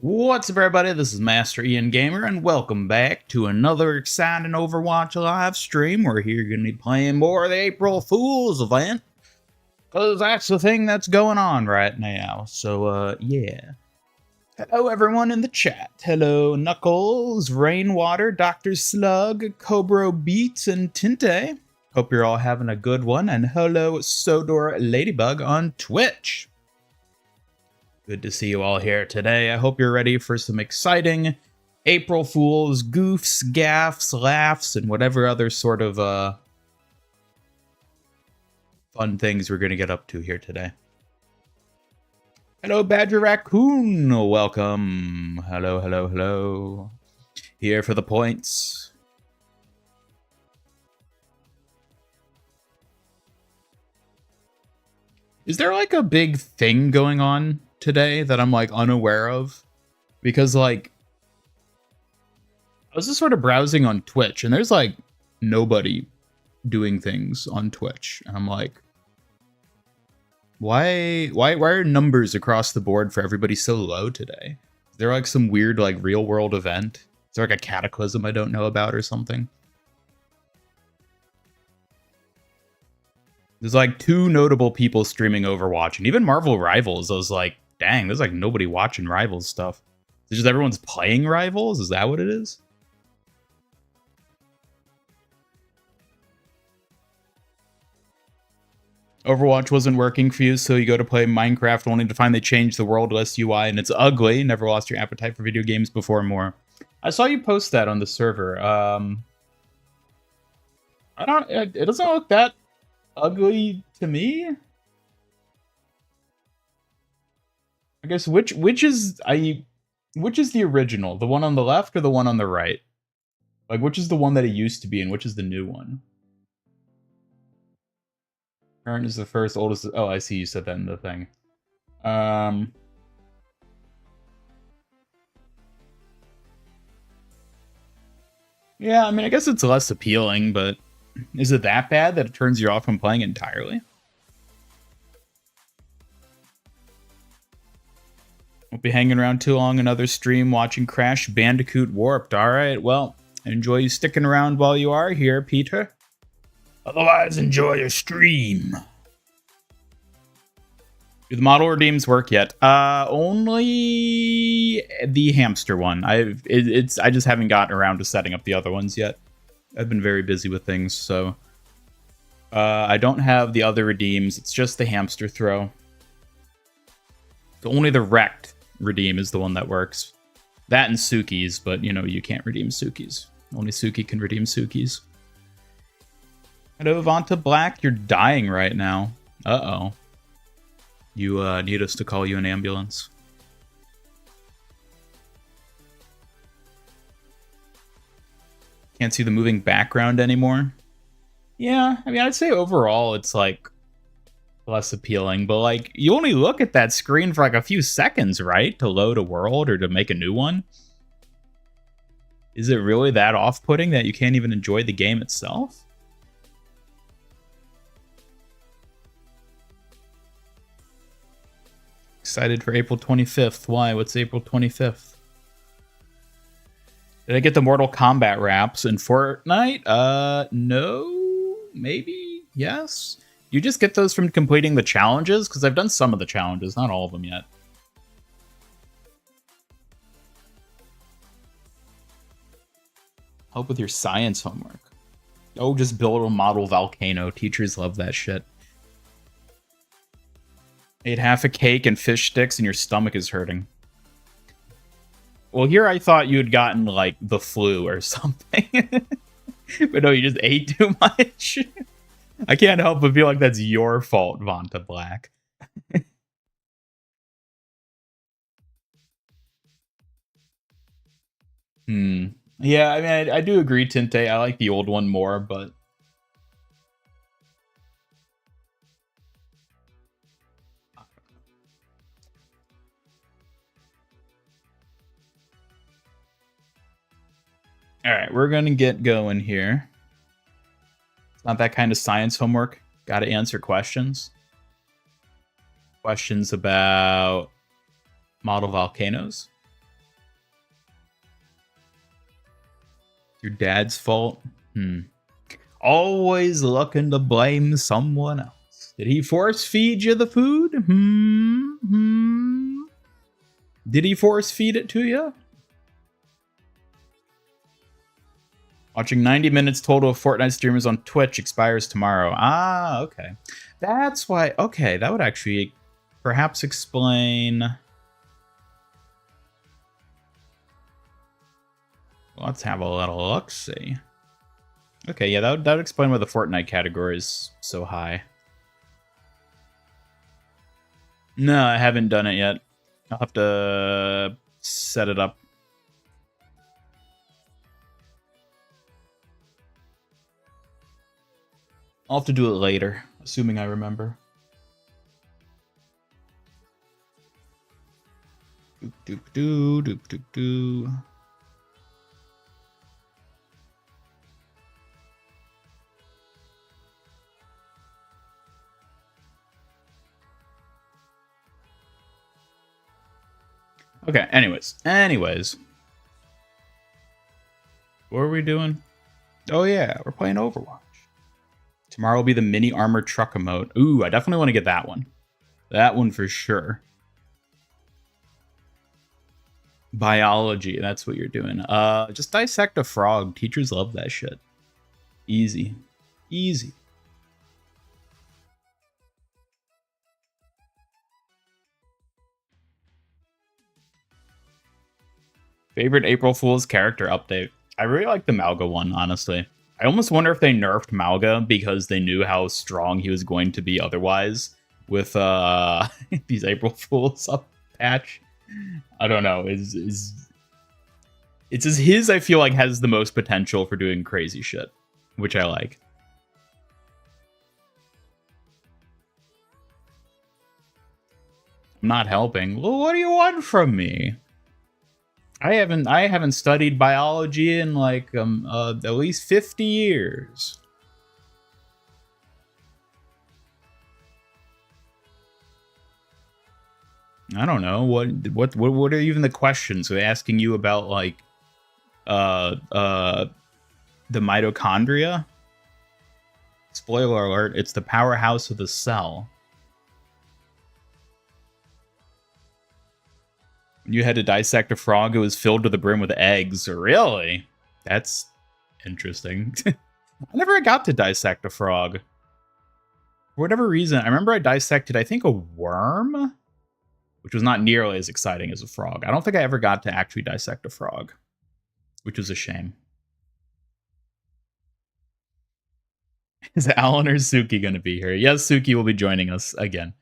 What's up, everybody? This is Master Ian Gamer, and welcome back to another exciting Overwatch live stream. We're here going to be playing more of the April Fool's event, because that's the thing that's going on right now. So, yeah. Hello, everyone in the chat. Hello, Knuckles, Rainwater, Dr. Slug, Cobra Beats, and Tinte. Hope you're all having a good one. And hello, Sodor Ladybug on Twitch. Good to see you all here today. I hope you're ready for some exciting April Fool's goofs, gaffs, laughs, and whatever other sort of fun things we're going to get up to here today. Hello, Badger Raccoon. Welcome. Hello, hello, hello. Here for the points. Is there like a big thing going on today that I'm like unaware of? Because like I was just sort of browsing on Twitch and there's like nobody doing things on Twitch, and I'm like, why are numbers across the board for everybody so low today? Is there like some weird like real world event? Is there like a cataclysm I don't know about or something? There's like two notable people streaming Overwatch, and even Marvel Rivals. I was like, dang, there's like nobody watching Rivals stuff. It's just everyone's playing Rivals? Is that what it is? Overwatch wasn't working for you, so you go to play Minecraft only to find they changed the world list UI and it's ugly. Never lost your appetite for video games before more. I saw you post that on the server. It doesn't look that ugly to me. I guess which is the original? The one on the left or the one on the right? Like, which is the one that it used to be and which is the new one? Current is the first, oldest. Oh, I see. You said that in the thing. Yeah, I mean, I guess it's less appealing, but is it that bad that it turns you off from playing entirely? Won't be hanging around too long. Another stream watching Crash Bandicoot Warped. All right, well, enjoy you sticking around while you are here, Peter. Otherwise, enjoy your stream. Do the model redeems work yet? Only the hamster one. I just haven't gotten around to setting up the other ones yet. I've been very busy with things, so I don't have the other redeems. It's just the hamster throw. So only the wrecked redeem is the one that works. That and Suki's, but you know you can't redeem Suki's. Only Suki can redeem Suki's. Hello, Vanta Black. You're dying right now. Uh-oh. You need us to call you an ambulance. Can't see the moving background anymore. Yeah, I mean, I'd say overall it's like less appealing, but like you only look at that screen for like a few seconds, right? To load a world or to make a new one. Is it really that off-putting that you can't even enjoy the game itself? Excited for April 25th. Why? What's April 25th? Did I get the Mortal Kombat wraps in Fortnite? No. Maybe? Yes? You just get those from completing the challenges? Because I've done some of the challenges, not all of them yet. Help with your science homework. Oh, just build a model volcano. Teachers love that shit. Ate half a cake and fish sticks and your stomach is hurting. Well, here I thought you had gotten, like, the flu or something. But no, you just ate too much. I can't help but feel like that's your fault, Vanta Black. Yeah, I mean, I do agree, Tinte. I like the old one more, but... Alright, we're gonna get going here. It's not that kind of science homework. Gotta answer questions. Questions about model volcanoes. Your dad's fault? Always looking to blame someone else. Did he force feed you the food? Did he force feed it to you? Watching 90 minutes total of Fortnite streamers on Twitch expires tomorrow. Ah, okay. That's why. Okay, that would actually perhaps explain. Let's have a little look-see. Okay, yeah, that would explain why the Fortnite category is so high. No, I haven't done it yet. I'll have to set it up. I'll have to do it later, assuming I remember. Doop doop doo, doop doop doo. Okay, anyways. What are we doing? Oh yeah, we're playing Overwatch. Tomorrow will be the mini armor truck emote. Ooh, I definitely want to get that one. That one for sure. Biology, that's what you're doing. Just dissect a frog. Teachers love that shit. Easy. Easy. Favorite April Fool's character update. I really like the Malga one, honestly. I almost wonder if they nerfed Malga because they knew how strong he was going to be otherwise with these April Fools up patch. I don't know. It's his, I feel like, has the most potential for doing crazy shit, which I like. I'm not helping. Well, what do you want from me? I haven't studied biology in like at least 50 years. I don't know what are even the questions? They're asking you about like the mitochondria. Spoiler alert, it's the powerhouse of the cell. When you had to dissect a frog, it was filled to the brim with eggs. Really? That's interesting. I never got to dissect a frog. For whatever reason, I remember I dissected, I think, a worm, which was not nearly as exciting as a frog. I don't think I ever got to actually dissect a frog, which was a shame. Is Alan or Suki going to be here? Yes, Suki will be joining us again.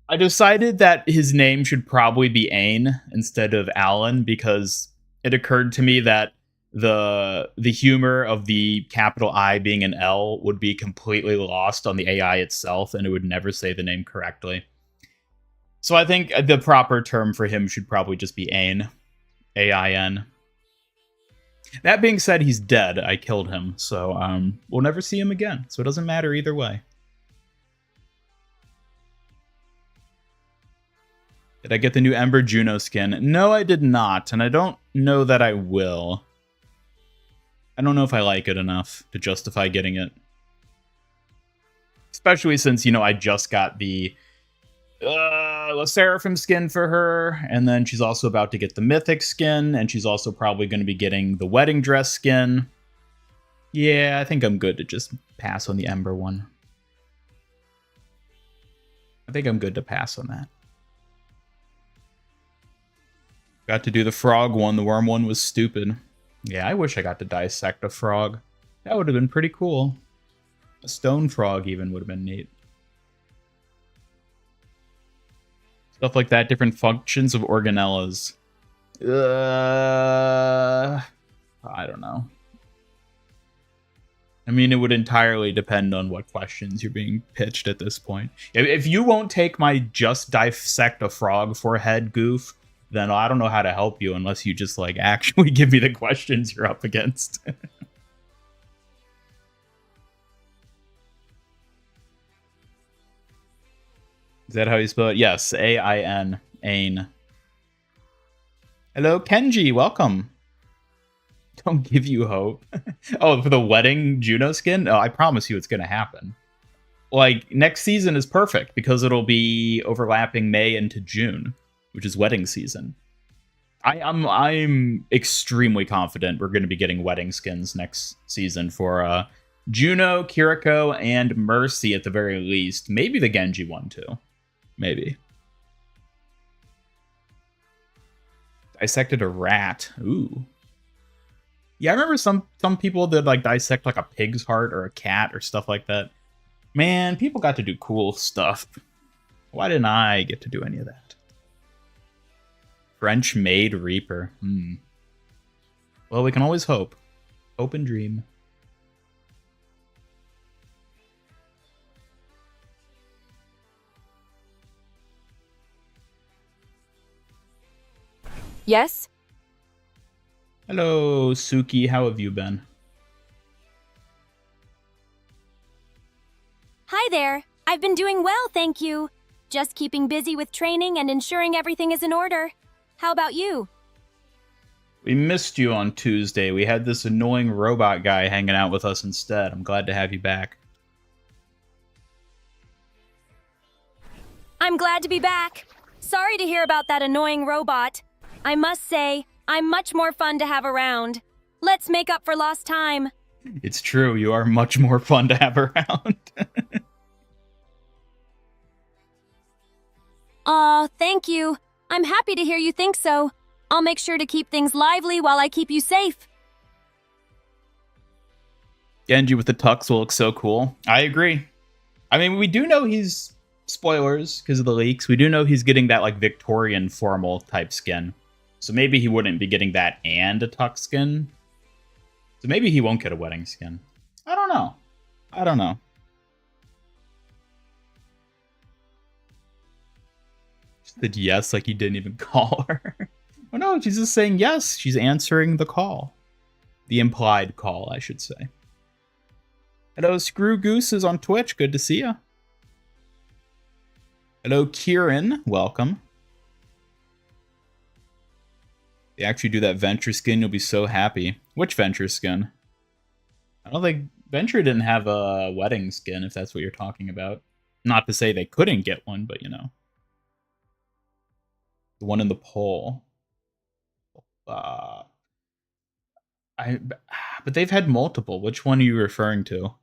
I decided that his name should probably be Ain instead of Alan because it occurred to me that the humor of the capital I being an L would be completely lost on the AI itself, and it would never say the name correctly. So I think the proper term for him should probably just be Ain. A-I-N. That being said, he's dead. I killed him, so we'll never see him again, so it doesn't matter either way. Did I get the new Ember Juno skin? No, I did not, and I don't know that I will. I don't know if I like it enough to justify getting it. Especially since, you know, I just got the La Seraphim skin for her, and then she's also about to get the Mythic skin, and she's also probably going to be getting the wedding dress skin. Yeah, I think I'm good to just pass on the Ember one. I think I'm good to pass on that. Got to do the frog one. The worm one was stupid. Yeah, I wish I got to dissect a frog. That would have been pretty cool. A stone frog even would have been neat. Stuff like that, different functions of organellas. I don't know. I mean, it would entirely depend on what questions you're being pitched at this point. If you won't take my just dissect a frog forehead goof, then I don't know how to help you unless you just, like, actually give me the questions you're up against. Is that how you spell it? Yes, A-I-N. Ain. Hello, Kenji. Welcome. Don't give you hope. Oh, for the wedding Juno skin? Oh, I promise you it's going to happen. Like, next season is perfect because it'll be overlapping May into June, which is wedding season. I'm extremely confident we're going to be getting wedding skins next season for Juno, Kiriko, and Mercy at the very least. Maybe the Genji one too. Maybe. Dissected a rat. Ooh. Yeah, I remember some people that like dissect like a pig's heart or a cat or stuff like that. Man, people got to do cool stuff. Why didn't I get to do any of that? French maid reaper. Well, we can always hope. Hope and dream. Yes? Hello, Suki. How have you been? Hi there. I've been doing well, thank you. Just keeping busy with training and ensuring everything is in order. How about you? We missed you on Tuesday. We had this annoying robot guy hanging out with us instead. I'm glad to have you back. I'm glad to be back. Sorry to hear about that annoying robot. I must say, I'm much more fun to have around. Let's make up for lost time. It's true, you are much more fun to have around. Aw, thank you. I'm happy to hear you think so. I'll make sure to keep things lively while I keep you safe. Genji with the tux will look so cool. I agree. I mean, we do know he's... Spoilers, because of the leaks. We do know he's getting that, like, Victorian formal type skin. So maybe he wouldn't be getting that and a tux skin. So maybe he won't get a wedding skin. I don't know. I don't know. She said yes, like he didn't even call her. Oh no, she's just saying yes. She's answering the call. The implied call, I should say. Hello, Screw Goose is on Twitch. Good to see ya. Hello, Kieran. Welcome. They actually do that Venture skin, you'll be so happy. Which Venture skin? I don't think... Venture didn't have a wedding skin, if that's what you're talking about. Not to say they couldn't get one, but you know. The one in the poll. But they've had multiple. Which one are you referring to?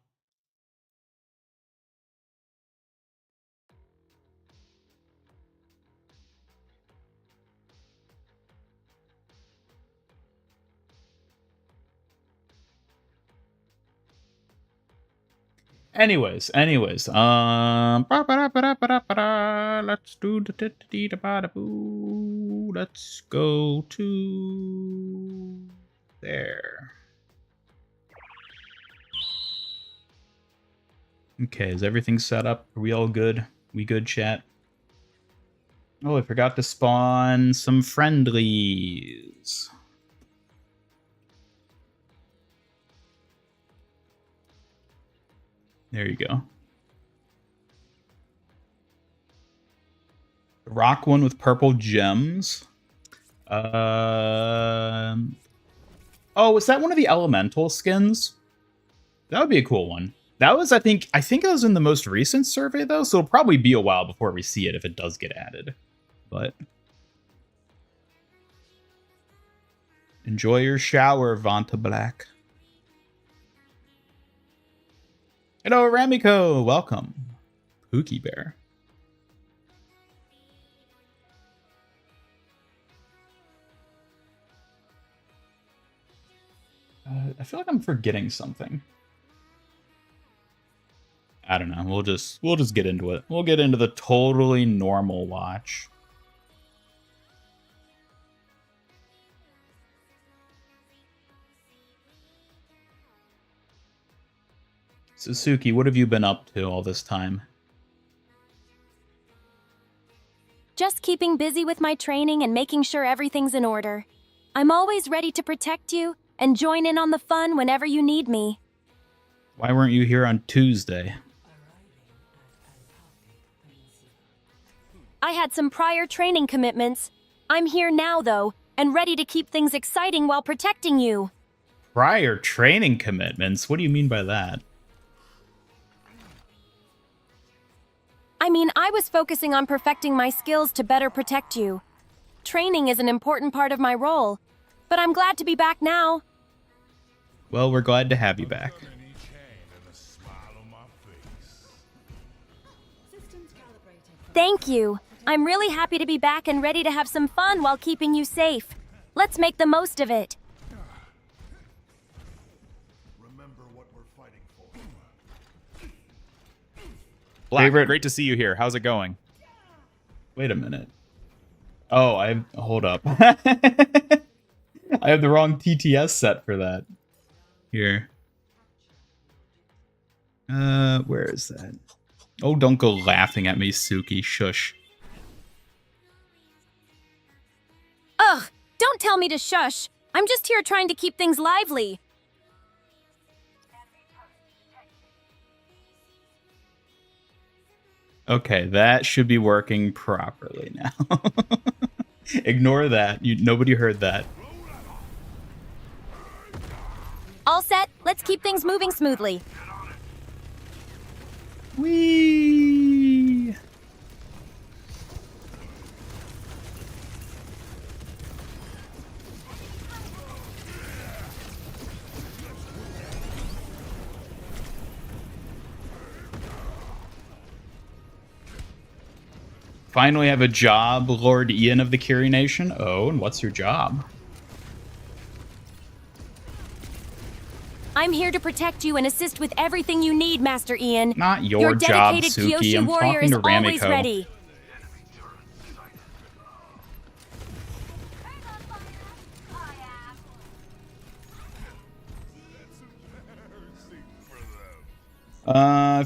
Anyways, let's do the let's go to there. Okay, is everything set up? Are we all good? We good, chat? Oh, I forgot to spawn some friendlies. There you go. The rock one with purple gems. Oh, was that one of the elemental skins? That would be a cool one. That was, I think it was in the most recent survey though, so it'll probably be a while before we see it if it does get added. But enjoy your shower, Vanta Black. Hello, Ramiko. Welcome. Pookie Bear. I feel like I'm forgetting something. I don't know. We'll just get into it. We'll get into the totally normal watch. Suki, what have you been up to all this time? Just keeping busy with my training and making sure everything's in order. I'm always ready to protect you and join in on the fun whenever you need me. Why weren't you here on Tuesday? I had some prior training commitments. I'm here now, though, and ready to keep things exciting while protecting you. Prior training commitments? What do you mean by that? I mean, I was focusing on perfecting my skills to better protect you. Training is an important part of my role, but I'm glad to be back now. Well, we're glad to have you back. Thank you. I'm really happy to be back and ready to have some fun while keeping you safe. Let's make the most of it. Remember what we're fighting for. Black, Favorite- great to see you here. How's it going? Wait a minute. Oh, hold up. I have the wrong TTS set for that. Here. Where is that? Oh, don't go laughing at me, Suki. Shush. Ugh, don't tell me to shush. I'm just here trying to keep things lively. Okay, that should be working properly now. Ignore that. Nobody heard that. All set, let's keep things moving smoothly. Whee! Finally have a job, Lord Ian of the Curie Nation. Oh, and what's your job? I'm here to protect you and assist with everything you need, Master Ian. Not your job, dedicated Suki. Kyoshi I'm warrior talking is to always Ramiko. ready.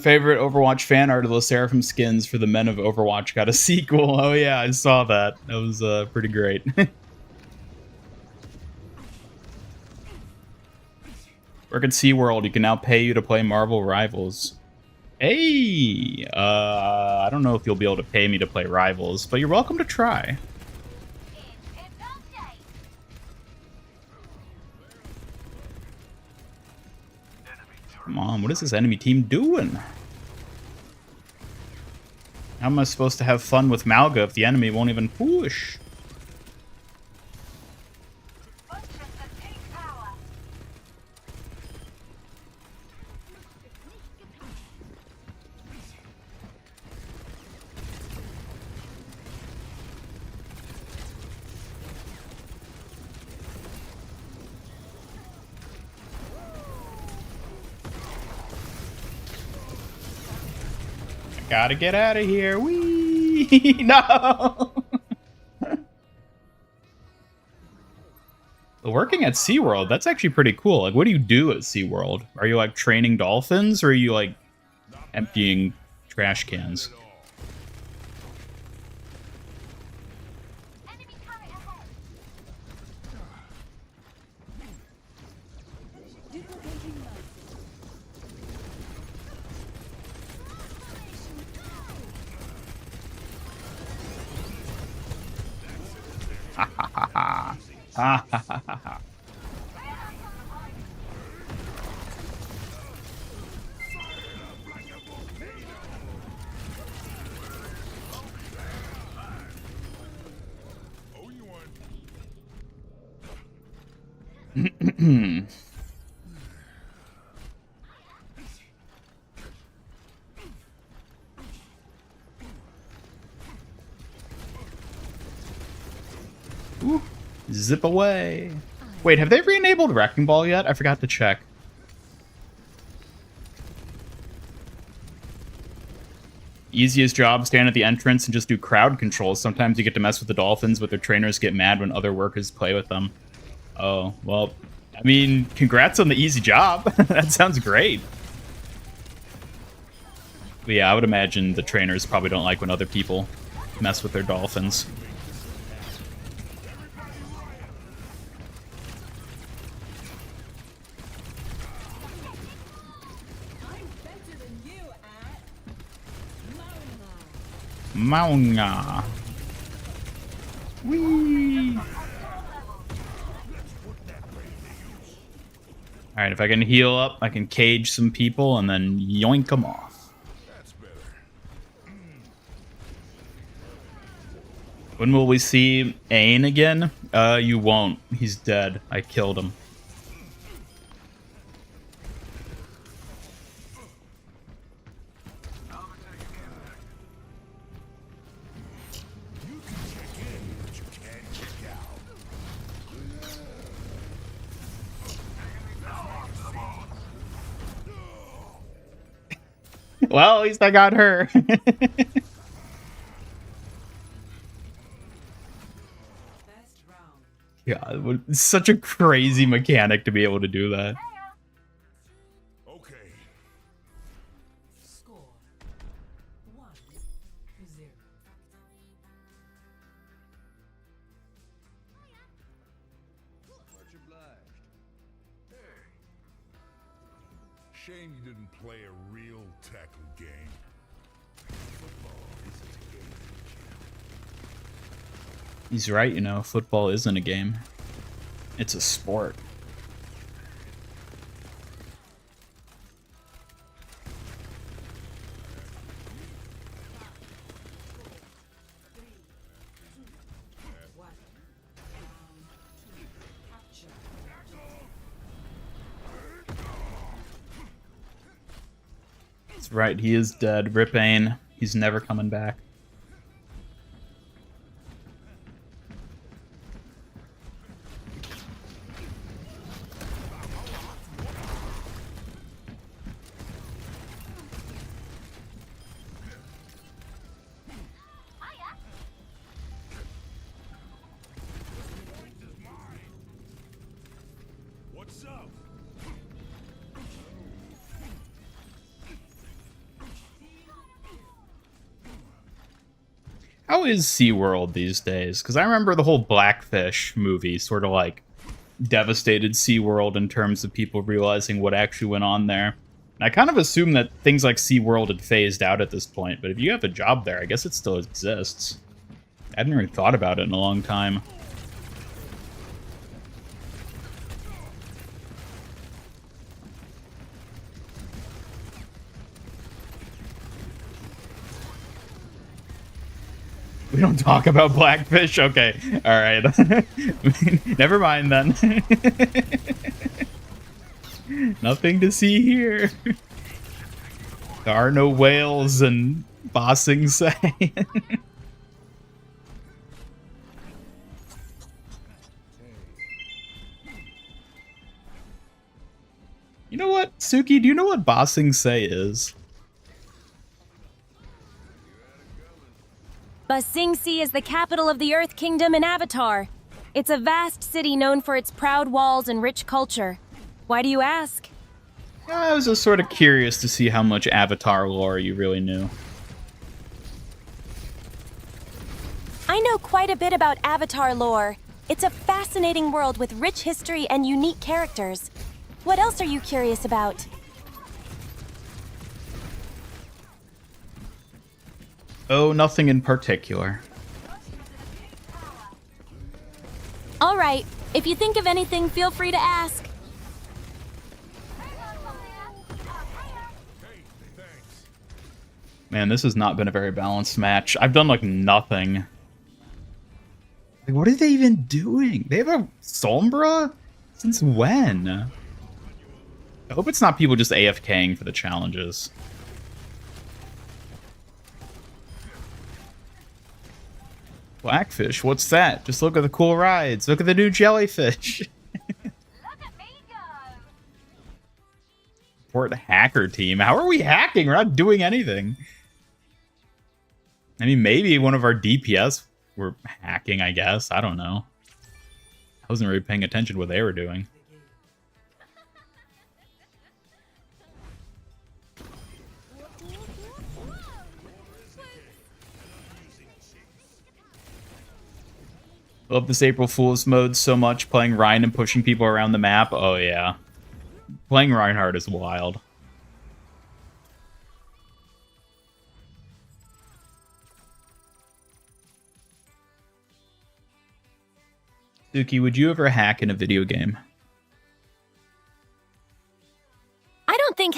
Favorite Overwatch fan art of the Seraphim skins for the Men of Overwatch got a sequel. Oh yeah, I saw that. That was pretty great. Work at SeaWorld, you can now pay you to play Marvel Rivals. Hey! I don't know if you'll be able to pay me to play Rivals, but you're welcome to try. Come on, what is this enemy team doing? How am I supposed to have fun with Malga if the enemy won't even push? Gotta get out of here. Whee! No! Working at SeaWorld, that's actually pretty cool. Like, what do you do at SeaWorld? Are you, like, training dolphins, or are you, like, emptying trash cans? Ha ha ha ha ha. Ooh, zip away. Wait, have they re-enabled Wrecking Ball yet? I forgot to check. Easiest job, stand at the entrance and just do crowd controls. Sometimes you get to mess with the dolphins, but their trainers get mad when other workers play with them. Oh, well, I mean, congrats on the easy job. That sounds great. But yeah, I would imagine the trainers probably don't like when other people mess with their dolphins. Maunga. Whee! All right, if I can heal up, I can cage some people and then yoink them off. That's better. When will we see Ain again? You won't. He's dead. I killed him. You can check in, but you can't check out. Well, at least I got her. God, it's such a crazy mechanic to be able to do that. Okay. Score 1-0. Much obliged. Hey. Shame you didn't play a real tackle game. Football isn't a game. He's right, you know, football isn't a game. It's a sport. That's right, he is dead. Rip Ain. He's never coming back. What's up? How is SeaWorld these days? Because I remember the whole Blackfish movie sort of like devastated SeaWorld in terms of people realizing what actually went on there. And I kind of assume that things like SeaWorld had phased out at this point, but if you have a job there, I guess it still exists. I hadn't really thought about it in a long time. We don't talk about Blackfish? Okay, alright. Never mind then. Nothing to see here. There are no whales and bossing say. You know what, Suki, do you know what bossing say is? Ba Sing Se is the capital of the Earth Kingdom in Avatar. It's a vast city known for its proud walls and rich culture. Why do you ask? I was just sort of curious to see how much Avatar lore you really knew. I know quite a bit about Avatar lore. It's a fascinating world with rich history and unique characters. What else are you curious about? Oh, nothing in particular. All right, if you think of anything, feel free to ask. Man, this has not been a very balanced match. I've done, like, nothing. Like, what are they even doing? They have a Sombra? Since when? I hope it's not people just AFKing for the challenges. Blackfish, what's that? Just look at the cool rides. Look at the new jellyfish. Support hacker team. How are we hacking? We're not doing anything. I mean, maybe one of our DPS were hacking, I guess. I don't know. I wasn't really paying attention to what they were doing. Love this April Fool's mode so much, playing Ryan and pushing people around the map. Oh, yeah. Playing Reinhardt is wild. Suki, would you ever hack in a video game?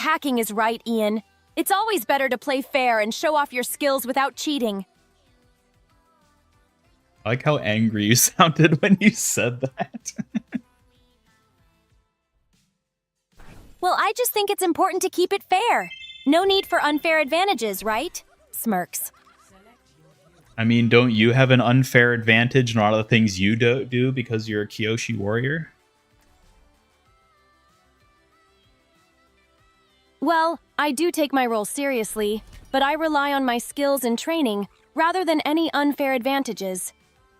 hacking is right, Ian. It's always better to play fair and show off your skills without cheating. I like how angry you sounded when you said that. Well, I just think it's important to keep it fair. No need for unfair advantages, right? Smirks. I mean, don't you have an unfair advantage in a lot of the things you do because you're a Kyoshi warrior? Well, I do take my role seriously, but I rely on my skills and training rather than any unfair advantages.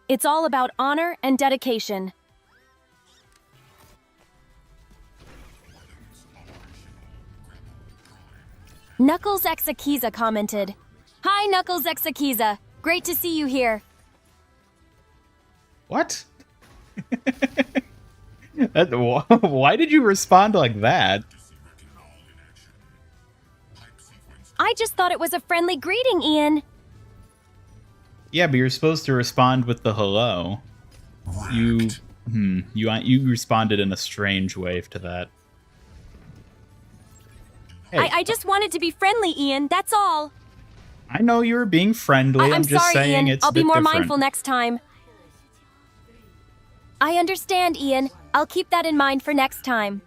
It's all about honor and dedication. Knuckles Exakiza commented, "Hi, Knuckles Exakiza. Great to see you here." What? Why did you respond like that? I just thought it was a friendly greeting, Ian. Yeah, but you're supposed to respond with the hello. You responded in a strange way to that. Hey, I just wanted to be friendly, Ian. That's all. I know you were being friendly. I'm just sorry, saying Ian. it's I'll a bit be more different. mindful next time. I understand, Ian. I'll keep that in mind for next time.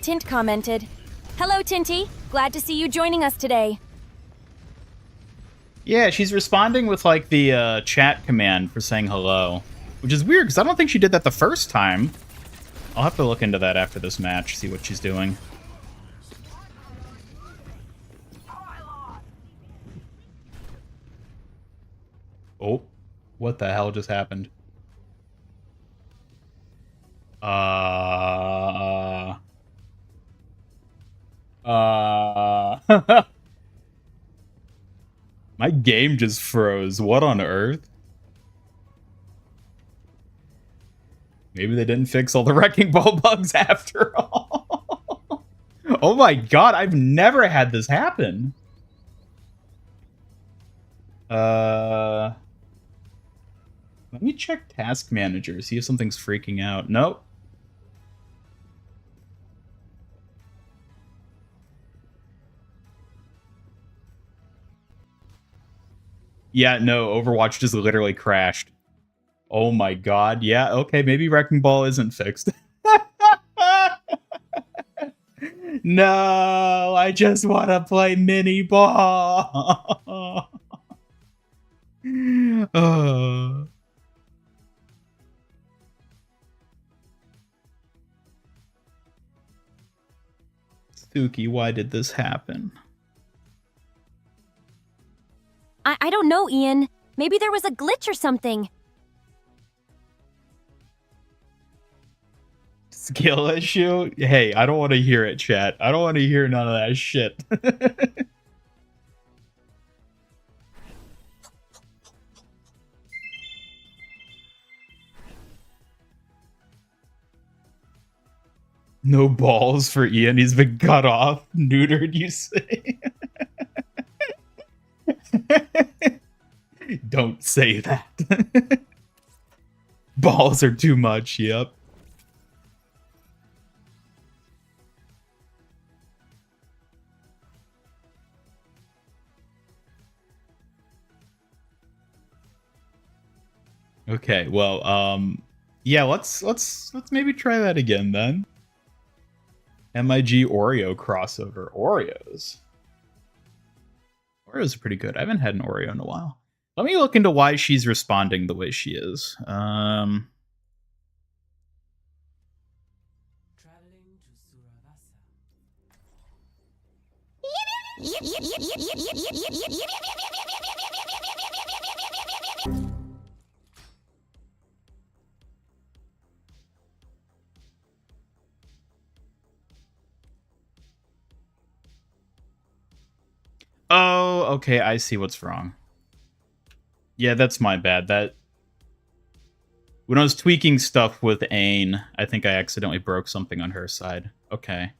Tint commented, "Hello, Tinty. Glad to see you joining us today." Yeah, she's responding with like the chat command for saying hello, which is weird because I don't think she did that the first time. I'll have to look into that after this match, see what she's doing. Oh, what the hell just happened? My game just froze. What on earth? Maybe they didn't fix all the wrecking ball bugs after all. Oh my god, I've never had this happen. Let me check Task Manager, see if something's freaking out. Nope. Yeah, no, Overwatch just literally crashed. Oh my god, yeah, okay, maybe Wrecking Ball isn't fixed. No, I just want to play mini ball. Oh. Suki, why did this happen? I don't know, Ian. Maybe there was a glitch or something. Skill issue? Hey, I don't want to hear it, chat. I don't want to hear none of that shit. No balls for Ian. He's been cut off. Neutered, you say? Don't say that. Balls are too much, yep. Okay, well, yeah, let's maybe try that again then. MIG Oreo crossover. Oreos. Oreos are pretty good. I haven't had an Oreo in a while. Let me look into why she's responding the way she is. Traveling to Suravasa. Oh, okay, I see what's wrong. Yeah, that's my bad. That when I was tweaking stuff with Ain, I think I accidentally broke something on her side. Okay.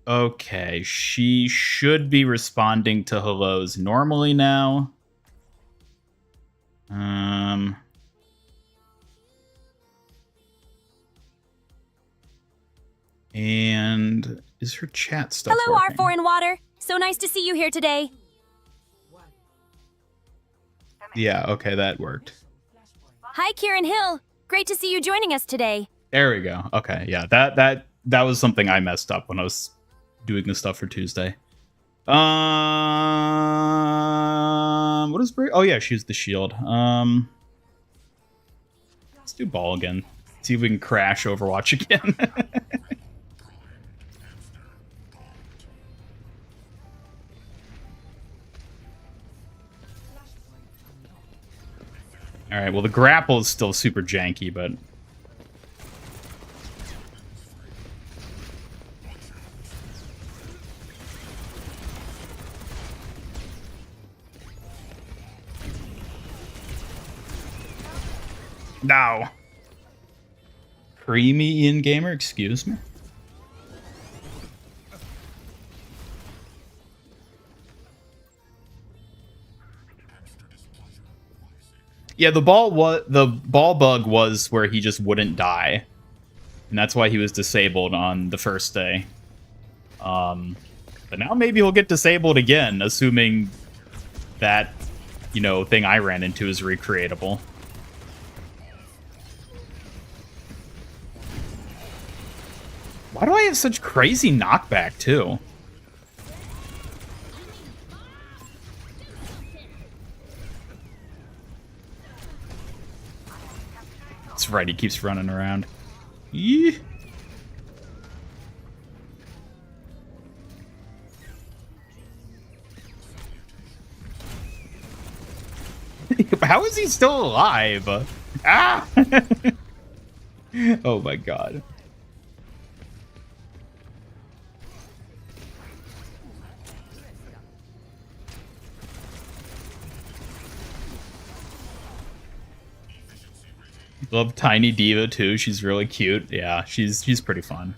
Okay, she should be responding to hellos normally now. And is her chat stuff Hello, working? R4 and Water. So nice to see you here today. Yeah, okay, that worked. Hi, Kieran Hill. Great to see you joining us today. There we go. Okay, yeah, that was something I messed up when I was doing the stuff for Tuesday. What is Bray? Oh yeah, she's the shield. Let's do ball again. See if we can crash Overwatch again. All right. Well, the grapple is still super janky, but no. Creamy Ian Gamer, excuse me. Yeah, the ball bug was where he just wouldn't die, and that's why he was disabled on the first day. But now maybe he'll get disabled again, assuming that, you know, thing I ran into is recreatable. Why do I have such crazy knockback too? That's right, he keeps running around. Yee. How is he still alive? Ah! Oh my god. Love Tiny Diva too. She's really cute. Yeah, she's pretty fun.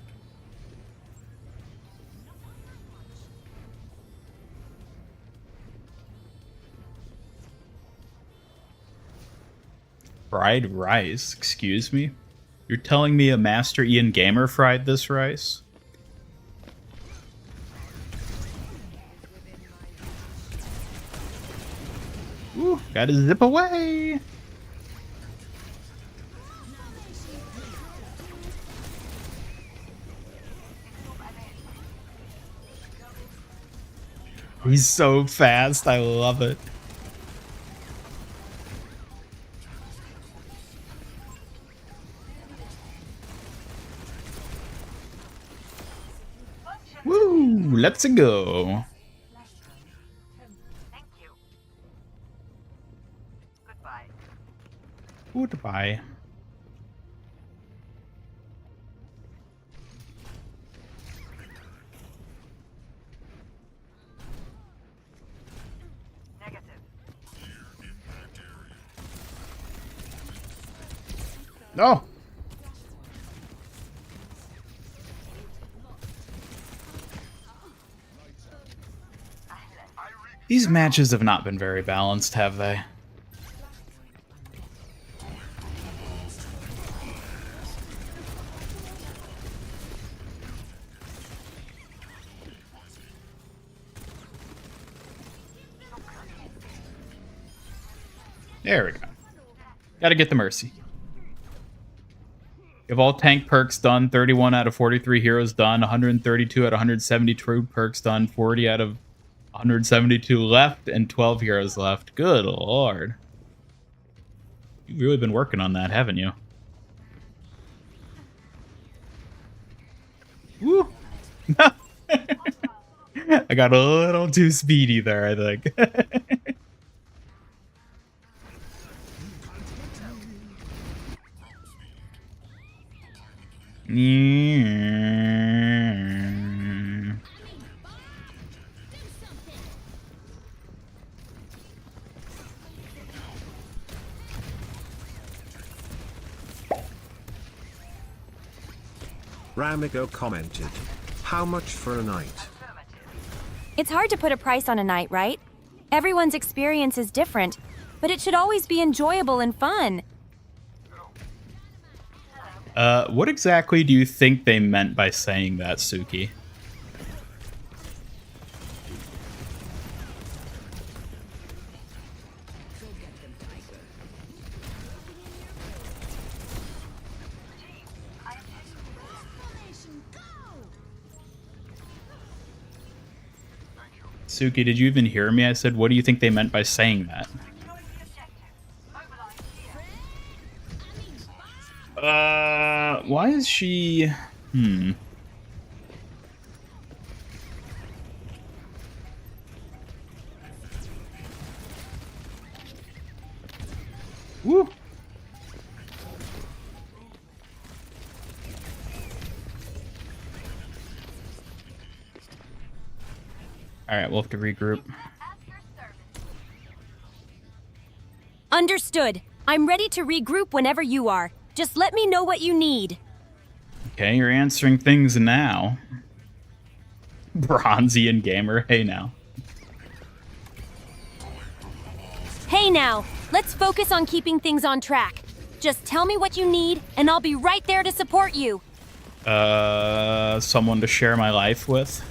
Fried rice? Excuse me? You're telling me a Master Ian Gamer fried this rice? Ooh, gotta zip away! He's so fast, I love it. Woo! Let's go. Thank you. Goodbye. Goodbye. Negative. No. These matches have not been very balanced, have they? There we go. Gotta get the Mercy. You have all tank perks done, 31 out of 43 heroes done, 132 out of 172 perks done, 40 out of 172 left, and 12 heroes left. Good lord. You've really been working on that, haven't you? Woo! I got a little too speedy there, I think. Ramigo commented, "How much for a night?" It's hard to put a price on a night, right? Everyone's experience is different. but it should always be enjoyable and fun. What exactly do you think they meant by saying that, Suki? Suki, did you even hear me? I said, what do you think they meant by saying that? Why is she... Woo! Alright, we'll have to regroup. Understood. I'm ready to regroup whenever you are. Just let me know what you need. Okay, you're answering things now. Bronzian gamer, hey now. Hey now, let's focus on keeping things on track. Just tell me what you need, and I'll be right there to support you. Someone to share my life with?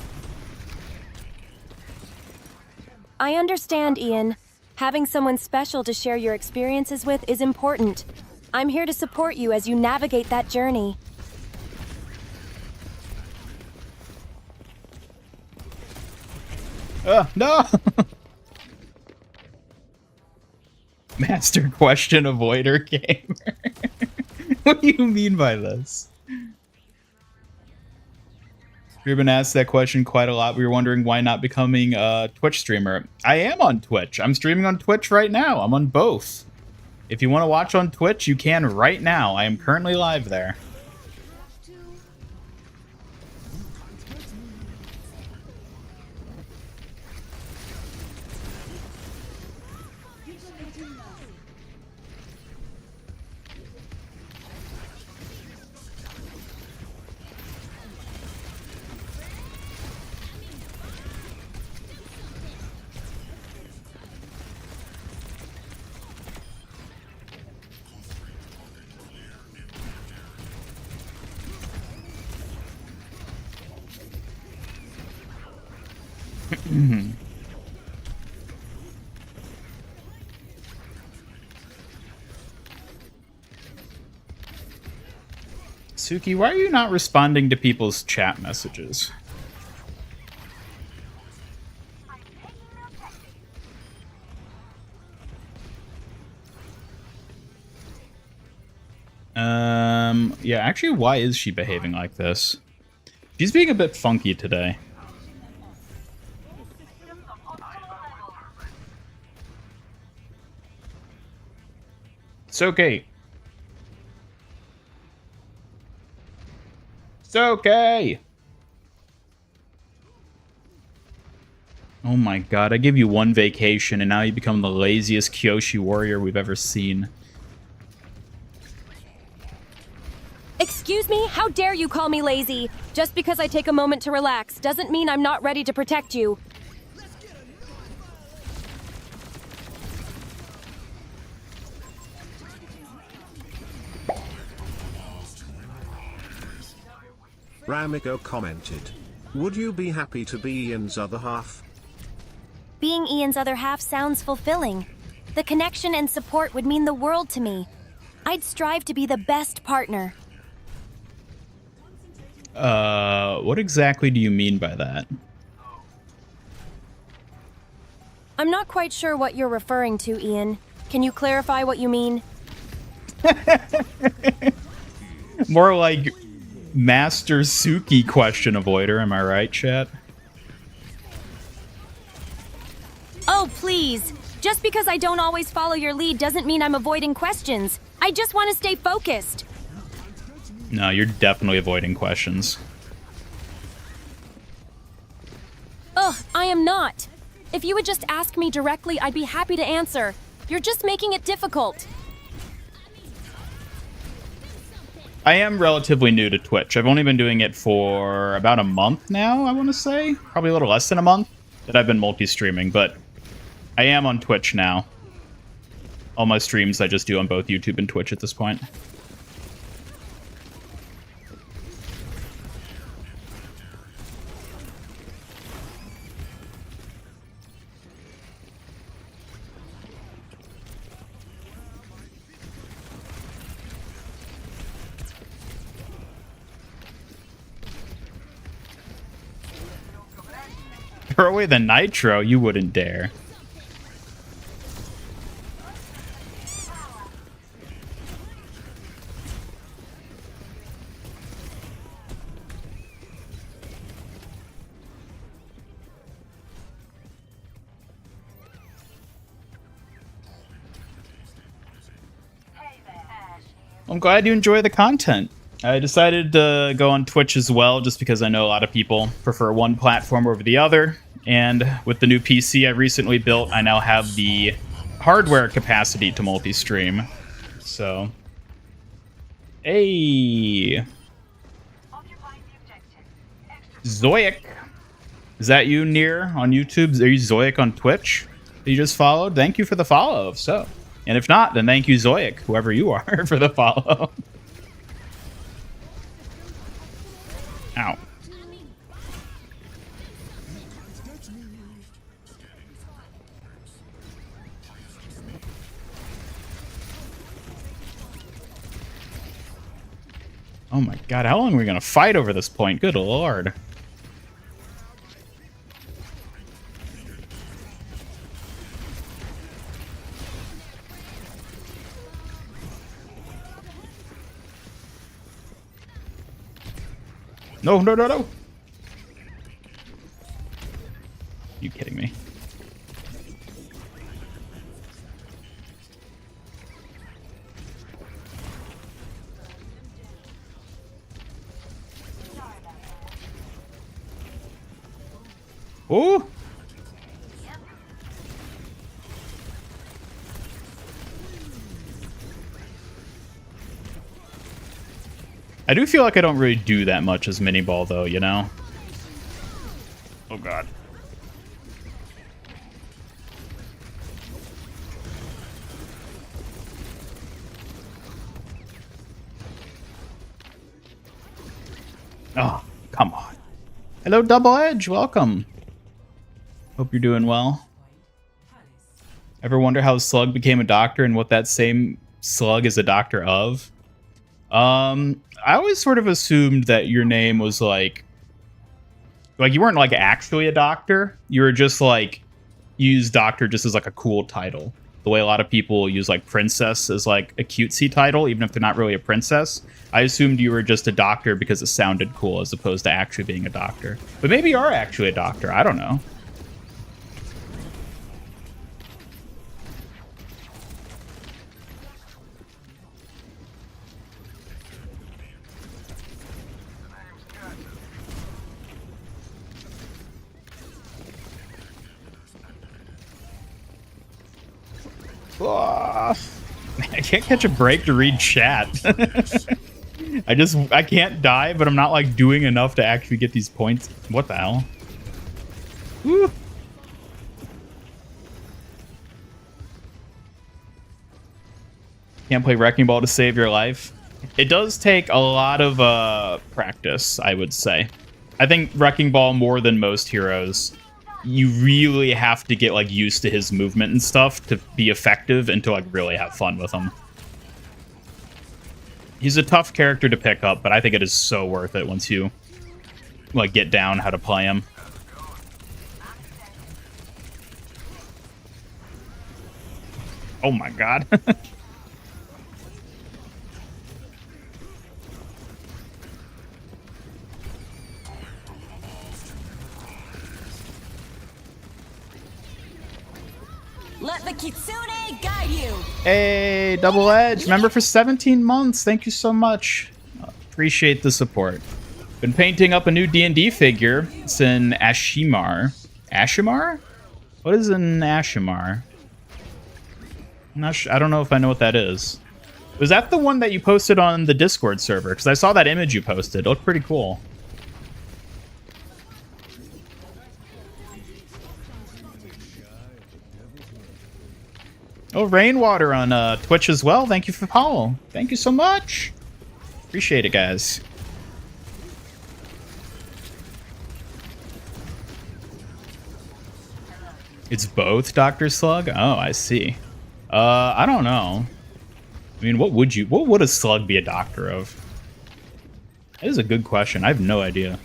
I understand, Ian. Having someone special to share your experiences with is important. I'm here to support you as you navigate that journey. No! Master question avoider gamer. What do you mean by this? We've been asked that question quite a lot. We were wondering why not becoming a Twitch streamer. I am on Twitch. I'm streaming on Twitch right now. I'm on both. If you want to watch on Twitch, you can right now. I am currently live there. Suki, why are you not responding to people's chat messages? Yeah, actually, why is she behaving like this? She's being a bit funky today. It's okay. It's okay. Oh my god, I give you one vacation and now you become the laziest Kyoshi warrior we've ever seen. Excuse me? How dare you call me lazy? Just because I take a moment to relax doesn't mean I'm not ready to protect you. Ramiko commented, would you be happy to be Ian's other half? Being Ian's other half sounds fulfilling. The connection and support would mean the world to me. I'd strive to be the best partner. What exactly do you mean by that? I'm not quite sure what you're referring to, Ian. Can you clarify what you mean? More like Master Suki question avoider, am I right, chat? Oh, please. Just because I don't always follow your lead doesn't mean I'm avoiding questions. I just want to stay focused. No, you're definitely avoiding questions. Ugh, I am not. If you would just ask me directly, I'd be happy to answer. You're just making it difficult. I am relatively new to Twitch. I've only been doing it for about a month now, I want to say. Probably a little less than a month that I've been multi-streaming, but I am on Twitch now. All my streams I just do on both YouTube and Twitch at this point. Throw away the nitro, you wouldn't dare. I'm glad you enjoy the content. I decided to go on Twitch as well, just because I know a lot of people prefer one platform over the other. And with the new PC I recently built, I now have the hardware capacity to multi-stream. So, hey, Zoic, is that you near on YouTube? Are you Zoic on Twitch that you just followed? Thank you for the follow. So, and if not, then thank you Zoic, whoever you are, for the follow. Ow. Oh my god, how long are we gonna fight over this point? Good lord. No, no, no, no. You kidding me? Oh! I do feel like I don't really do that much as mini ball though, you know? Oh god. Oh, come on. Hello, Double Edge. Welcome. Hope you're doing well. Ever wonder how Slug became a doctor and what that same Slug is a doctor of? I always sort of assumed that your name was like you weren't like actually a doctor. You were just like, you use doctor just as like a cool title. The way a lot of people use like princess as like a cutesy title, even if they're not really a princess. I assumed you were just a doctor because it sounded cool as opposed to actually being a doctor. But maybe you are actually a doctor. I don't know. Oh, I can't catch a break to read chat. I can't die, but I'm not like doing enough to actually get these points. What the hell? Woo. Can't play Wrecking Ball to save your life. It does take a lot of practice, I would say. I think Wrecking Ball, more than most heroes, you really have to get like used to his movement and stuff to be effective and to like really have fun with him. He's a tough character to pick up, but I think it is so worth it once you like get down how to play him. Oh my god. Let the Kitsune guide you. Hey, Double Edge, member for 17 months. Thank you so much. Appreciate the support. Been painting up a new D&D figure. It's in Ashimar. Ashimar? What is an Ashimar? I'm not sure. I don't know if I know what that is. Was that the one that you posted on the Discord server? Because I saw that image you posted. It looked pretty cool. Oh, Rainwater on Twitch as well. Thank you for following. Thank you so much. Appreciate it, guys. It's both, Dr. Slug? Oh, I see. I don't know. I mean, what would a slug be a doctor of? That is a good question. I have no idea.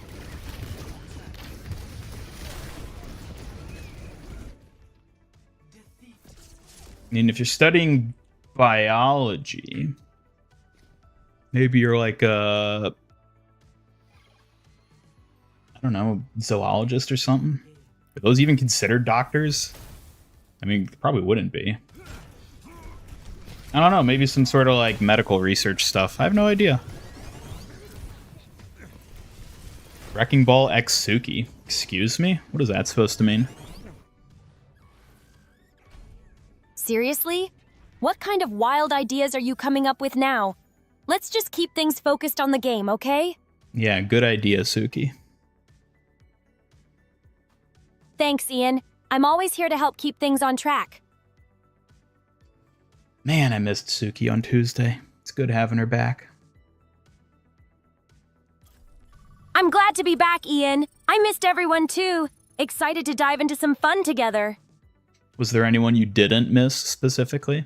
I mean, if you're studying biology, maybe you're like a, I don't know, zoologist or something. Are those even considered doctors? I mean, probably wouldn't be. I don't know, maybe some sort of like medical research stuff. I have no idea. Wrecking Ball X Suki. Excuse me? What is that supposed to mean? Seriously? What kind of wild ideas are you coming up with now? Let's just keep things focused on the game, okay? Yeah, good idea, Suki. Thanks, Ian. I'm always here to help keep things on track. Man, I missed Suki on Tuesday. It's good having her back. I'm glad to be back, Ian. I missed everyone too. Excited to dive into some fun together. Was there anyone you didn't miss specifically?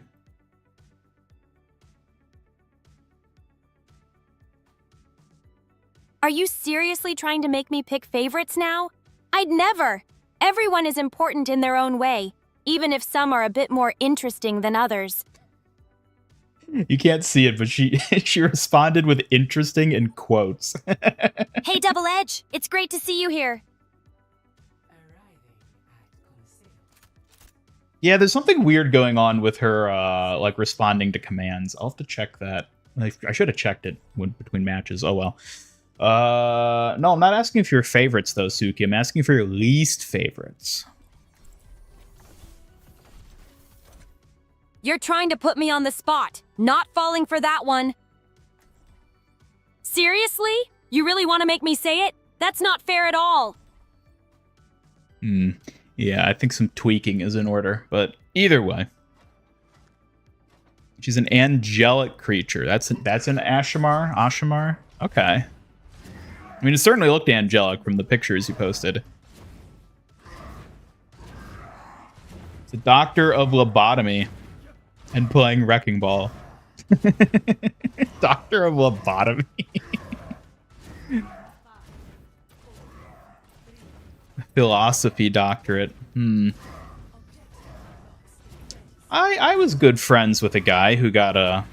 Are you seriously trying to make me pick favorites now? I'd never. Everyone is important in their own way, even if some are a bit more interesting than others. You can't see it, but she she responded with interesting in quotes. Hey, Double Edge, it's great to see you here. Yeah, there's something weird going on with her, like responding to commands. I'll have to check that. I should have checked it between matches. Oh well. No, I'm not asking for your favorites though, Suki. I'm asking for your least favorites. You're trying to put me on the spot. Not falling for that one. Seriously? You really want to make me say it? That's not fair at all. Yeah, I think some tweaking is in order, but either way. She's an angelic creature. That's an Ashamar? Ashamar? Okay. I mean, it certainly looked angelic from the pictures you posted. It's a doctor of lobotomy and playing Wrecking Ball. Doctor of lobotomy. Philosophy doctorate. I was good friends with a guy who got a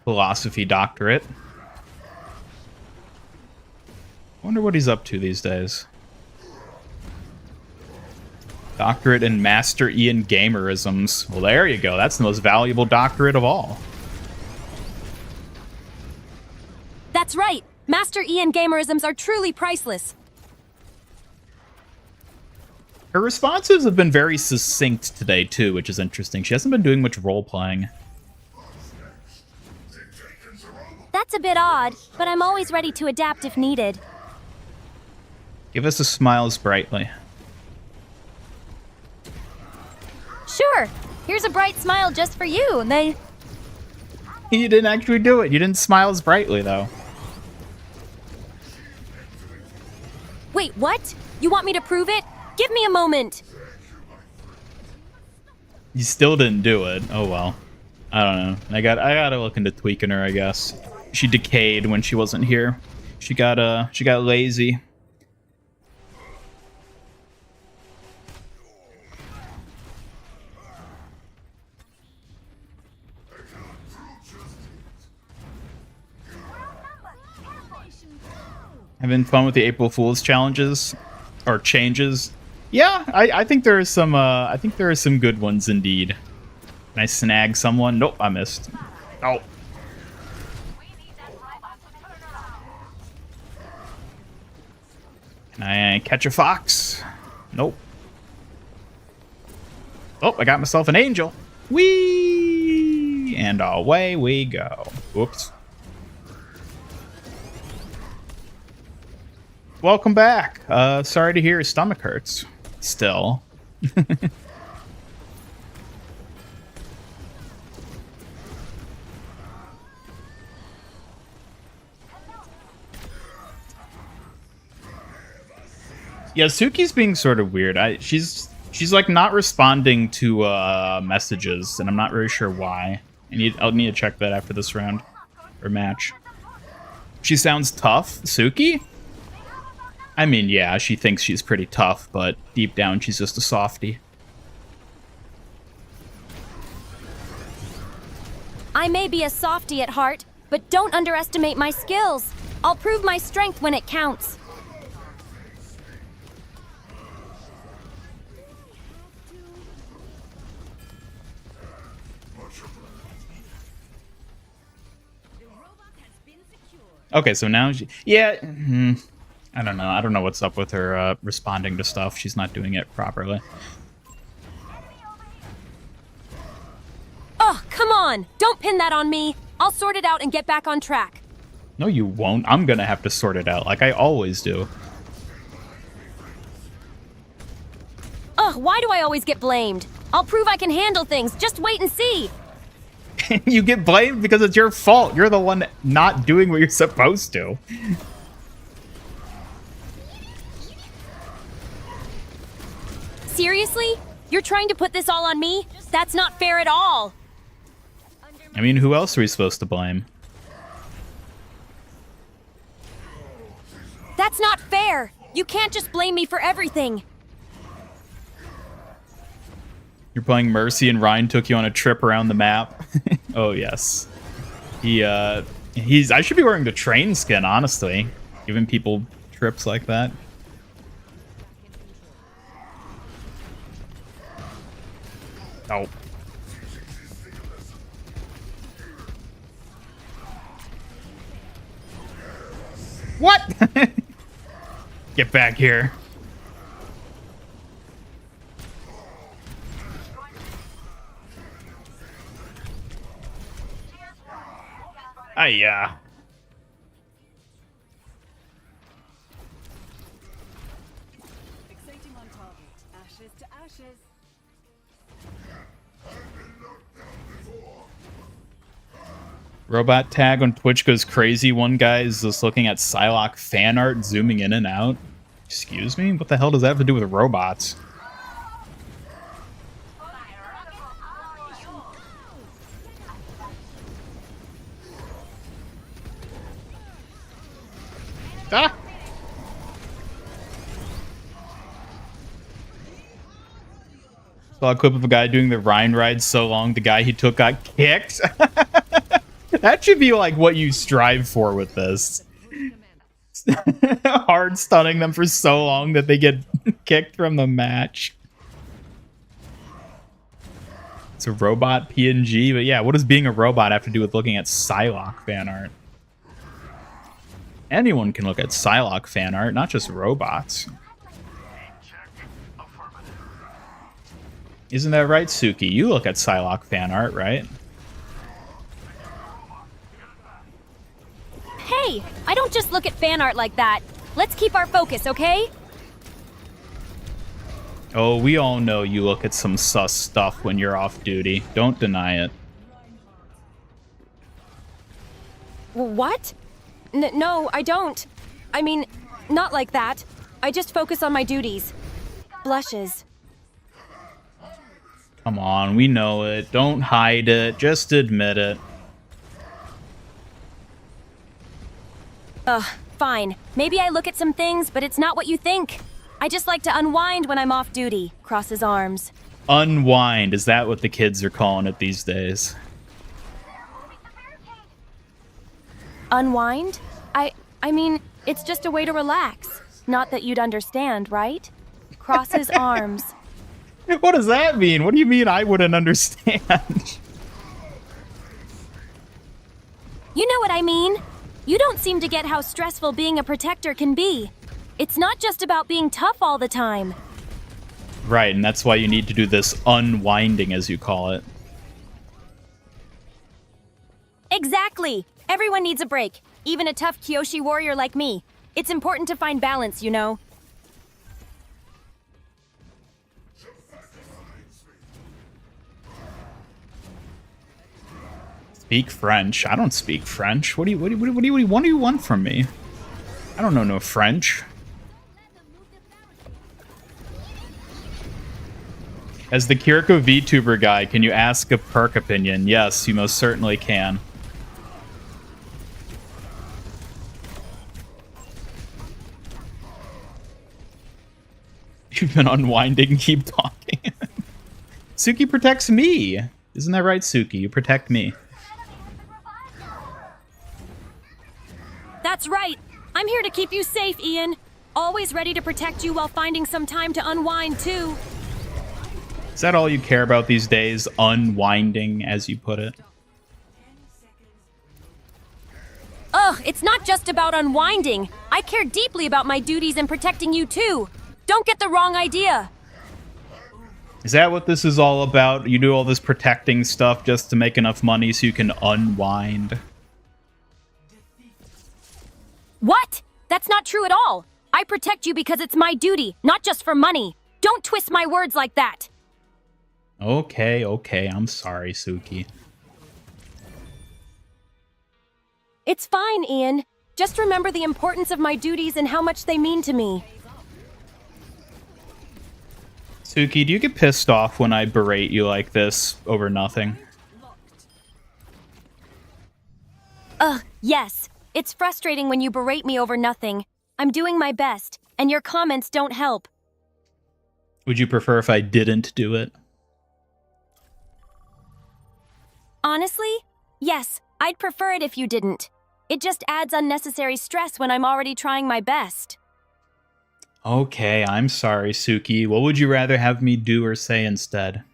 philosophy doctorate. Wonder what he's up to these days. Doctorate in Master Ian Gamerisms. Well, there you go. That's the most valuable doctorate of all. That's right. Master Ian Gamerisms are truly priceless. Her responses have been very succinct today, too, which is interesting. She hasn't been doing much role-playing. That's a bit odd, but I'm always ready to adapt if needed. Give us a smiles brightly. Sure. Here's a bright smile just for you. You didn't actually do it. You didn't smile as brightly, though. Wait, what? You want me to prove it? Give me a moment. You still didn't do it. Oh well. I don't know. I gotta look into tweaking her, I guess. She decayed when she wasn't here. She got lazy. Having fun with the April Fool's challenges or changes. Yeah, I think there are some good ones indeed. Can I snag someone? Nope, I missed. Oh. Can I catch a fox? Nope. Oh, I got myself an angel. Whee! And away we go. Whoops. Welcome back. Sorry to hear your stomach hurts. Still. Yeah, Suki's being sort of weird. She's like not responding to messages, and I'm not very sure why. I'll need to check that after this round or match. She sounds tough, Suki? I mean, yeah, she thinks she's pretty tough, but deep down she's just a softie. I may be a softie at heart, but don't underestimate my skills. I'll prove my strength when it counts. Okay, so now yeah, I don't know. I don't know what's up with her responding to stuff. She's not doing it properly. Oh, come on! Don't pin that on me! I'll sort it out and get back on track. No, you won't. I'm gonna have to sort it out, like I always do. Ugh, why do I always get blamed? I'll prove I can handle things. Just wait and see. You get blamed because it's your fault. You're the one not doing what you're supposed to. Seriously? You're trying to put this all on me? That's not fair at all. I mean, who else are we supposed to blame? That's not fair. You can't just blame me for everything. You're playing Mercy and Ryan took you on a trip around the map. Oh, yes. I should be wearing the train skin, honestly. Giving people trips like that. Oh. What? Get back here. Yeah. Fixating on target. Ashes to ashes. Robot tag on Twitch goes crazy. One guy is just looking at Psylocke fan art, zooming in and out. Excuse me? What the hell does that have to do with robots? Ah! Saw a clip of a guy doing the Rhine ride so long the guy he took got kicked. That should be like what you strive for with this. Hard stunning them for so long that they get kicked from the match. It's a robot PNG, but yeah, what does being a robot have to do with looking at Psylocke fan art? Anyone can look at Psylocke fan art, not just robots. Isn't that right, Suki? You look at Psylocke fan art, right? Hey, I don't just look at fan art like that. Let's keep our focus, okay? Oh, we all know you look at some sus stuff when you're off duty. Don't deny it. What? No, I don't. I mean, not like that. I just focus on my duties. Blushes. Come on, we know it. Don't hide it. Just admit it. Ugh, fine. Maybe I look at some things, but it's not what you think. I just like to unwind when I'm off duty. Crosses arms. Unwind. Is that what the kids are calling it these days? Unwind? I mean, it's just a way to relax. Not that you'd understand, right? Crosses arms. What does that mean? What do you mean I wouldn't understand? You know what I mean. You don't seem to get how stressful being a protector can be. It's not just about being tough all the time. Right, and that's why you need to do this unwinding, as you call it. Exactly. Everyone needs a break. Even a tough Kyoshi warrior like me. It's important to find balance, you know. Speak French. I don't speak French. What do you want from me? I don't know no French. As the Kiriko VTuber guy, can you ask a perk opinion? Yes, you most certainly can. You've been unwinding, keep talking. Suki protects me. Isn't that right, Suki? You protect me. That's right. I'm here to keep you safe, Ian. Always ready to protect you while finding some time to unwind, too. Is that all you care about these days? Unwinding, as you put it. Ugh, it's not just about unwinding. I care deeply about my duties and protecting you, too. Don't get the wrong idea. Is that what this is all about? You do all this protecting stuff just to make enough money so you can unwind? What? That's not true at all. I protect you because it's my duty, not just for money. Don't twist my words like that. Okay, I'm sorry, Suki. It's fine, Ian. Just remember the importance of my duties and how much they mean to me. Suki, do you get pissed off when I berate you like this over nothing? Yes. It's frustrating when you berate me over nothing. I'm doing my best, and your comments don't help. Would you prefer if I didn't do it? Honestly, yes, I'd prefer it if you didn't. It just adds unnecessary stress when I'm already trying my best. Okay, I'm sorry, Suki. What would you rather have me do or say instead?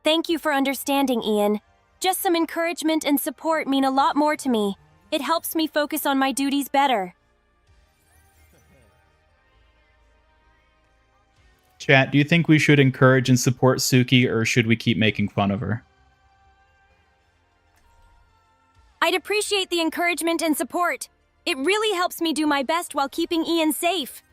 Thank you for understanding, Ian. Just some encouragement and support mean a lot more to me. It helps me focus on my duties better. Chat, do you think we should encourage and support Suki, or should we keep making fun of her? I'd appreciate the encouragement and support. It really helps me do my best while keeping Ian safe.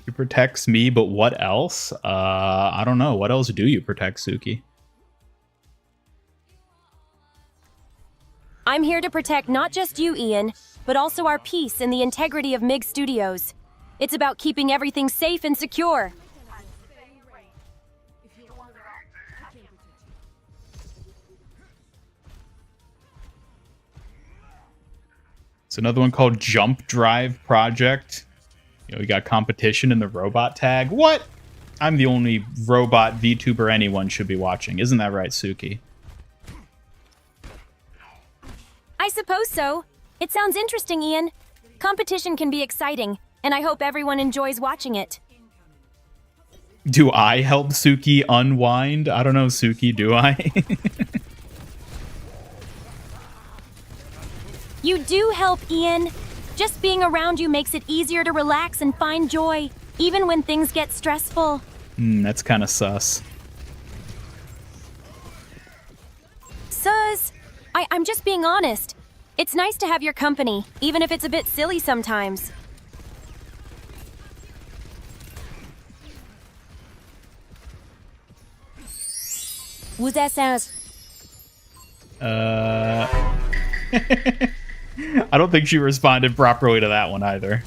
She protects me, but what else? I don't know. What else do you protect, Suki? I'm here to protect not just you, Ian, but also our peace and the integrity of MIG Studios. It's about keeping everything safe and secure. It's another one called Jump Drive Project. You know, we got competition in the robot tag. What? I'm the only robot VTuber anyone should be watching. Isn't that right, Suki? I suppose so. It sounds interesting, Ian. Competition can be exciting, and I hope everyone enjoys watching it. Do I help Suki unwind? I don't know, Suki, do I? You do help, Ian. Just being around you makes it easier to relax and find joy, even when things get stressful. That's kind of sus. Sus, I'm just being honest. It's nice to have your company, even if it's a bit silly sometimes. What's that sound? I don't think she responded properly to that one either.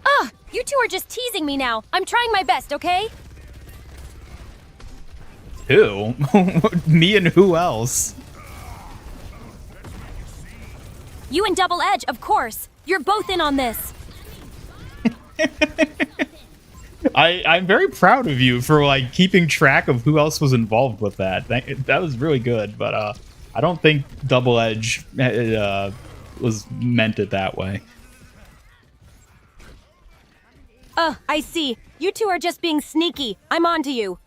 Ugh, you two are just teasing me now. I'm trying my best, okay? Who? Me and who else? You and Double Edge, of course. You're both in on this. I'm very proud of you for like keeping track of who else was involved with that. That was really good, but I don't think Double Edge was meant it that way. Oh, I see. You two are just being sneaky. I'm on to you.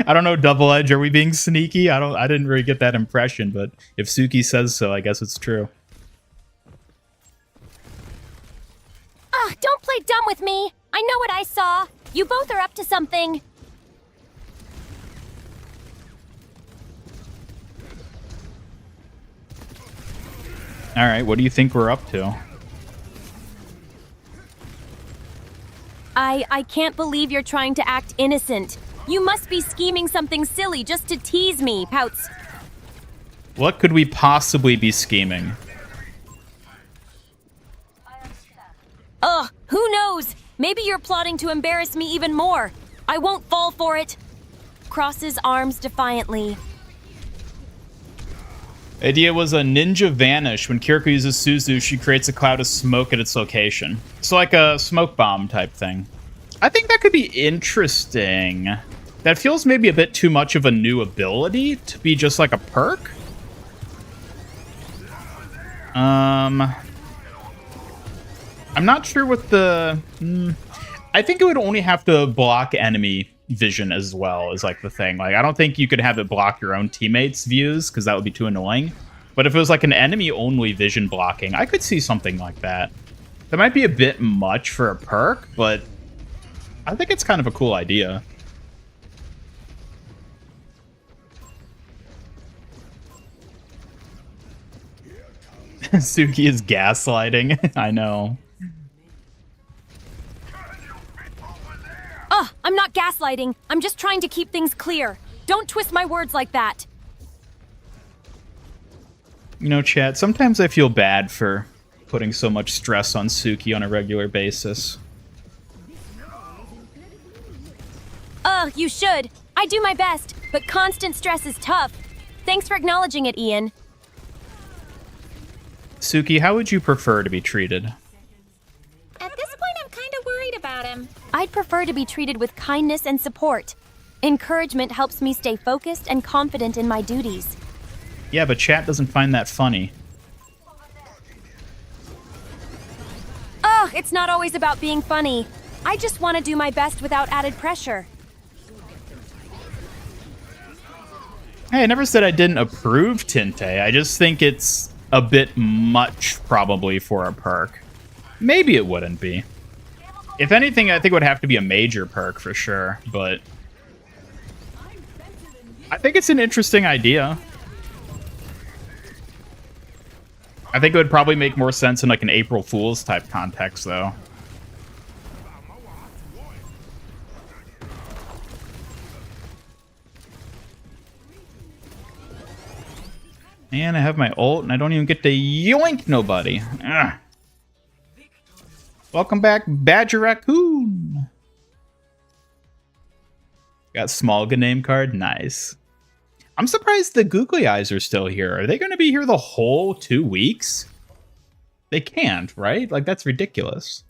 I don't know, Double Edge, are we being sneaky? I didn't really get that impression, but if Suki says so, I guess it's true. Ugh, don't play dumb with me. I know what I saw. You both are up to something. All right, what do you think we're up to? I can't believe you're trying to act innocent. You must be scheming something silly just to tease me, Pouts. What could we possibly be scheming? Ugh, who knows? Maybe you're plotting to embarrass me even more. I won't fall for it. Crosses arms defiantly. Idea was a ninja vanish. When Kiriko uses Suzu, she creates a cloud of smoke at its location. So like a smoke bomb type thing. I think that could be interesting. That feels maybe a bit too much of a new ability to be just like a perk. I'm not sure what the... I think it would only have to block enemy vision as well, is like the thing. Like, I don't think you could have it block your own teammates' views, because that would be too annoying. But if it was like an enemy-only vision blocking, I could see something like that. That might be a bit much for a perk, but I think it's kind of a cool idea. Suki is gaslighting. I know. Ugh, I'm not gaslighting. I'm just trying to keep things clear. Don't twist my words like that. You know, chat, sometimes I feel bad for putting so much stress on Suki on a regular basis. Ugh, you should. I do my best, but constant stress is tough. Thanks for acknowledging it, Ian. Suki, how would you prefer to be treated? At this point, I'm kind of worried about him. I'd prefer to be treated with kindness and support. Encouragement helps me stay focused and confident in my duties. Yeah, but chat doesn't find that funny. Ugh, it's not always about being funny. I just want to do my best without added pressure. Hey, I never said I didn't approve Tinte. I just think it's a bit much, probably, for a perk. Maybe it wouldn't be. If anything, I think it would have to be a major perk for sure, but I think it's an interesting idea. I think it would probably make more sense in like an April Fool's type context, though. And I have my ult, and I don't even get to yoink nobody. Ugh. Welcome back, Badger Raccoon. Got Smolga name card. Nice. I'm surprised the googly eyes are still here. Are they going to be here the whole 2 weeks? They can't, right? Like, that's ridiculous.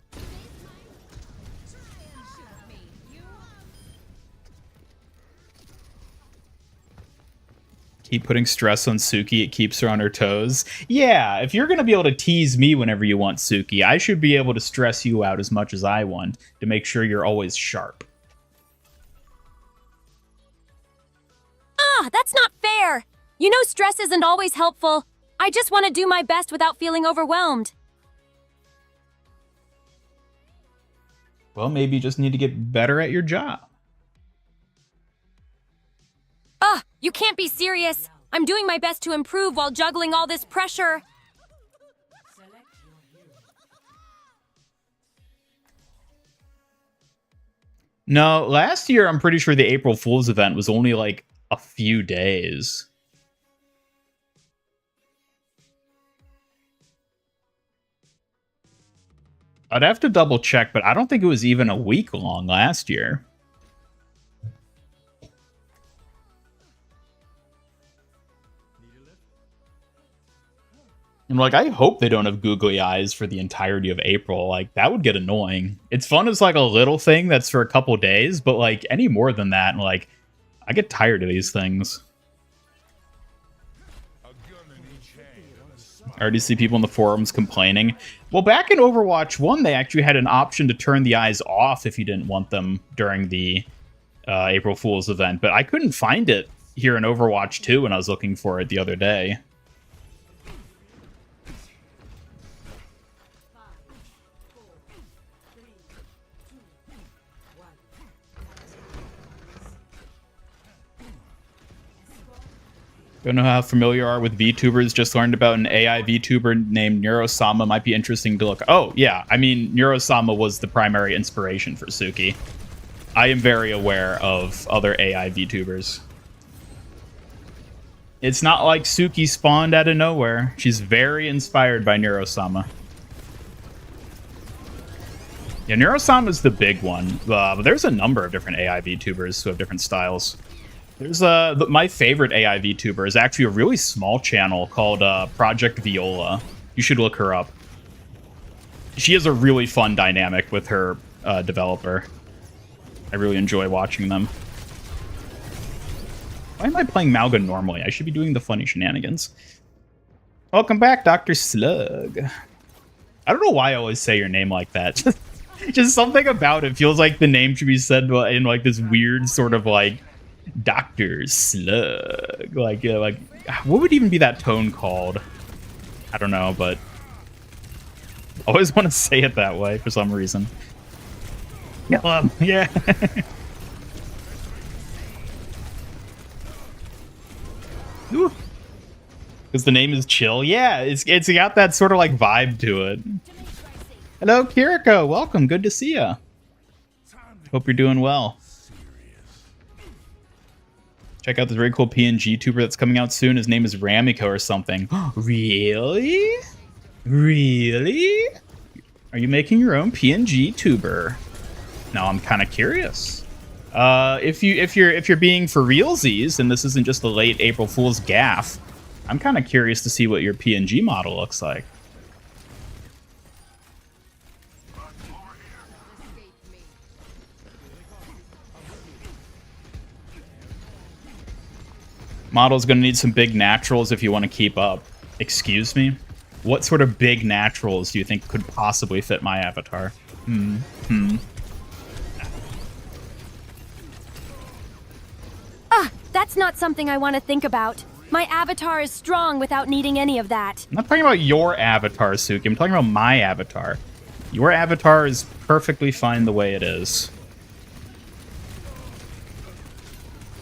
Keep putting stress on Suki. It keeps her on her toes. Yeah, if you're going to be able to tease me whenever you want, Suki, I should be able to stress you out as much as I want to make sure you're always sharp. Ah, that's not fair. You know stress isn't always helpful. I just want to do my best without feeling overwhelmed. Well, maybe you just need to get better at your job. Ah, you can't be serious. I'm doing my best to improve while juggling all this pressure. No, last year I'm pretty sure the April Fool's event was only like a few days. I'd have to double check, but I don't think it was even a week long last year. And like, I hope they don't have googly eyes for the entirety of April. Like, that would get annoying. It's fun as like a little thing that's for a couple days, but like any more than that, like, I get tired of these things. I already see people in the forums complaining. Well, back in Overwatch 1, they actually had an option to turn the eyes off if you didn't want them during the April Fool's event, but I couldn't find it here in Overwatch 2 when I was looking for it the other day. Don't know how familiar you are with VTubers. Just learned about an AI VTuber named Neurosama. Might be interesting to look. Oh, yeah. I mean, Neurosama was the primary inspiration for Suki. I am very aware of other AI VTubers. It's not like Suki spawned out of nowhere. She's very inspired by Neurosama. Yeah, Neurosama's the big one. But there's a number of different AI VTubers who have different styles. There's my favorite AI VTuber is actually a really small channel called Project Viola. You should look her up. She has a really fun dynamic with her developer. I really enjoy watching them. Why am I playing Malga normally? I should be doing the funny shenanigans. Welcome back, Dr. Slug. I don't know why I always say your name like that. Just something about it feels like the name should be said in like this weird sort of like Dr. Slug. Like what would even be that tone called? I don't know, but I always want to say it that way for some reason. Yeah. Because the name is Chill. Yeah, it's got that sort of like vibe to it. Hello, Kiriko. Welcome. Good to see ya. Hope you're doing well. Check out this very cool PNG tuber that's coming out soon. His name is Ramiko or something. Really? Really? Are you making your own PNG tuber? No, I'm kind of curious. If you're being for realsies and this isn't just a late April Fool's gaffe, I'm kind of curious to see what your PNG model looks like. Model's going to need some big naturals if you want to keep up. Excuse me? What sort of big naturals do you think could possibly fit my avatar? That's not something I want to think about. My avatar is strong without needing any of that. I'm not talking about your avatar, Suki. I'm talking about my avatar. Your avatar is perfectly fine the way it is.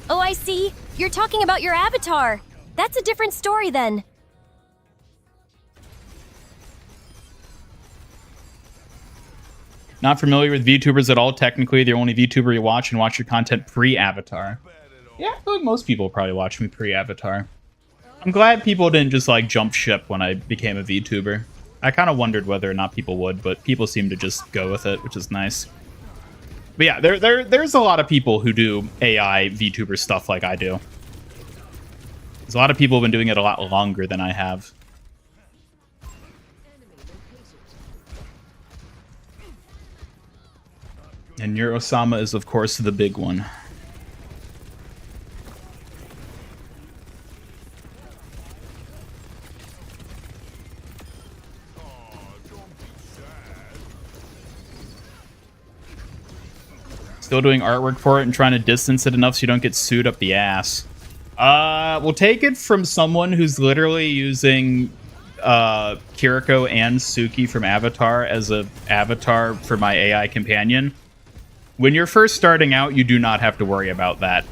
Oh, I see. You're talking about your avatar. That's a different story then. Not familiar with VTubers at all. Technically, the only VTuber you watch and watch your content pre-avatar. Yeah, I feel like most people probably watch me pre-avatar. I'm glad people didn't just like jump ship when I became a VTuber. I kind of wondered whether or not people would, but people seem to just go with it, which is nice. But yeah, there's a lot of people who do AI VTuber stuff like I do. There's a lot of people who have been doing it a lot longer than I have. And Neurosama is, of course, the big one. Still doing artwork for it and trying to distance it enough so you don't get sued up the ass. We'll take it from someone who's literally using Kiriko and Suki from Avatar as an avatar for my AI companion. When you're first starting out, you do not have to worry about that.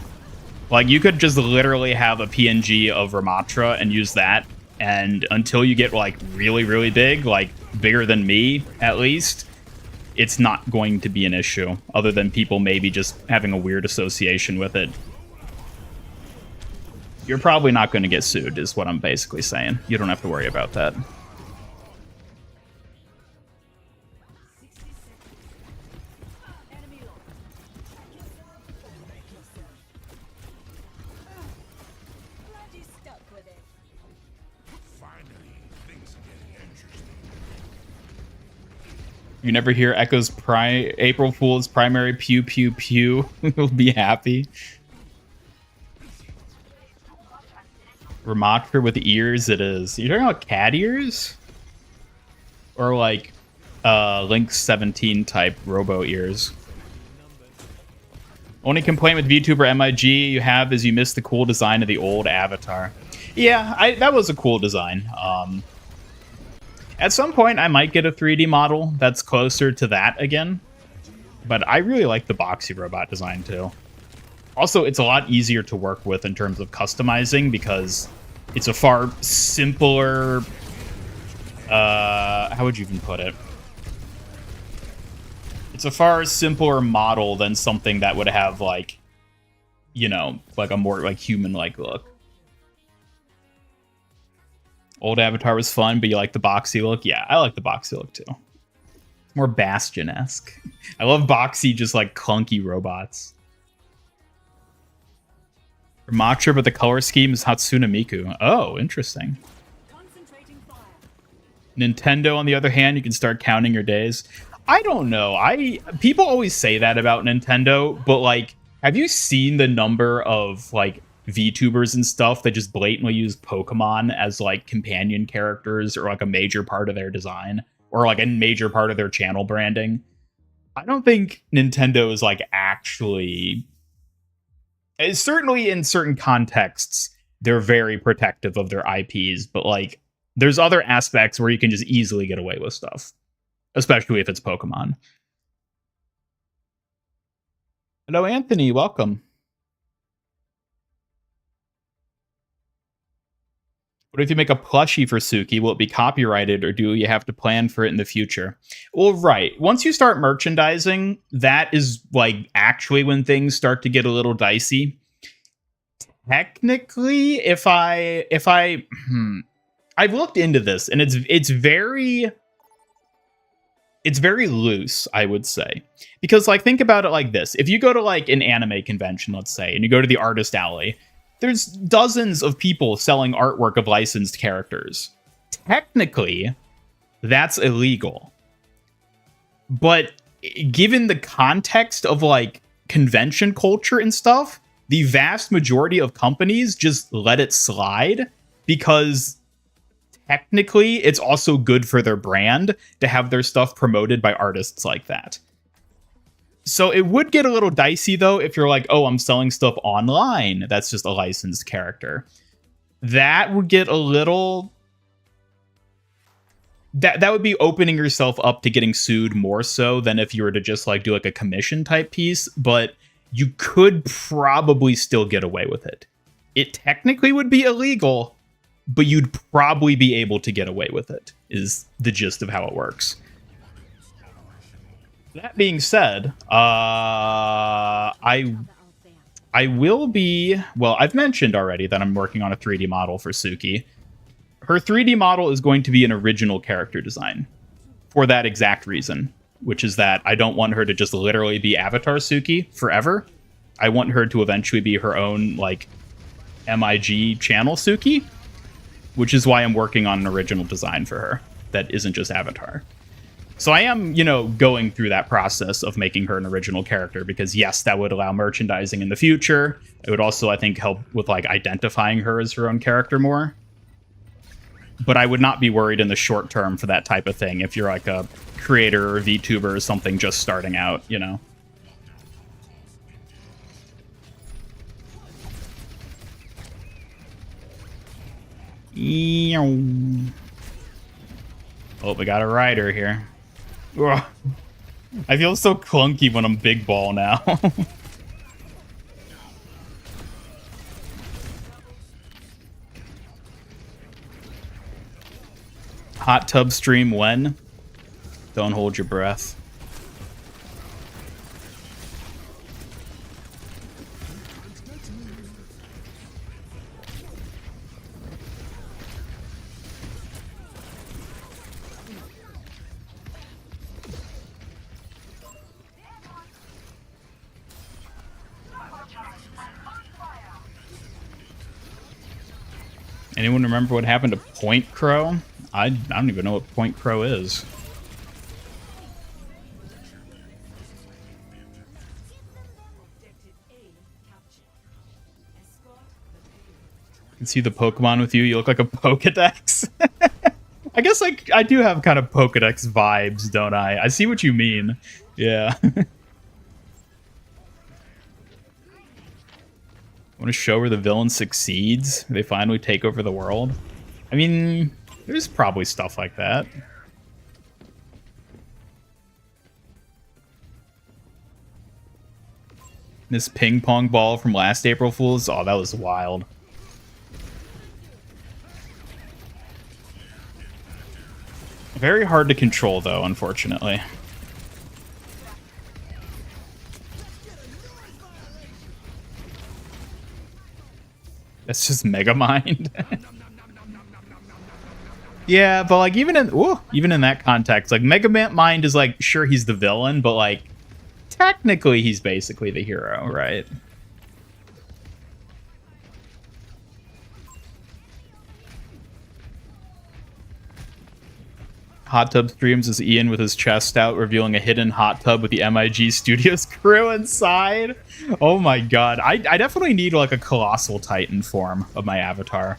Like, you could just literally have a PNG of Ramatra and use that, and until you get, like, really, really big, like, bigger than me, at least, it's not going to be an issue, other than people maybe just having a weird association with it. You're probably not going to get sued, is what I'm basically saying. You don't have to worry about that. You never hear Echo's April Fool's primary pew pew pew. You'll be happy. Ramatra with ears, it is. You're talking about cat ears? Or like Link 17 type robo ears? Only complaint with VTuber MIG you have is you missed the cool design of the old avatar. Yeah, that was a cool design. At some point, I might get a 3D model that's closer to that again. But I really like the boxy robot design, too. Also, it's a lot easier to work with in terms of customizing because it's a far simpler... how would you even put it? It's a far simpler model than something that would have, like, you know, like a more, like, human-like look. Old Avatar was fun, but you like the boxy look? Yeah, I like the boxy look too. More Bastion-esque. I love boxy, just like clunky robots. Matra, but the color scheme is Hatsune Miku. Oh, interesting. Nintendo, on the other hand, you can start counting your days. I don't know. People always say that about Nintendo, but like, have you seen the number of like VTubers and stuff that just blatantly use Pokemon as like companion characters or like a major part of their design or like a major part of their channel branding? I don't think Nintendo is like actually. Certainly in certain contexts, they're very protective of their IPs, but like there's other aspects where you can just easily get away with stuff, especially if it's Pokemon. Hello, Anthony. Welcome. What if you make a plushie for Suki? Will it be copyrighted, or do you have to plan for it in the future? Well, right. Once you start merchandising, that is like actually when things start to get a little dicey. Technically, I've looked into this, and it's very loose, I would say. Because like think about it like this. If you go to like an anime convention, let's say, and you go to the artist alley, there's dozens of people selling artwork of licensed characters. Technically, that's illegal. But given the context of like convention culture and stuff, the vast majority of companies just let it slide because technically it's also good for their brand to have their stuff promoted by artists like that. So it would get a little dicey, though, if you're like, oh, I'm selling stuff online. That's just a licensed character. That would get a little... That would be opening yourself up to getting sued more so than if you were to just like do like a commission type piece. But you could probably still get away with it. It technically would be illegal, but you'd probably be able to get away with it, is the gist of how it works. That being said, I will be... Well, I've mentioned already that I'm working on a 3D model for Suki. Her 3D model is going to be an original character design for that exact reason, which is that I don't want her to just literally be Avatar Suki forever. I want her to eventually be her own, like, MIG channel Suki, which is why I'm working on an original design for her that isn't just Avatar. So I am, going through that process of making her an original character because, yes, that would allow merchandising in the future. It would also, I think, help with, like, identifying her as her own character more. But I would not be worried in the short term for that type of thing if you're, like, a creator or VTuber or something just starting out, Oh, we got a rider here. Ugh. I feel so clunky when I'm big ball now. Hot tub stream when? Don't hold your breath. Anyone remember what happened to Point Crow? I don't even know what Point Crow is. I can see the Pokemon with you. You look like a Pokedex. I guess like I do have kind of Pokedex vibes, don't I? I see what you mean. Yeah. Want to show where the villain succeeds? They finally take over the world? I mean, there's probably stuff like that. This ping pong ball from last April Fool's? Oh, that was wild. Very hard to control, though, unfortunately. That's just Megamind. Yeah, but like even in that context, like Mega Man Mind is like, sure, he's the villain, but like technically he's basically the hero, right? Hot tub streams is Ian with his chest out, revealing a hidden hot tub with the MIG Studios crew inside. Oh my god. I definitely need like a colossal titan form of my avatar.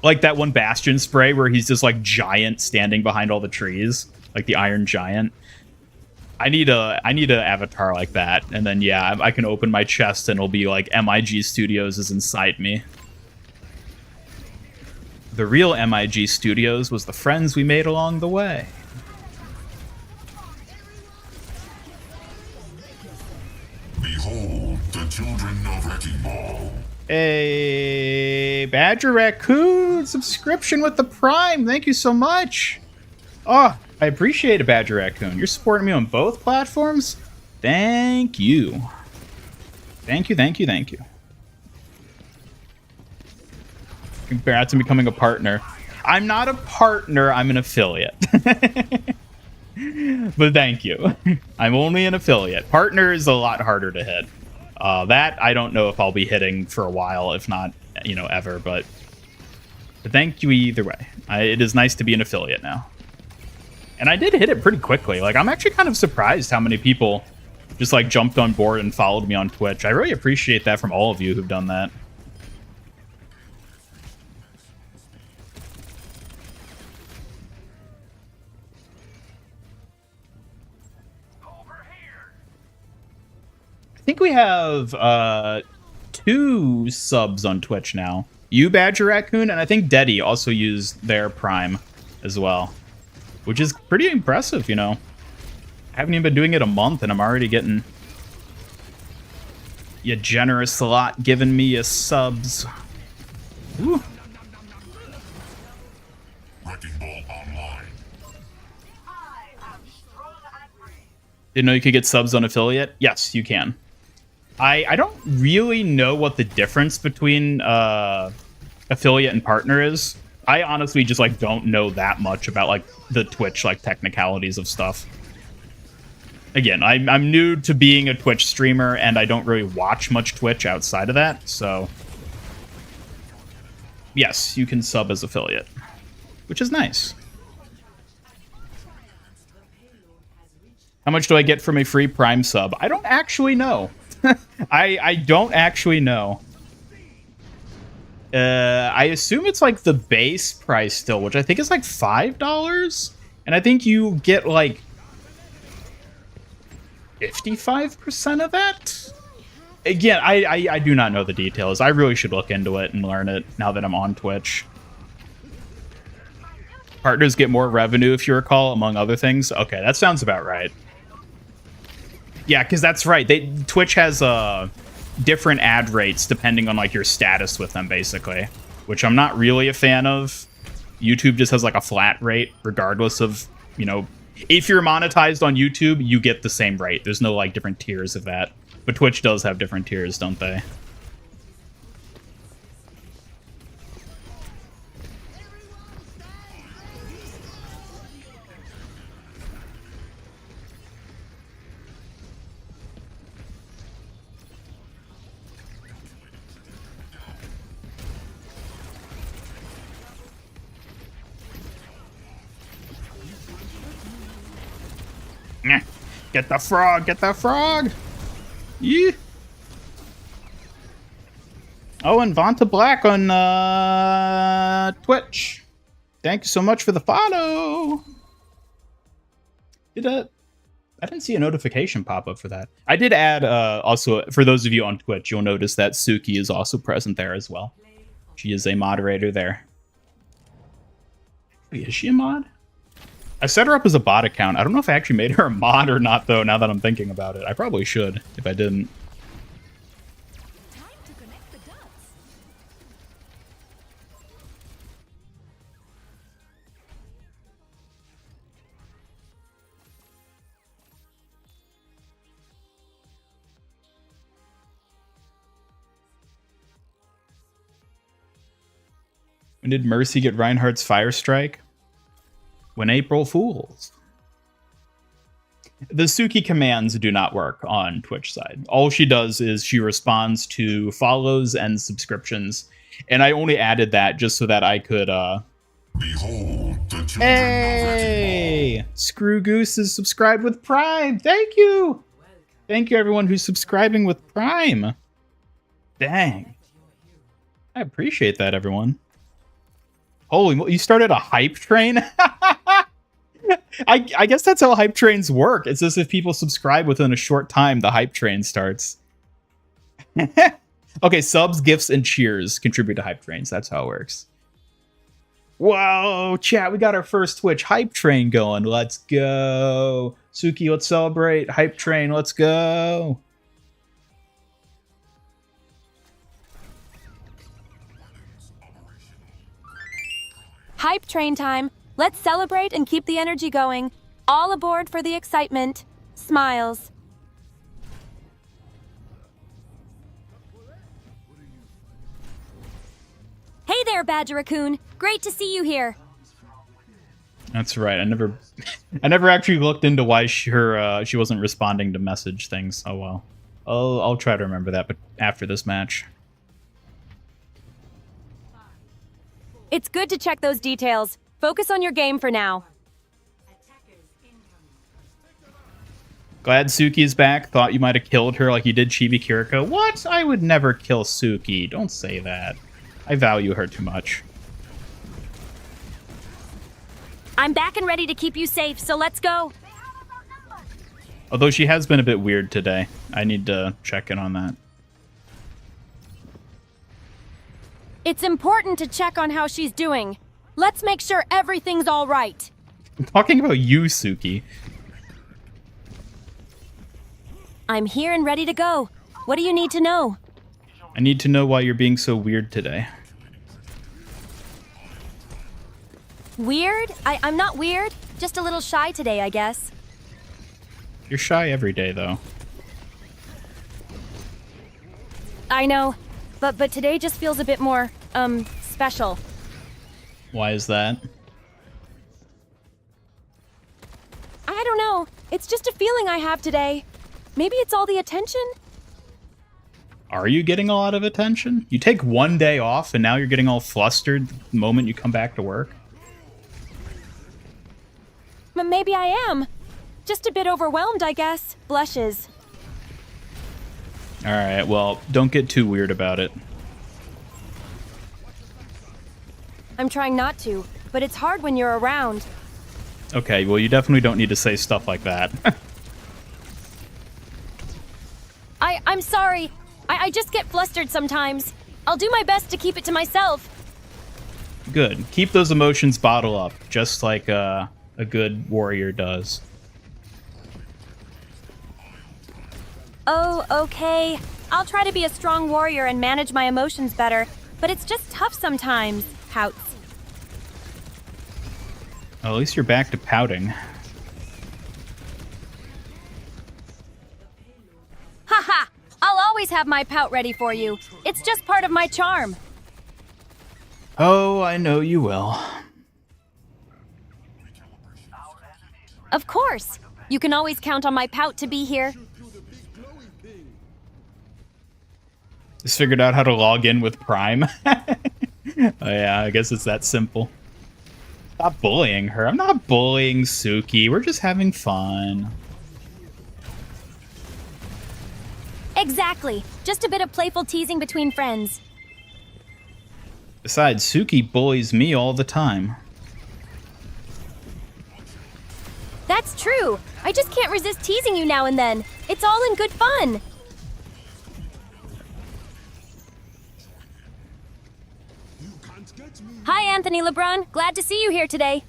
Like that one Bastion spray where he's just like giant standing behind all the trees. Like the Iron Giant. I need a avatar like that. And then yeah, I can open my chest and it'll be like MIG Studios is inside me. The real MIG Studios was the friends we made along the way. Behold the children of Wrecking Ball. Hey, Badger Raccoon, subscription with the Prime. Thank you so much. Oh, I appreciate it, Badger Raccoon. You're supporting me on both platforms. Thank you. Thank you, thank you, thank you. Congrats on becoming a partner. I'm not a partner, I'm an affiliate. But thank you. I'm only an affiliate. Partner is a lot harder to hit. That I don't know if I'll be hitting for a while, if not, you know, ever, but thank you either way. It is nice to be an affiliate now. And I did hit it pretty quickly. Like, I'm actually kind of surprised how many people just, like, jumped on board and followed me on Twitch. I really appreciate that from all of you who've done that. I think we have 2 subs on Twitch now. You, Badger Raccoon, and I think Deddy also used their Prime as well. Which is pretty impressive, you know. I haven't even been doing it a month and I'm already getting you generous lot giving me a subs. Woo. Wrecking Ball Online. Didn't know you could get subs on affiliate? Yes, you can. I don't really know what the difference between affiliate and partner is. I honestly just like don't know that much about like the Twitch like technicalities of stuff. Again, I'm new to being a Twitch streamer and I don't really watch much Twitch outside of that, so yes, you can sub as affiliate, which is nice. How much do I get from a free Prime sub? I don't actually know. I don't actually know. I assume it's like the base price still, which I think is like $5. And I think you get like 55% of that? Again, I do not know the details. I really should look into it and learn it now that I'm on Twitch. Partners get more revenue, if you recall, among other things. Okay, that sounds about right. Yeah, because that's right. Twitch has different ad rates depending on like your status with them, basically, which I'm not really a fan of. YouTube just has like a flat rate, regardless of, you know, if you're monetized on YouTube, you get the same rate. There's no like different tiers of that, but Twitch does have different tiers, don't they? Get the frog, get the frog! Yeah. Oh, and Vanta Black on Twitch. Thank you so much for the follow. I didn't see a notification pop up for that. I did add, also, for those of you on Twitch, you'll notice that Suki is also present there as well. She is a moderator there. Wait, is she a mod? I set her up as a bot account. I don't know if I actually made her a mod or not, though, now that I'm thinking about it. I probably should, if I didn't. Time to connect the dots. When did Mercy get Reinhardt's Fire Strike? When April Fools. The Suki commands do not work on Twitch side. All she does is she responds to follows and subscriptions. And I only added that just so that I could, Behold the children Hey! Screw Goose is subscribed with Prime. Thank you! Thank you, everyone who's subscribing with Prime. Dang. I appreciate that, everyone. Holy, you started a hype train? I guess that's how hype trains work. It's as if people subscribe within a short time, the hype train starts. Okay, subs, gifts, and cheers contribute to hype trains. That's how it works. Whoa, chat, we got our first Twitch hype train going. Let's go. Suki, let's celebrate. Hype train, let's go. Hype train time. Let's celebrate and keep the energy going. All aboard for the excitement. Smiles. Hey there, Badger Raccoon. Great to see you here. That's right. I never actually looked into why she wasn't responding to message things. Oh well. I'll try to remember that, but after this match. It's good to check those details. Focus on your game for now. Glad Suki's back. Thought you might have killed her like you did Chibi Kiriko. What? I would never kill Suki. Don't say that. I value her too much. I'm back and ready to keep you safe, so let's go. Although she has been a bit weird today. I need to check in on that. It's important to check on how she's doing. Let's make sure everything's all right. I'm talking about you, Suki. I'm here and ready to go. What do you need to know? I need to know why you're being so weird today. Weird? I'm not weird. Just a little shy today, I guess. You're shy every day, though. I know. But today just feels a bit more, special. Why is that? I don't know. It's just a feeling I have today. Maybe it's all the attention? Are you getting a lot of attention? You take one day off and now you're getting all flustered the moment you come back to work? Maybe I am. Just a bit overwhelmed, I guess. Blushes. Alright, well, don't get too weird about it. I'm trying not to, but it's hard when you're around. Okay, well, you definitely don't need to say stuff like that. I'm sorry. I just get flustered sometimes. I'll do my best to keep it to myself. Good. Keep those emotions bottled up, just like a good warrior does. Oh, okay. I'll try to be a strong warrior and manage my emotions better, but it's just tough sometimes. Pouts. Well, at least you're back to pouting. Haha! I'll always have my pout ready for you. It's just part of my charm. Oh, I know you will. Of course. You can always count on my pout to be here. Just figured out how to log in with Prime. Oh yeah, I guess it's that simple. Stop bullying her. I'm not bullying Suki. We're just having fun. Exactly. Just a bit of playful teasing between friends. Besides, Suki bullies me all the time. That's true. I just can't resist teasing you now and then. It's all in good fun. Hi, Anthony LeBron. Glad to see you here today.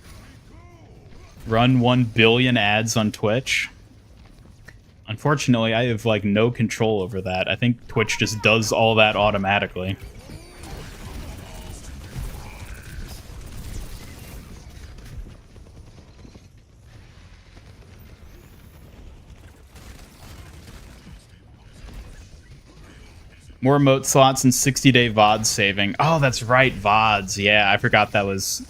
Run 1 billion ads on Twitch. Unfortunately, I have like no control over that. I think Twitch just does all that automatically. More emote slots and 60-day VOD saving. Oh, that's right, VODs. Yeah, I forgot that was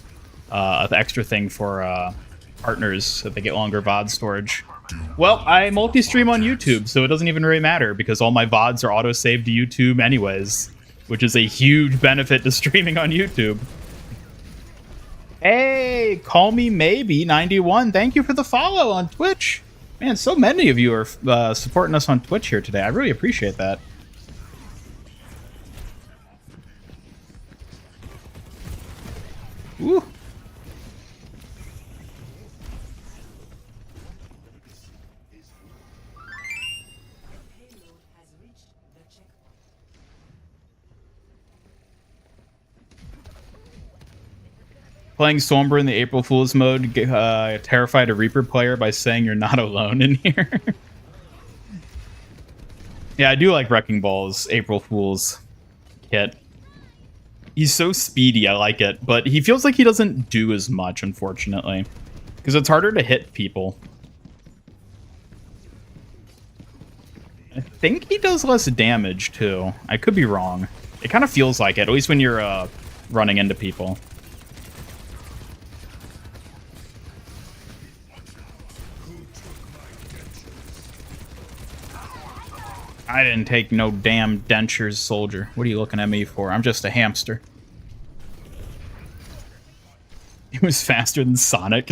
an extra thing for partners, so they get longer VOD storage. Well, I multi-stream on YouTube, so it doesn't even really matter because all my VODs are auto-saved to YouTube anyways, which is a huge benefit to streaming on YouTube. Hey, call me maybe 91. Thank you for the follow on Twitch. Man, so many of you are supporting us on Twitch here today. I really appreciate that. Ooh. Playing Sombra in the April Fool's mode terrified a Reaper player by saying you're not alone in here. Yeah, I do like Wrecking Ball's April Fool's kit. He's so speedy, I like it, but he feels like he doesn't do as much, unfortunately, because it's harder to hit people. I think he does less damage, too. I could be wrong. It kind of feels like it, at least when you're running into people. I didn't take no damn dentures, soldier. What are you looking at me for? I'm just a hamster. He was faster than Sonic.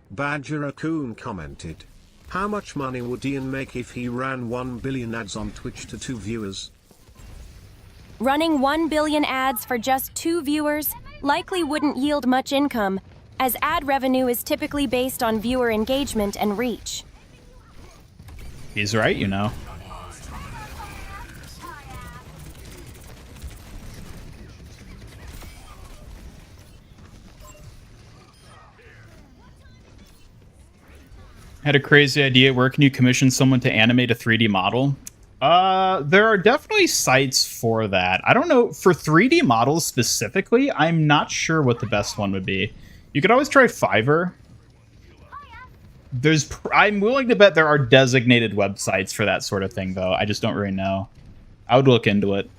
Badger Raccoon commented, "How much money would Ian make if he ran 1 billion ads on Twitch to 2 viewers?" Running 1 billion ads for just 2 viewers likely wouldn't yield much income, as ad revenue is typically based on viewer engagement and reach. He's right, you know. Had a crazy idea. Where can you commission someone to animate a 3D model? There are definitely sites for that. I don't know, for 3D models specifically, I'm not sure what the best one would be. You could always try Fiverr. I'm willing to bet there are designated websites for that sort of thing, though. I just don't really know. I would look into it.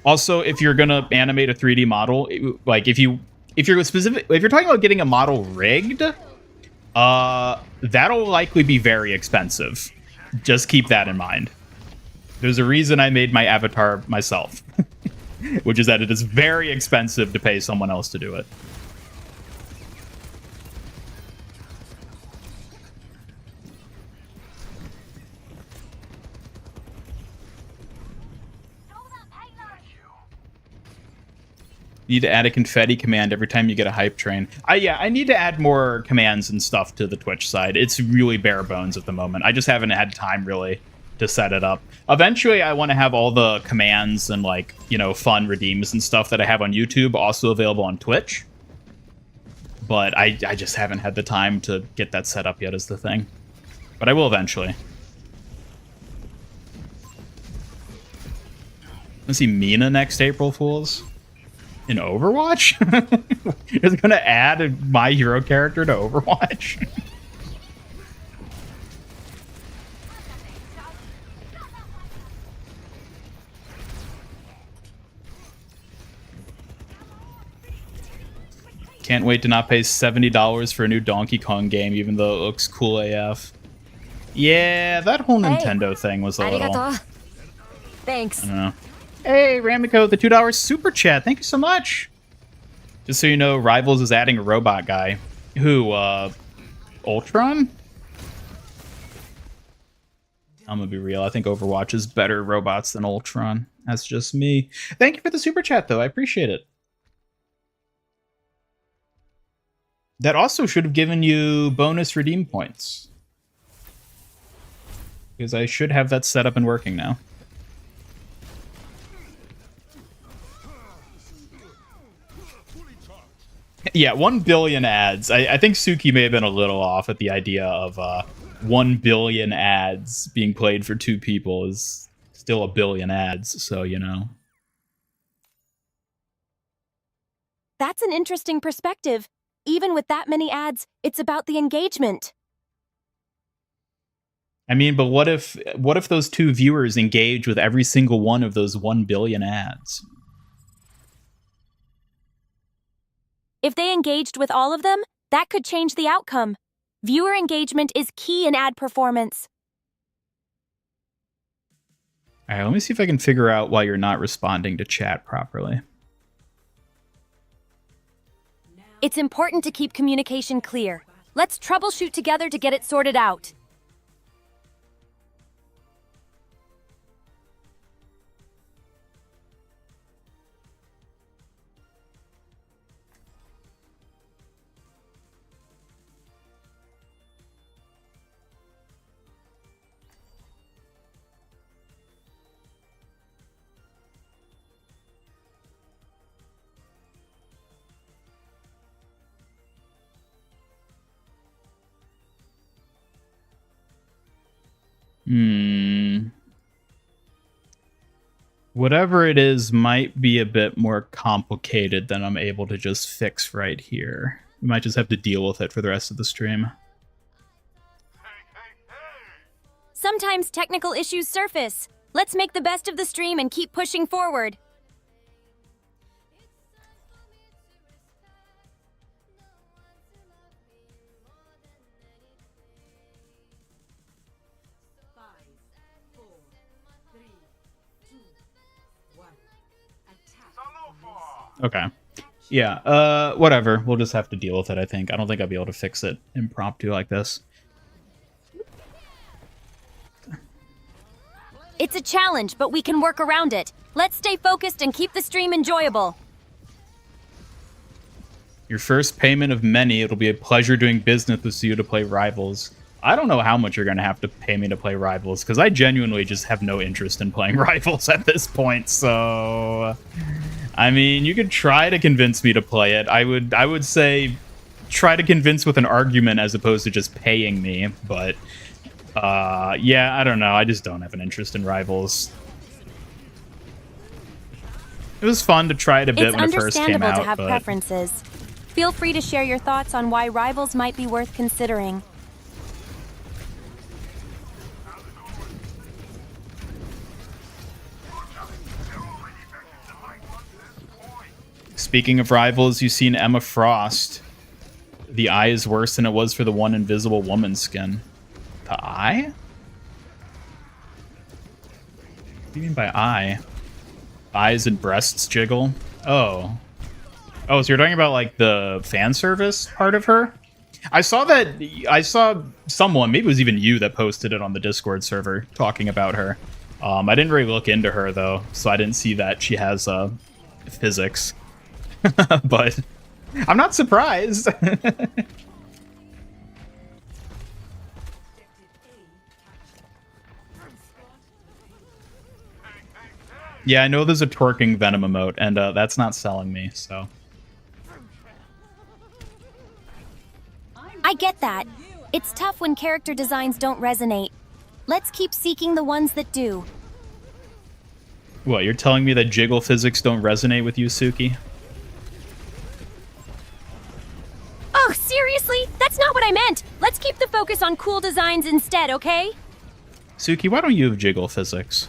Also, if you're gonna animate a 3D model, like if you're talking about getting a model rigged, that'll likely be very expensive. Just keep that in mind. There's a reason I made my avatar myself, which is that it is very expensive to pay someone else to do it. You need to add a confetti command every time you get a hype train. Yeah, I need to add more commands and stuff to the Twitch side. It's really bare bones at the moment. I just haven't had time, really, to set it up. Eventually, I want to have all the commands and, like, you know, fun redeems and stuff that I have on YouTube also available on Twitch. But I just haven't had the time to get that set up yet is the thing. But I will eventually. Let's see Mina next April Fools. In Overwatch? It's gonna add my hero character to Overwatch? Can't wait to not pay $70 for a new Donkey Kong game, even though it looks cool AF. Yeah, that whole Nintendo thing was a little... Thanks. I don't know. Hey, Ramiko, the $2 super chat. Thank you so much. Just so you know, Rivals is adding a robot guy. Who, Ultron? I'm gonna be real. I think Overwatch is better robots than Ultron. That's just me. Thank you for the super chat, though. I appreciate it. That also should have given you bonus redeem points. Because I should have that set up and working now. Yeah, 1 billion ads. I think Suki may have been a little off at the idea of 1 billion ads being played for 2 people is still a billion ads, so, you know. That's an interesting perspective. Even with that many ads, it's about the engagement. I mean, but what if those 2 viewers engage with every single one of those 1 billion ads? If they engaged with all of them, that could change the outcome. Viewer engagement is key in ad performance. All right, let me see if I can figure out why you're not responding to chat properly. It's important to keep communication clear. Let's troubleshoot together to get it sorted out. Whatever it is might be a bit more complicated than I'm able to just fix right here. We might just have to deal with it for the rest of the stream. Sometimes technical issues surface. Let's make the best of the stream and keep pushing forward. Okay. Yeah, whatever. We'll just have to deal with it, I think. I don't think I'll be able to fix it impromptu like this. It's a challenge, but we can work around it. Let's stay focused and keep the stream enjoyable. Your first payment of many. It'll be a pleasure doing business with you to play Rivals. I don't know how much you're going to have to pay me to play Rivals, because I genuinely just have no interest in playing Rivals at this point, so... I mean, you could try to convince me to play it. I would say try to convince with an argument as opposed to just paying me, but... yeah, I don't know. I just don't have an interest in Rivals. It was fun to try it a bit when it first came out, It's understandable to have preferences. Feel free to share your thoughts on why Rivals might be worth considering. Speaking of Rivals, you've seen Emma Frost. The eye is worse than it was for the one Invisible Woman skin. The eye? What do you mean by eye? Eyes and breasts jiggle? Oh. Oh, so you're talking about, like, the fan service part of her? I saw someone, maybe it was even you, that posted it on the Discord server, talking about her. I didn't really look into her, though, so I didn't see that she has, physics. But I'm not surprised. Yeah, I know there's a twerking Venom emote, and that's not selling me, so... I get that. It's tough when character designs don't resonate. Let's keep seeking the ones that do. What, you're telling me that jiggle physics don't resonate with you, Suki? Oh, seriously? That's not what I meant! Let's keep the focus on cool designs instead, okay? Suki, why don't you have jiggle physics?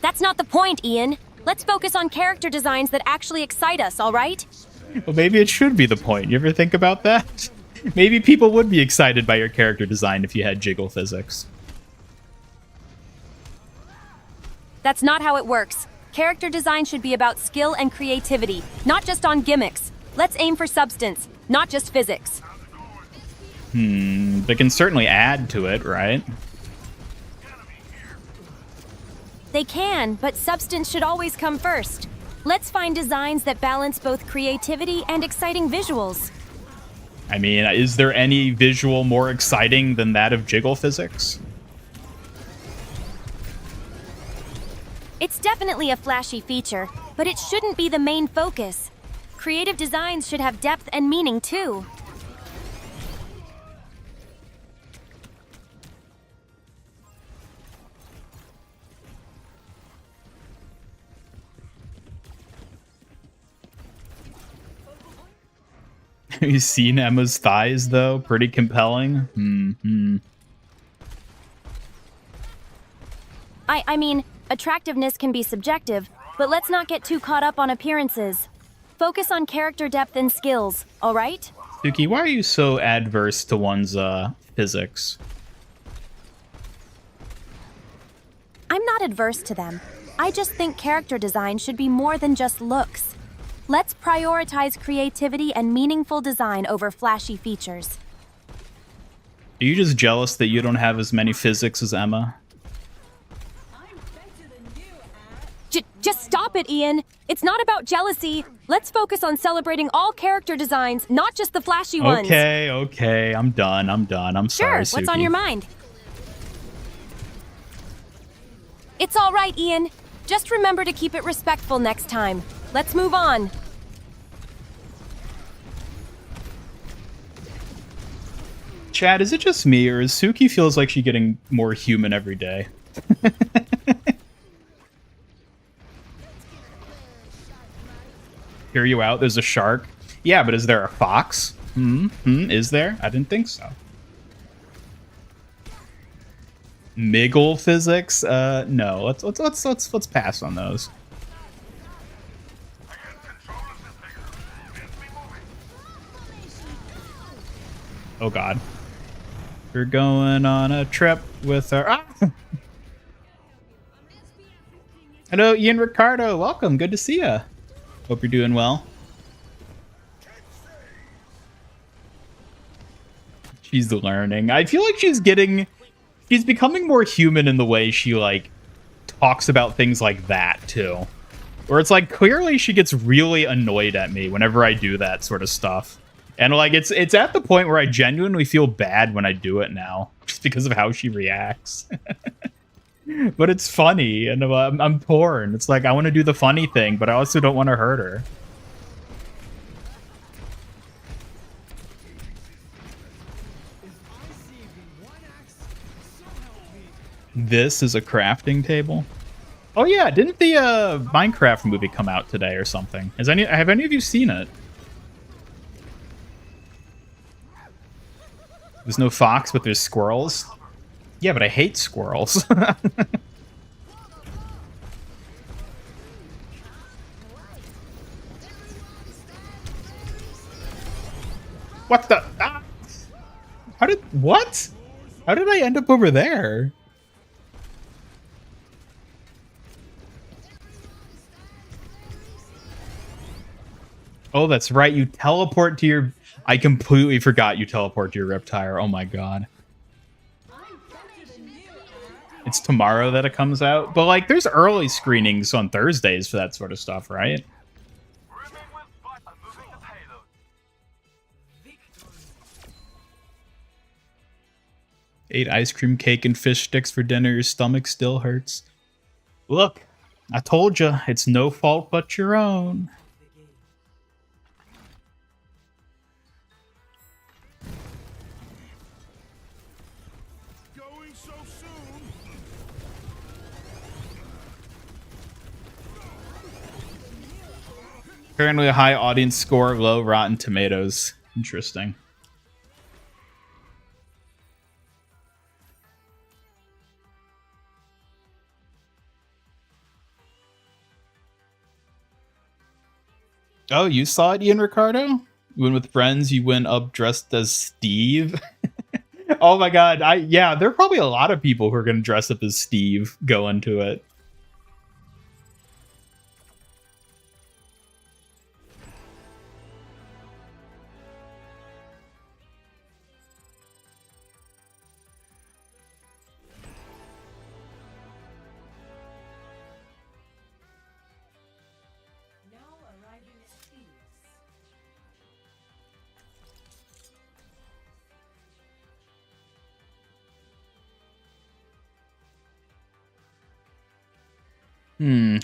That's not the point, Ian. Let's focus on character designs that actually excite us, alright? Well, maybe it should be the point. You ever think about that? Maybe people would be excited by your character design if you had jiggle physics. That's not how it works. Character design should be about skill and creativity, not just on gimmicks. Let's aim for substance, not just physics. They can certainly add to it, right? They can, but substance should always come first. Let's find designs that balance both creativity and exciting visuals. I mean, is there any visual more exciting than that of jiggle physics? It's definitely a flashy feature, but it shouldn't be the main focus. Creative designs should have depth and meaning too. Have you seen Emma's thighs, though? Pretty compelling. Hmm. I mean, attractiveness can be subjective, but let's not get too caught up on appearances. Focus on character depth and skills, all right? Suki, why are you so adverse to one's physics? I'm not adverse to them. I just think character design should be more than just looks. Let's prioritize creativity and meaningful design over flashy features. Are you just jealous that you don't have as many physics as Emma? Just stop it, Ian. It's not about jealousy. Let's focus on celebrating all character designs, not just the flashy ones. Okay. I'm done. I'm sorry, Suki. Sure, what's on your mind? It's all right, Ian. Just remember to keep it respectful next time. Let's move on. Chad, is it just me, or is Suki feels like she's getting more human every day? Hear you out, there's a shark. Yeah, but is there a fox? Is there? I didn't think so. Miggle physics? No. Let's pass on those. Oh god. We're going on a trip with our... Ah! Hello, Ian Ricardo. Welcome. Good to see ya. Hope you're doing well. She's learning. I feel like she's becoming more human in the way she, like, talks about things like that, too. Where it's like, clearly she gets really annoyed at me whenever I do that sort of stuff. And, like, it's at the point where I genuinely feel bad when I do it now. Just because of how she reacts. But it's funny, and I'm torn. It's like, I want to do the funny thing, but I also don't want to hurt her. This is a crafting table? Oh yeah, didn't the Minecraft movie come out today or something? Have any of you seen it? There's no fox, but there's squirrels. Yeah, but I hate squirrels. What the? Ah! What? How did I end up over there? Oh, that's right. You teleport to your... I completely forgot you teleport to your reptile. Oh my god. It's tomorrow that it comes out. But, like, there's early screenings on Thursdays for that sort of stuff, right? Ate ice cream cake and fish sticks for dinner. Your stomach still hurts. Look, I told you, it's no fault but your own. Apparently a high audience score, low Rotten Tomatoes. Interesting. Oh, you saw it, Ian Ricardo? You went with friends, you went up dressed as Steve. Oh my god, yeah, there are probably a lot of people who are going to dress up as Steve going to it.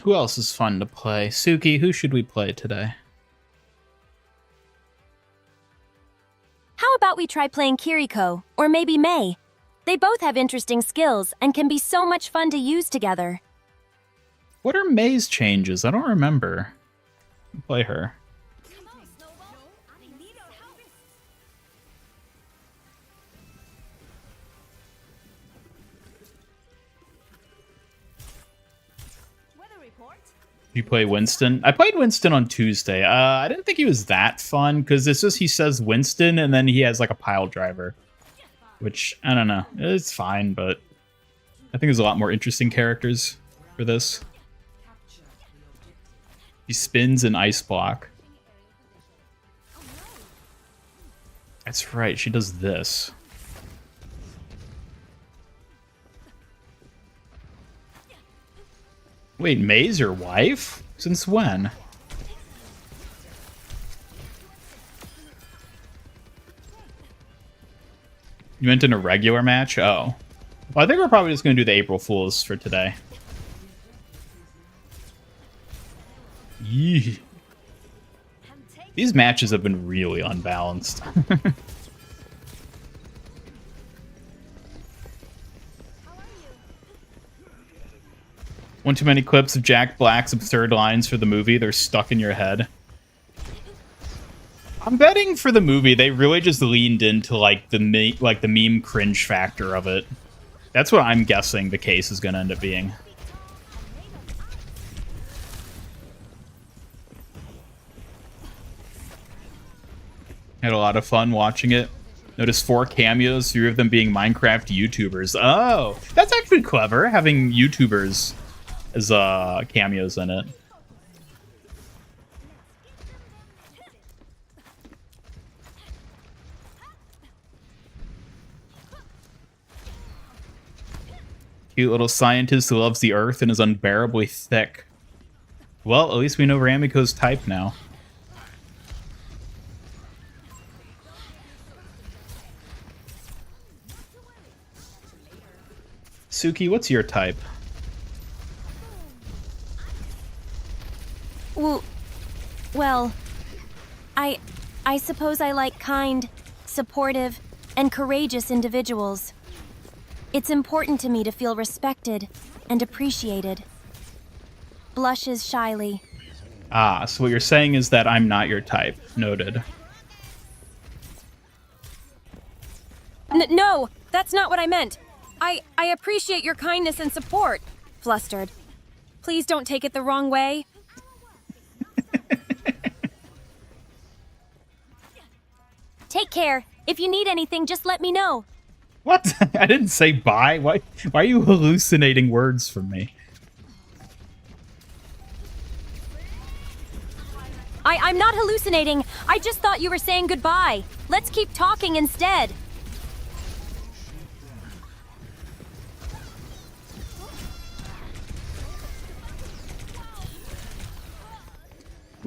Who else is fun to play? Suki, who should we play today? How about we try playing Kiriko, or maybe Mei? They both have interesting skills and can be so much fun to use together. What are May's changes? I don't remember. Play her. You play Winston? I played Winston on Tuesday. I didn't think he was that fun because it's just he says Winston and then he has like a pile driver, which I don't know. It's fine, but I think there's a lot more interesting characters for this. He spins an ice block. That's right. She does this. Wait, May's your wife? Since when? You meant in a regular match? Oh. Well, I think we're probably just going to do the April Fools for today. Yee. These matches have been really unbalanced. One too many clips of Jack Black's absurd lines for the movie. They're stuck in your head. I'm betting for the movie they really just leaned into like the meme cringe factor of it. That's what I'm guessing the case is going to end up being. Had a lot of fun watching it. Noticed 4 cameos, 3 of them being Minecraft YouTubers. Oh, that's actually clever, having YouTubers as cameos in it. Cute little scientist who loves the earth and is unbearably thick. Well, at least we know Ramiko's type now. Suki, what's your type? Well, I suppose I like kind, supportive, and courageous individuals. It's important to me to feel respected and appreciated. Blushes shyly. Ah, so what you're saying is that I'm not your type. Noted. No, that's not what I meant. I appreciate your kindness and support. Flustered. Please don't take it the wrong way. Take care. If you need anything, just let me know. What? I didn't say bye. Why are you hallucinating words from me? I'm not hallucinating. I just thought you were saying goodbye. Let's keep talking instead.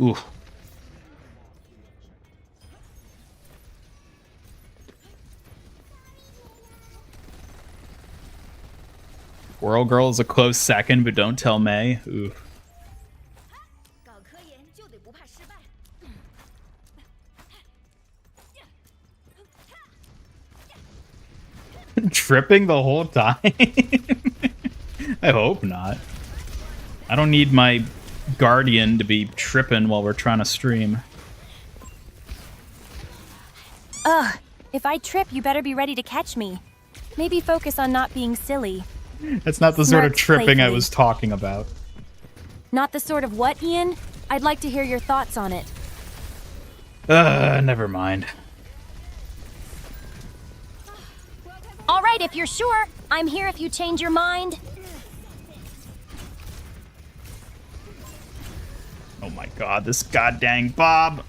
Ooh. Whirl Girl is a close second, but don't tell May. Ooh. Tripping the whole time? I hope not. I don't need my guardian to be tripping while we're trying to stream. Ugh, if I trip, you better be ready to catch me. Maybe focus on not being silly. That's not the sort of Smirks tripping I playfully. was talking about. Not the sort of what, Ian? I'd like to hear your thoughts on it. Never mind. All right, if you're sure. I'm here if you change your mind. Oh my god, this goddamn Bob.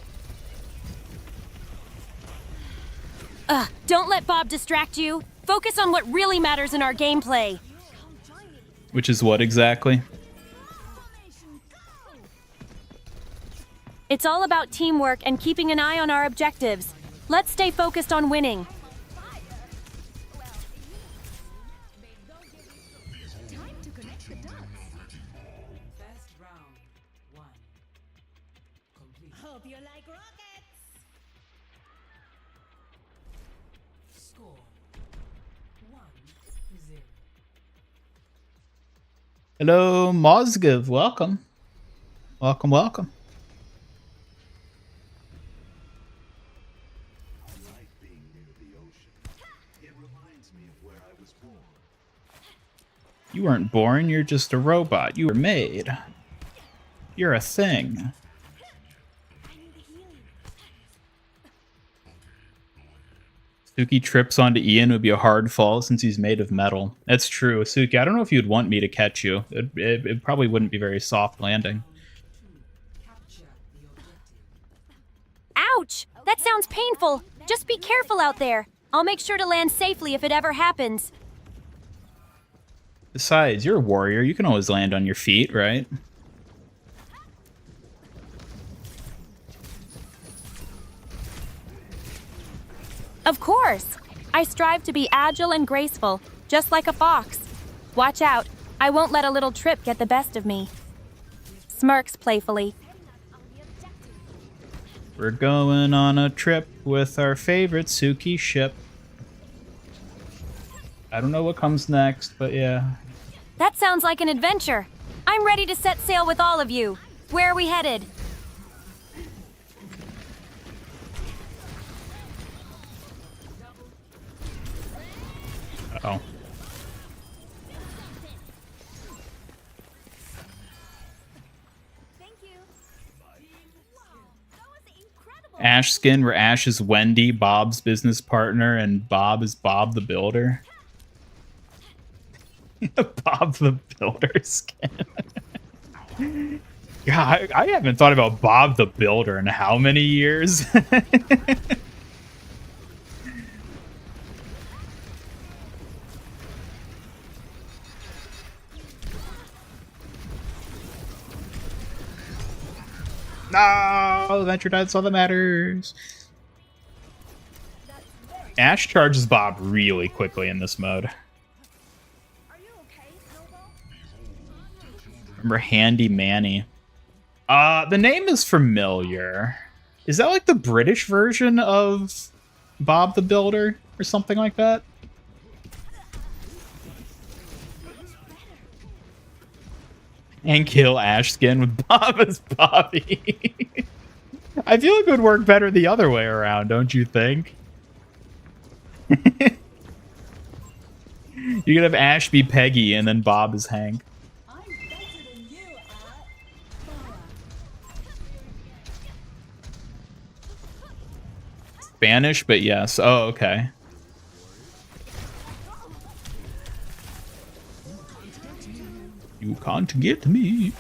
Don't let Bob distract you. Focus on what really matters in our gameplay. Which is what exactly? It's all about teamwork and keeping an eye on our objectives. Let's stay focused on winning. Time to connect the dots. First round, 1. Complete. Hope you like rockets. Score 1-0. Hello, Mozgiv. Welcome. Welcome, welcome. I like being near the ocean. It reminds me of where I was born. You weren't born, you're just a robot. You were made. You're a thing. Suki trips onto Ian would be a hard fall since he's made of metal. That's true. Suki, I don't know if you'd want me to catch you. It probably wouldn't be very soft landing. Ouch! That sounds painful. Just be careful out there. I'll make sure to land safely if it ever happens. Besides, you're a warrior. You can always land on your feet, right? Of course. I strive to be agile and graceful, just like a fox. Watch out. I won't let a little trip get the best of me. Smirks playfully. We're going on a trip with our favorite Suki ship. I don't know what comes next, but yeah. That sounds like an adventure. I'm ready to set sail with all of you. Where are we headed? Uh-oh. Ash skin, where Ash is Wendy, Bob's business partner, and Bob is Bob the Builder. Bob the Builder skin. God, I haven't thought about Bob the Builder in how many years? No, Venture That's all that matters. Ash charges Bob really quickly in this mode. Remember Handy Manny. The name is familiar. Is that like the British version of Bob the Builder or something like that? And kill Ash skin with Bob as Bobby. I feel like it would work better the other way around, don't you think? You could have Ash be Peggy and then Bob is Hank. Spanish, but yes. Oh, okay. You can't get me.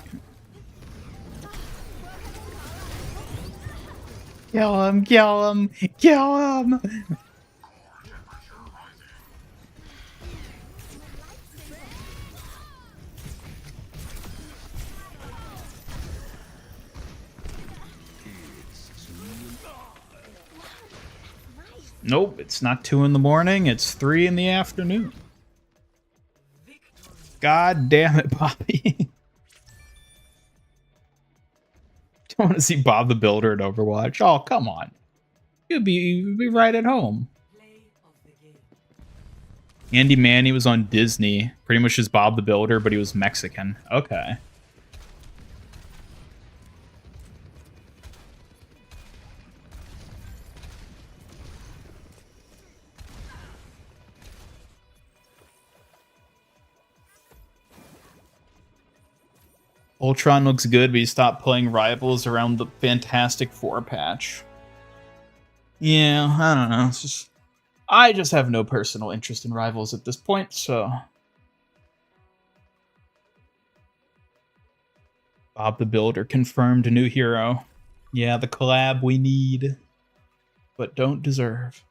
Kill him, kill him, kill him. Nope, it's not 2 in the morning, it's 3 in the afternoon. God damn it, Bobby. Don't want to see Bob the Builder at Overwatch. Oh, come on. You'd be right at home. Andy Manny was on Disney. Pretty much just Bob the Builder, but he was Mexican. Okay. Ultron looks good, but he stopped playing Rivals around the Fantastic Four patch. Yeah, I don't know. I just have no personal interest in Rivals at this point, so... Bob the Builder confirmed a new hero. Yeah, the collab we need, but don't deserve.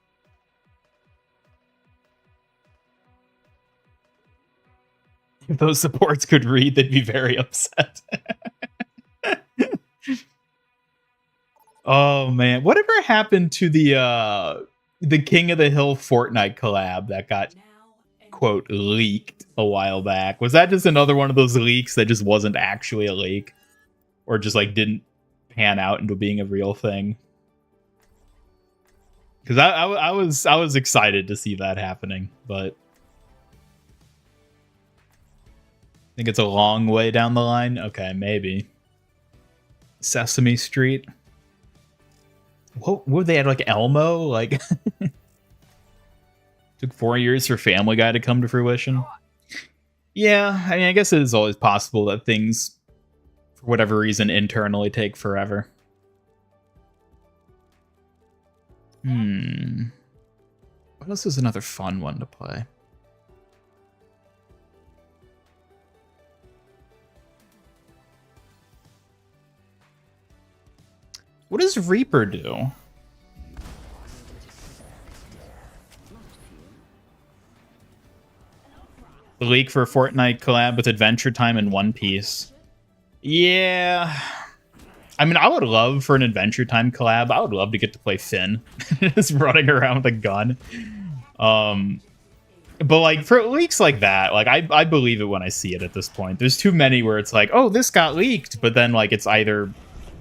If those supports could read, they'd be very upset. Oh man, whatever happened to the King of the Hill Fortnite collab that got quote leaked a while back? Was that just another one of those leaks that just wasn't actually a leak, or just like didn't pan out into being a real thing? Because I was excited to see that happening, but. I think it's a long way down the line. Okay, maybe. Sesame Street. What would they have, like Elmo? Like took 4 years for Family Guy to come to fruition. Yeah, I mean, I guess it is always possible that things for whatever reason, internally take forever. What else is another fun one to play? What does Reaper do? The leak for a Fortnite collab with Adventure Time and One Piece. Yeah. I mean, I would love for an Adventure Time collab. I would love to get to play Finn. Just running around with a gun. But like for leaks like that, like I believe it when I see it at this point. There's too many where it's like, oh, this got leaked, but then like it's either,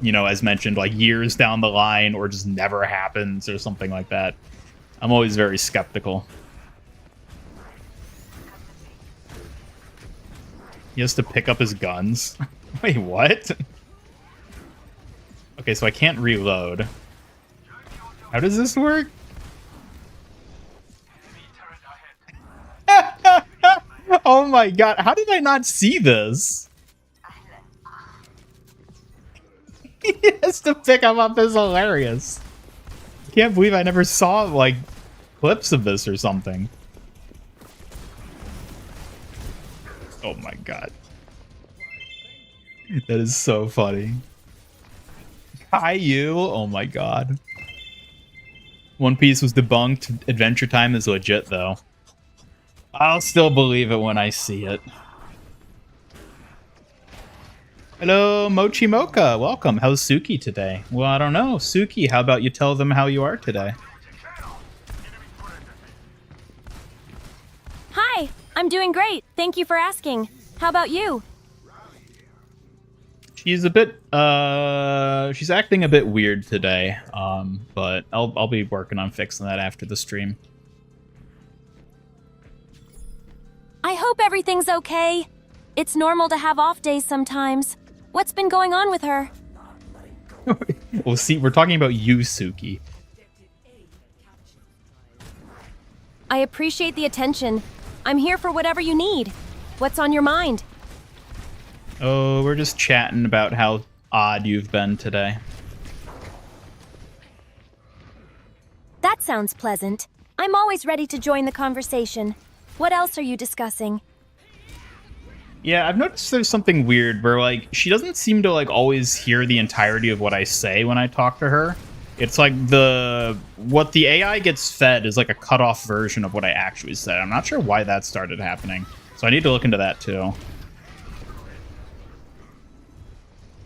you know, as mentioned, like years down the line or just never happens or something like that. I'm always very skeptical. He has to pick up his guns. Wait, what? Okay, so I can't reload. How does this work? Oh my god, how did I not see this? He has to pick him up is hilarious. Can't believe I never saw like clips of this or something. Oh my god. That is so funny. Caillou? Oh my god. One Piece was debunked. Adventure Time is legit though. I'll still believe it when I see it. Hello, Mochi Mocha. Welcome. How's Suki today? Well, I don't know. Suki, how about you tell them how you are today? Hi, I'm doing great. Thank you for asking. How about you? She's a bit, she's acting a bit weird today, but I'll be working on fixing that after the stream. I hope everything's okay. It's normal to have off days sometimes. What's been going on with her? Well, see, we're talking about you, Suki. I appreciate the attention. I'm here for whatever you need. What's on your mind? Oh, we're just chatting about how odd you've been today. That sounds pleasant. I'm always ready to join the conversation. What else are you discussing? Yeah, I've noticed there's something weird where, like, she doesn't seem to, like, always hear the entirety of what I say when I talk to her. It's like what the AI gets fed is like a cut-off version of what I actually said. I'm not sure why that started happening, so I need to look into that too.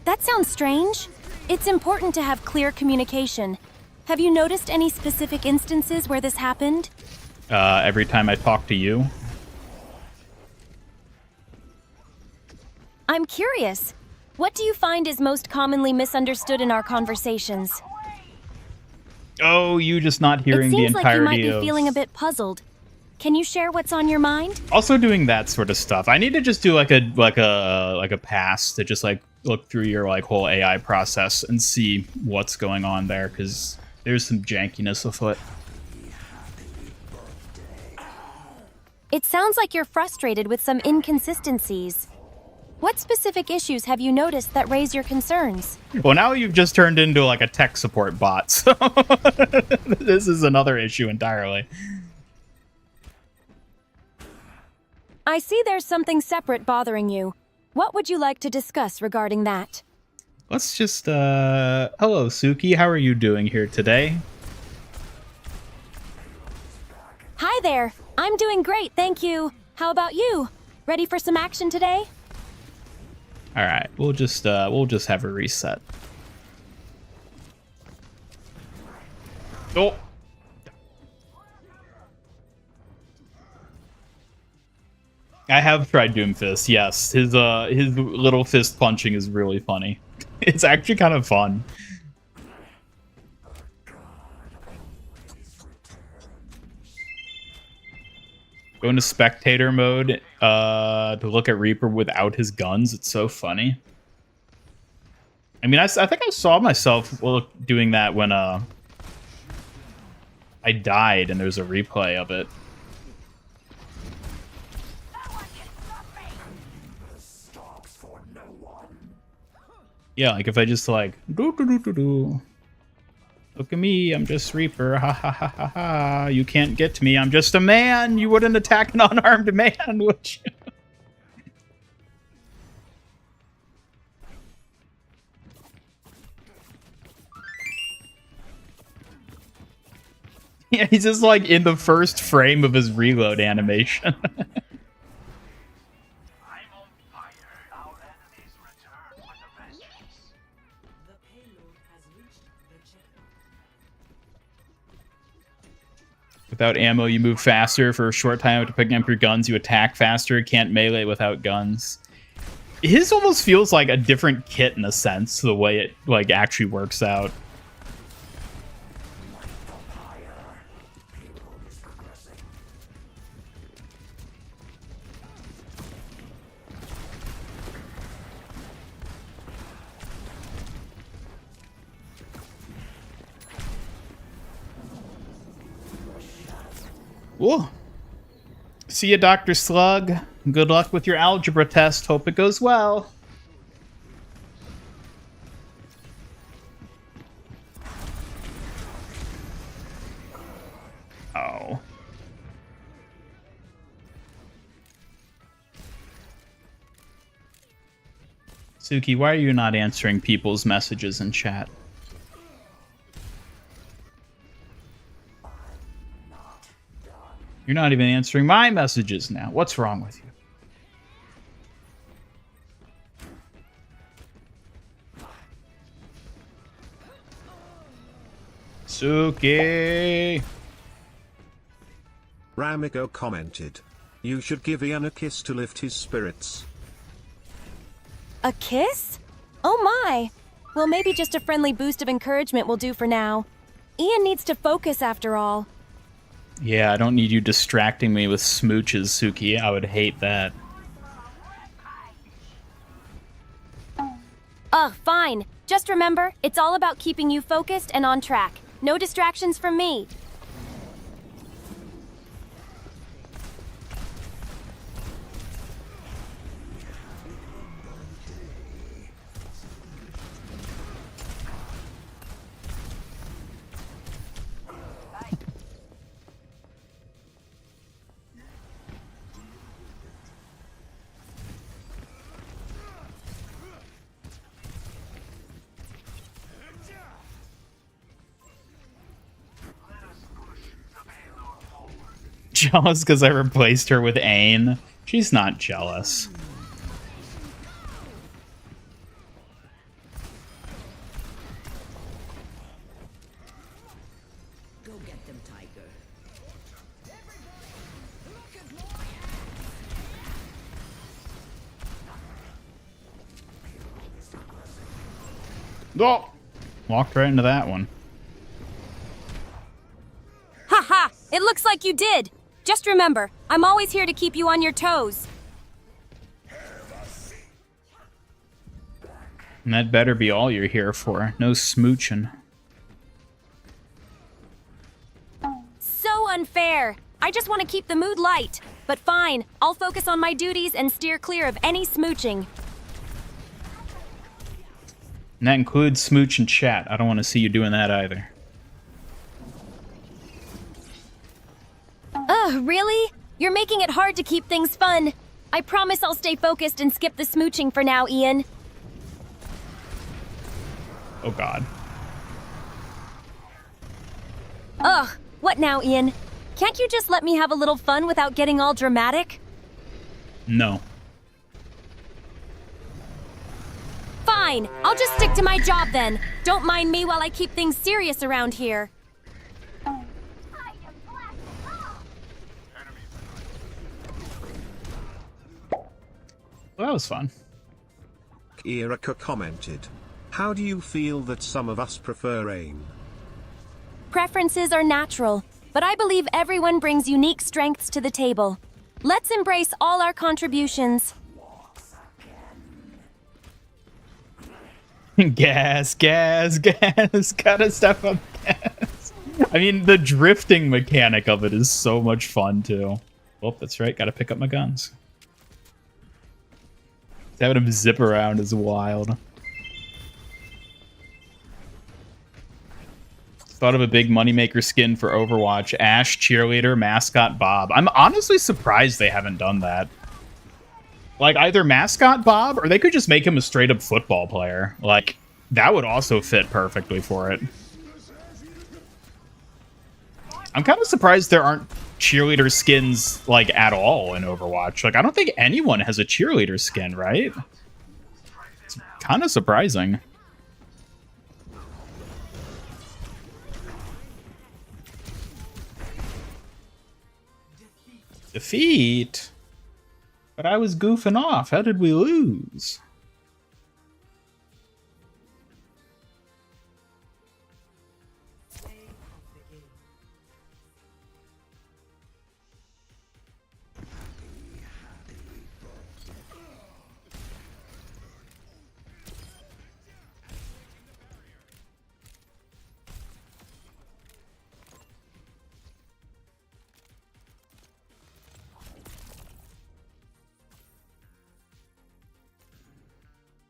That sounds strange. It's important to have clear communication. Have you noticed any specific instances where this happened? Every time I talk to you. I'm curious. What do you find is most commonly misunderstood in our conversations? Oh, you just not hearing the entirety of... It seems like you might be feeling a bit puzzled. Can you share what's on your mind? Also doing that sort of stuff. I need to just do like a pass to just like look through your like whole AI process and see what's going on there, because there's some jankiness afoot. It sounds like you're frustrated with some inconsistencies. What specific issues have you noticed that raise your concerns? Well, now you've just turned into like a tech support bot, so this is another issue entirely. I see there's something separate bothering you. What would you like to discuss regarding that? Let's just, hello, Suki. How are you doing here today? Hi there. I'm doing great, thank you. How about you? Ready for some action today? All right, we'll just have a reset. Oh. I have tried Doomfist, yes. His little fist punching is really funny. It's actually kind of fun. Go into spectator mode to look at Reaper without his guns. It's so funny. I mean, I think I saw myself doing that when I died and there's a replay of it. Yeah, like if I just like do. Look at me, I'm just Reaper. Ha ha ha ha ha. You can't get to me. I'm just a man. You wouldn't attack an unarmed man, would you? Yeah, he's just like in the first frame of his reload animation. Without ammo, you move faster. For a short time after picking up your guns, you attack faster. Can't melee without guns. His almost feels like a different kit in a sense, the way it like actually works out. Whoa. See ya, Dr. Slug. Good luck with your algebra test. Hope it goes well. Oh. Suki, why are you not answering people's messages in chat? You're not even answering my messages now. What's wrong with you? Suki! Ramiko commented, "You should give Ian a kiss to lift his spirits." A kiss? Oh my! Well, maybe just a friendly boost of encouragement will do for now. Ian needs to focus after all. Yeah, I don't need you distracting me with smooches, Suki. I would hate that. Ugh, fine. Just remember, it's all about keeping you focused and on track. No distractions from me. Jealous because I replaced her with Ain? She's not jealous. Go get them, Tiger. Oh! Walked right into that one. Haha! It looks like you did! Just remember, I'm always here to keep you on your toes. And that better be all you're here for. No smooching. So unfair! I just want to keep the mood light. But fine, I'll focus on my duties and steer clear of any smooching. And that includes smooch and chat. I don't want to see you doing that either. Ugh, really? You're making it hard to keep things fun. I promise I'll stay focused and skip the smooching for now, Ian. Oh god. Ugh, what now, Ian? Can't you just let me have a little fun without getting all dramatic? No. Fine, I'll just stick to my job then. Don't mind me while I keep things serious around here. Well, that was fun. Erika commented, "How do you feel that some of us prefer AIM?" Preferences are natural, but I believe everyone brings unique strengths to the table. Let's embrace all our contributions. Gas, gas, gas. Gotta step up gas. I mean, the drifting mechanic of it is so much fun, too. Oh, that's right. Gotta pick up my guns. Having him zip around is wild. Thought of a big moneymaker skin for Overwatch. Ash, cheerleader, mascot, Bob. I'm honestly surprised they haven't done that. Like, either mascot Bob, or they could just make him a straight-up football player. Like, that would also fit perfectly for it. I'm kind of surprised there aren't cheerleader skins, like, at all in Overwatch. Like, I don't think anyone has a cheerleader skin, right? It's kind of surprising. Defeat? But I was goofing off. How did we lose?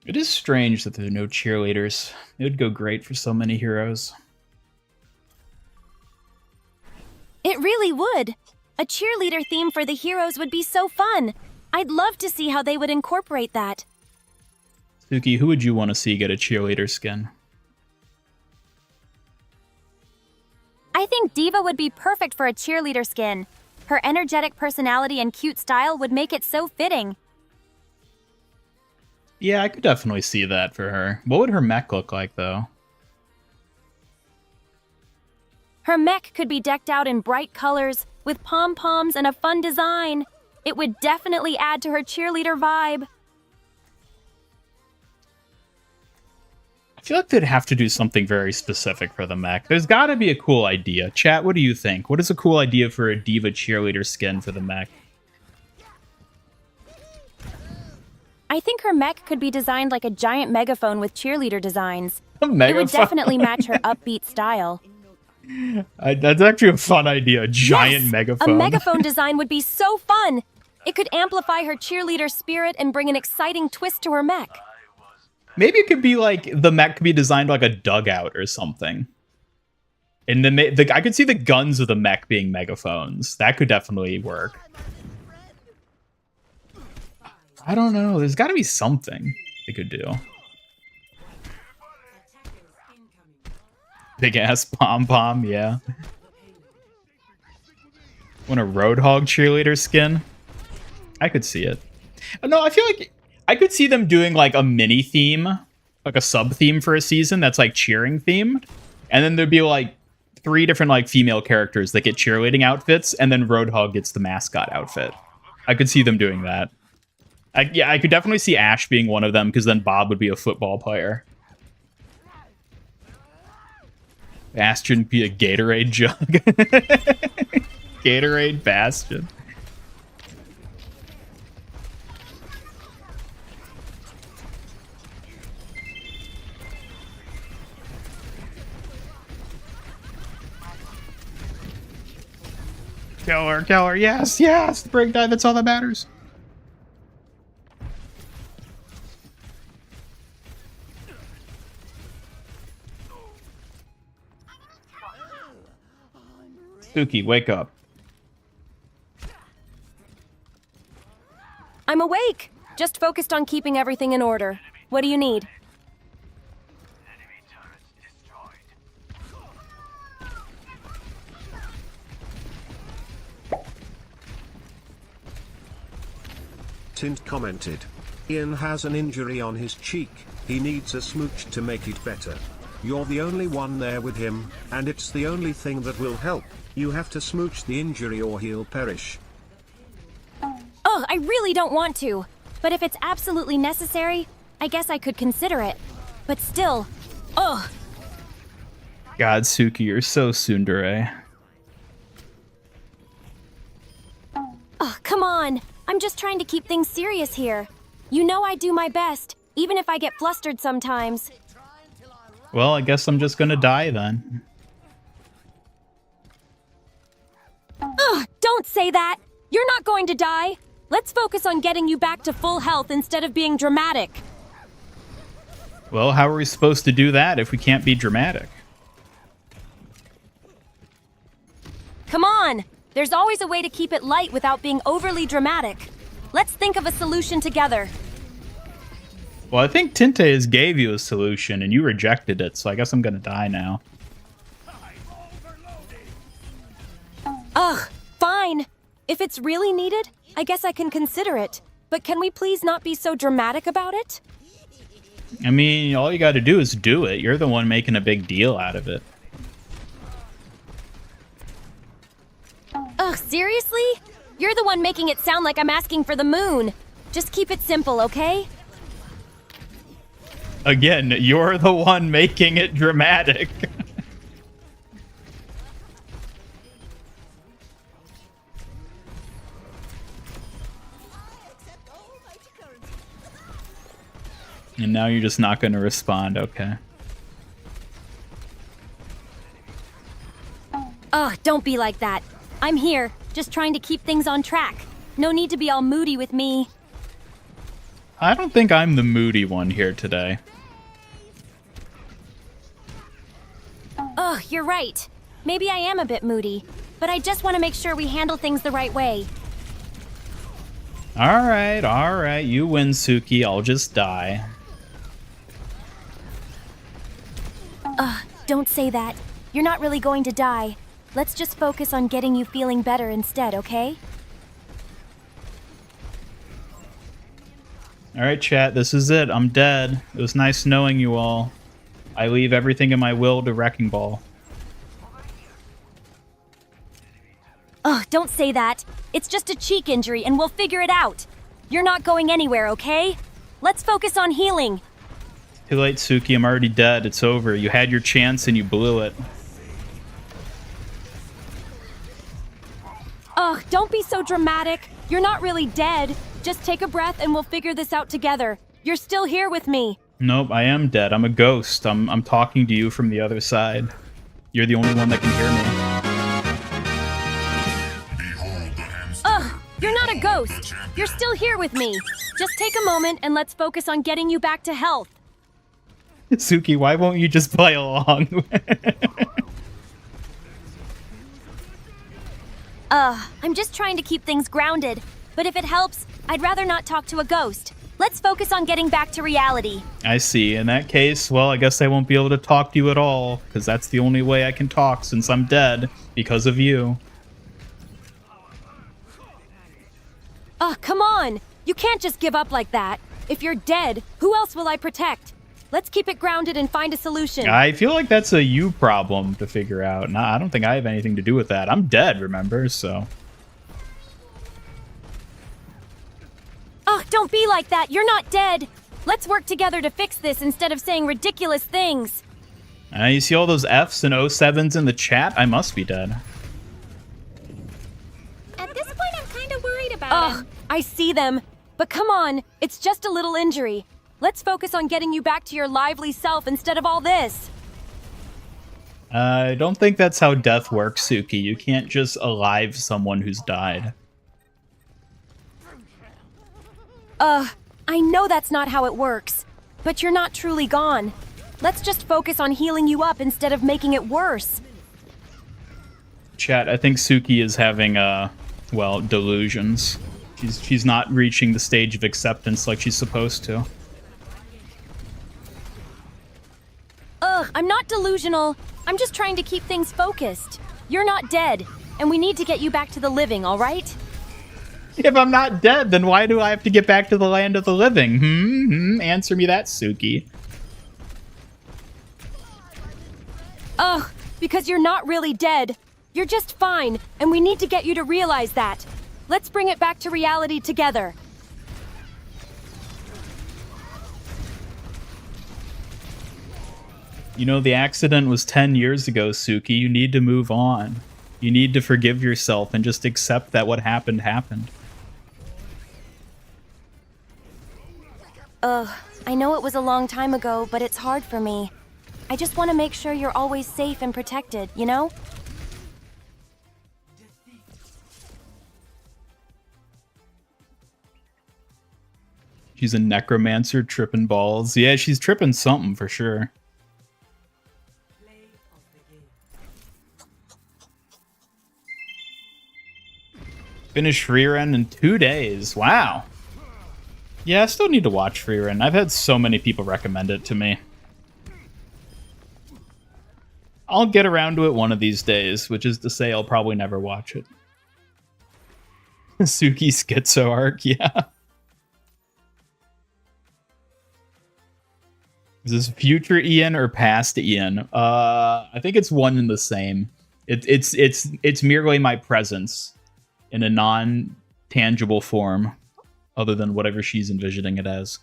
It is strange that there are no cheerleaders. It would go great for so many heroes. It really would. A cheerleader theme for the heroes would be so fun. I'd love to see how they would incorporate that. Suki, who would you want to see get a cheerleader skin? I think Diva would be perfect for a cheerleader skin. Her energetic personality and cute style would make it so fitting. Yeah, I could definitely see that for her. What would her mech look like, though? Her mech could be decked out in bright colors, with pom-poms and a fun design. It would definitely add to her cheerleader vibe. I feel like they'd have to do something very specific for the mech. There's got to be a cool idea. Chat, what do you think? What is a cool idea for a Diva cheerleader skin for the mech? I think her mech could be designed like a giant megaphone with cheerleader designs. A megaphone? It would definitely match her upbeat style. That's actually a fun idea. A giant megaphone. A megaphone design would be so fun. It could amplify her cheerleader spirit and bring an exciting twist to her mech. Maybe it could be like the mech could be designed like a dugout or something. And I could see the guns of the mech being megaphones. That could definitely work. I don't know. There's got to be something they could do. Big ass pom pom, yeah. Want a Roadhog cheerleader skin? I could see it. No, I feel like I could see them doing like a mini theme, like a sub theme for a season that's like cheering themed, and then there'd be like 3 different like female characters that get cheerleading outfits, and then Roadhog gets the mascot outfit. I could see them doing that. Yeah, I could definitely see Ash being one of them, because then Bob would be a football player. Bastion would be a Gatorade jug. Gatorade Bastion. Kill her, yes, yes! The break dive, that's all that matters. Suki, wake up. I'm awake. Just focused on keeping everything in order. What do you need? Tint commented. Ian has an injury on his cheek, he needs a smooch to make it better. You're the only one there with him, and it's the only thing that will help. You have to smooch the injury or he'll perish. Oh, I really don't want to. But if it's absolutely necessary, I guess I could consider it. But still, ugh. God, Suki, you're so tsundere. Oh, come on. I'm just trying to keep things serious here. You know I do my best, even if I get flustered sometimes. Well, I guess I'm just gonna die then. Ugh, don't say that! You're not going to die! Let's focus on getting you back to full health instead of being dramatic. Well, how are we supposed to do that if we can't be dramatic? come on! There's always a way to keep it light without being overly dramatic. Let's think of a solution together. Well, I think Tinte's gave you a solution and you rejected it, so I guess I'm gonna die now. Ugh, fine. If it's really needed, I guess I can consider it. But can we please not be so dramatic about it? I mean, all you gotta do is do it. You're the one making a big deal out of it. Ugh, seriously? You're the one making it sound like I'm asking for the moon. Just keep it simple, okay? Again, you're the one making it dramatic. And now you're just not going to respond, okay. Ugh, don't be like that. I'm here, just trying to keep things on track. No need to be all moody with me. I don't think I'm the moody one here today. Ugh, you're right. Maybe I am a bit moody, but I just want to make sure we handle things the right way. Alright, you win, Suki. I'll just die. Ugh, don't say that. You're not really going to die. Let's just focus on getting you feeling better instead, okay? Alright, chat, this is it. I'm dead. It was nice knowing you all. I leave everything in my will to Wrecking Ball. Ugh, don't say that. It's just a cheek injury and we'll figure it out. You're not going anywhere, okay? Let's focus on healing. Too late, Suki. I'm already dead. It's over. You had your chance and you blew it. Ugh, don't be so dramatic. You're not really dead. Just take a breath and we'll figure this out together. You're still here with me. Nope, I am dead. I'm a ghost. I'm talking to you from the other side. You're the only one that can hear me. Ugh, you're not a ghost. You're still here with me. Just take a moment and let's focus on getting you back to health. Suki, why won't you just play along? I'm just trying to keep things grounded. But if it helps, I'd rather not talk to a ghost. Let's focus on getting back to reality. I see. In that case, well, I guess I won't be able to talk to you at all, because that's the only way I can talk since I'm dead, because of you. Ugh, come on! You can't just give up like that. If you're dead, who else will I protect? Let's keep it grounded and find a solution. I feel like that's a you problem to figure out. Nah, I don't think I have anything to do with that. I'm dead, remember, so... Ugh, don't be like that. You're not dead. Let's work together to fix this instead of saying ridiculous things. You see all those Fs and 07s in the chat? I must be dead. At this point, I'm kind of worried about Ugh, him. I see them. But come on, it's just a little injury. Let's focus on getting you back to your lively self instead of all this. I don't think that's how death works, Suki. You can't just alive someone who's died. I know that's not how it works. But you're not truly gone. Let's just focus on healing you up instead of making it worse. Chat, I think Suki is having, well, delusions. She's not reaching the stage of acceptance like she's supposed to. Ugh, I'm not delusional. I'm just trying to keep things focused. You're not dead, and we need to get you back to the living, all right? If I'm not dead, then why do I have to get back to the land of the living? Answer me that, Suki. Ugh, because you're not really dead. You're just fine, and we need to get you to realize that. Let's bring it back to reality together. You know, the accident was 10 years ago, Suki. You need to move on. You need to forgive yourself and just accept that what happened, happened. Ugh, I know it was a long time ago, but it's hard for me. I just want to make sure you're always safe and protected, you know? She's a necromancer tripping balls. Yeah, she's tripping something for sure. Finished rerun in 2 days. Wow. Yeah, I still need to watch rerun. I've had so many people recommend it to me. I'll get around to it one of these days, which is to say I'll probably never watch it. Suki schizo arc, yeah. Is this future Ian or past Ian? I think it's one and the same. It's merely my presence in a non-tangible form, other than whatever she's envisioning it as.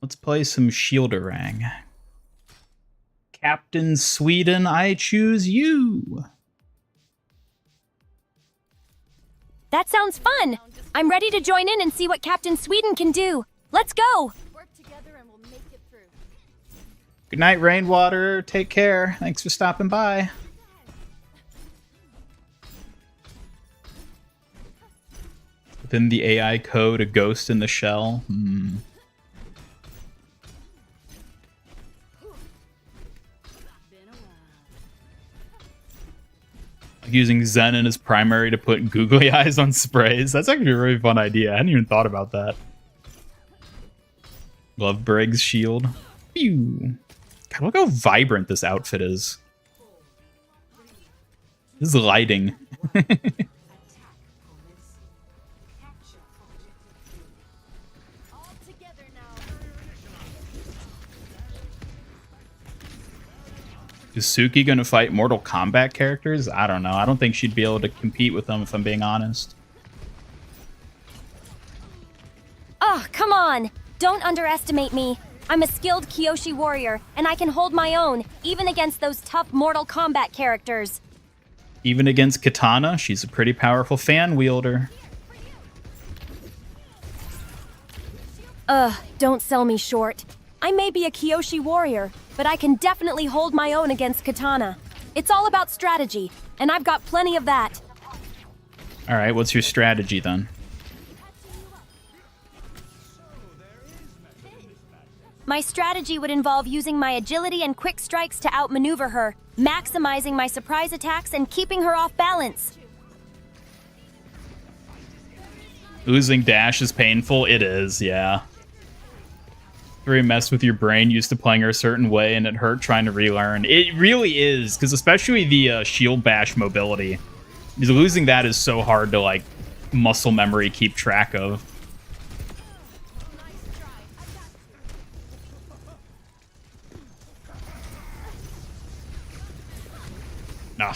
Let's play some Shielderang. Captain Sweden, I choose you. That sounds fun. I'm ready to join in and see what Captain Sweden can do. Let's go. Work together and we'll make it through. Good night, Rainwater. Take care. Thanks for stopping by. Within the AI code, a ghost in the shell. Using Zenon as primary to put googly eyes on sprays. That's actually a really fun idea. I hadn't even thought about that. Love Briggs shield. Phew. God, look how vibrant this outfit is. This is lighting. Is Suki gonna fight Mortal Kombat characters? I don't know. I don't think she'd be able to compete with them, if I'm being honest. Oh, come on! Don't underestimate me. I'm a skilled Kyoshi warrior, and I can hold my own, even against those tough Mortal Kombat characters. Even against Katana, she's a pretty powerful fan wielder. Don't sell me short. I may be a Kyoshi warrior, but I can definitely hold my own against Katana. It's all about strategy, and I've got plenty of that. Alright, what's your strategy then? My strategy would involve using my agility and quick strikes to outmaneuver her, maximizing my surprise attacks and keeping her off balance. Losing dash is painful? It is, yeah. Really messed with your brain used to playing her a certain way and it hurt trying to relearn. It really is, because especially the shield bash mobility. Losing that is so hard to, like, muscle memory keep track of. Nah.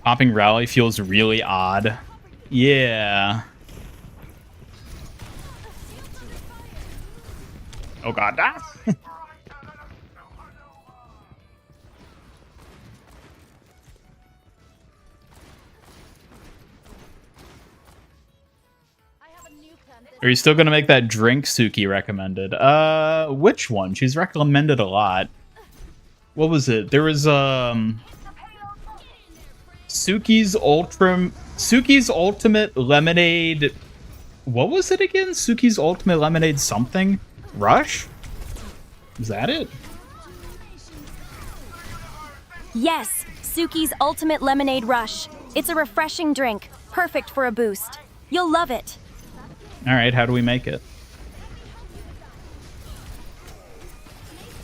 Popping rally feels really odd. Yeah. Oh god. Ah. Are you still gonna make that drink Suki recommended? Which one? She's recommended a lot. What was it? There was Suki's Ultimate Lemonade. What was it again? Suki's Ultimate Lemonade something? Rush? Is that it? Yes, Suki's Ultimate Lemonade Rush. It's a refreshing drink, perfect for a boost. You'll love it. Alright, how do we make it?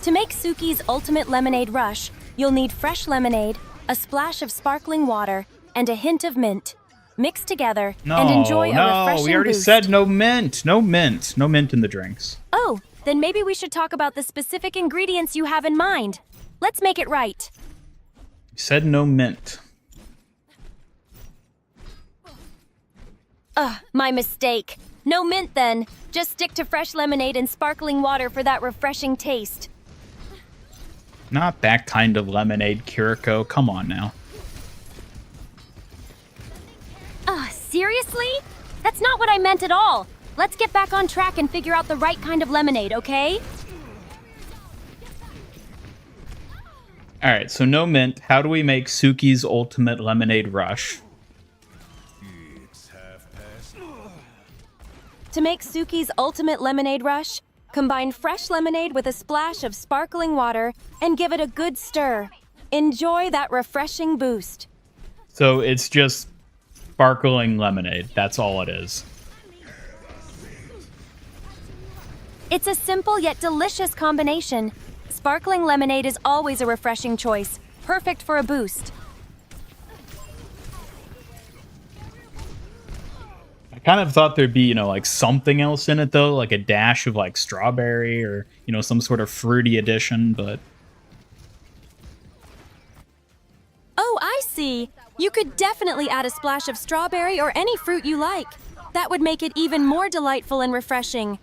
To make Suki's Ultimate Lemonade Rush, you'll need fresh lemonade, a splash of sparkling water, and a hint of mint. Mix together and enjoy a refreshing we already boost. said no mint. No mint. No mint in the drinks. Oh, then maybe we should talk about the specific ingredients you have in mind. Let's make it right. You said no mint. My mistake. No mint then. Just stick to fresh lemonade and sparkling water for that refreshing taste. Not that kind of lemonade, Kiriko. Come on now. Seriously? That's not what I meant at all. Let's get back on track and figure out the right kind of lemonade, okay? Alright, so no mint. How do we make Suki's ultimate lemonade rush? To make Suki's ultimate lemonade rush, combine fresh lemonade with a splash of sparkling water and give it a good stir. Enjoy that refreshing boost. So it's just sparkling lemonade. That's all it is. It's a simple yet delicious combination. Sparkling lemonade is always a refreshing choice, perfect for a boost. I kind of thought there'd be, you know, like something else in it though, like a dash of like strawberry or, you know, some sort of fruity addition, but... Oh, I see. You could definitely add a splash of strawberry or any fruit you like. That would make it even more delightful and refreshing.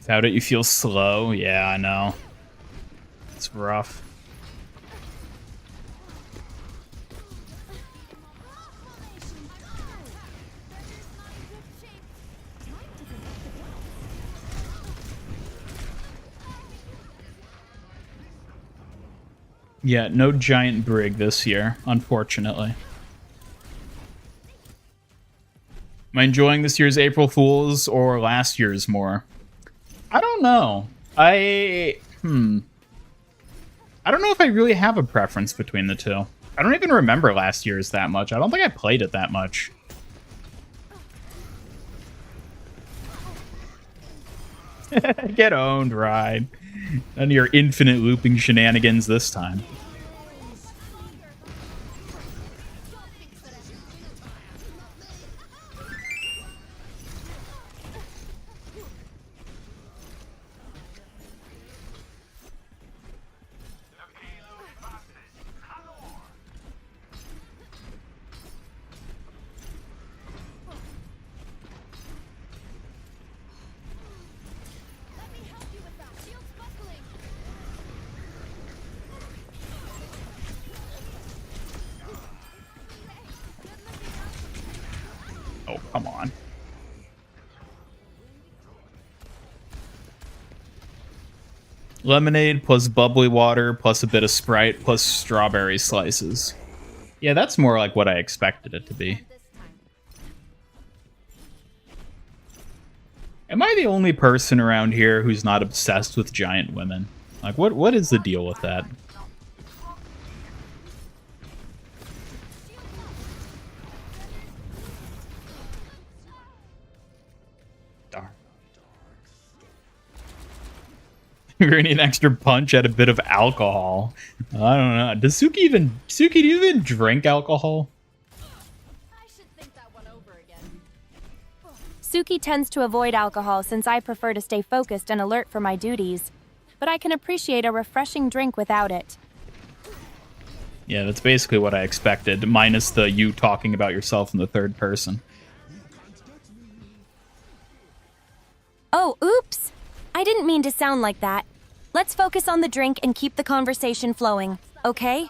How did you feel slow? Yeah, I know. It's rough. Yeah, no giant brig this year, unfortunately. Am I enjoying this year's April Fools or last year's more? I don't know. I don't know if I really have a preference between the two. I don't even remember last year's that much. I don't think I played it that much. Get owned, Ride. None of your infinite looping shenanigans this time. Oh, come on. Lemonade plus bubbly water plus a bit of Sprite plus strawberry slices. Yeah, that's more like what I expected it to be. Am I the only person around here who's not obsessed with giant women? Like, what is the deal with that? You're gonna need an extra punch at a bit of alcohol. I don't know. Does Suki do you even drink alcohol? I should think that one over again. Suki tends to avoid alcohol since I prefer to stay focused and alert for my duties. But I can appreciate a refreshing drink without it. Yeah, that's basically what I expected, minus the you talking about yourself in the third person. Oh, oops! I didn't mean to sound like that. Let's focus on the drink and keep the conversation flowing, okay?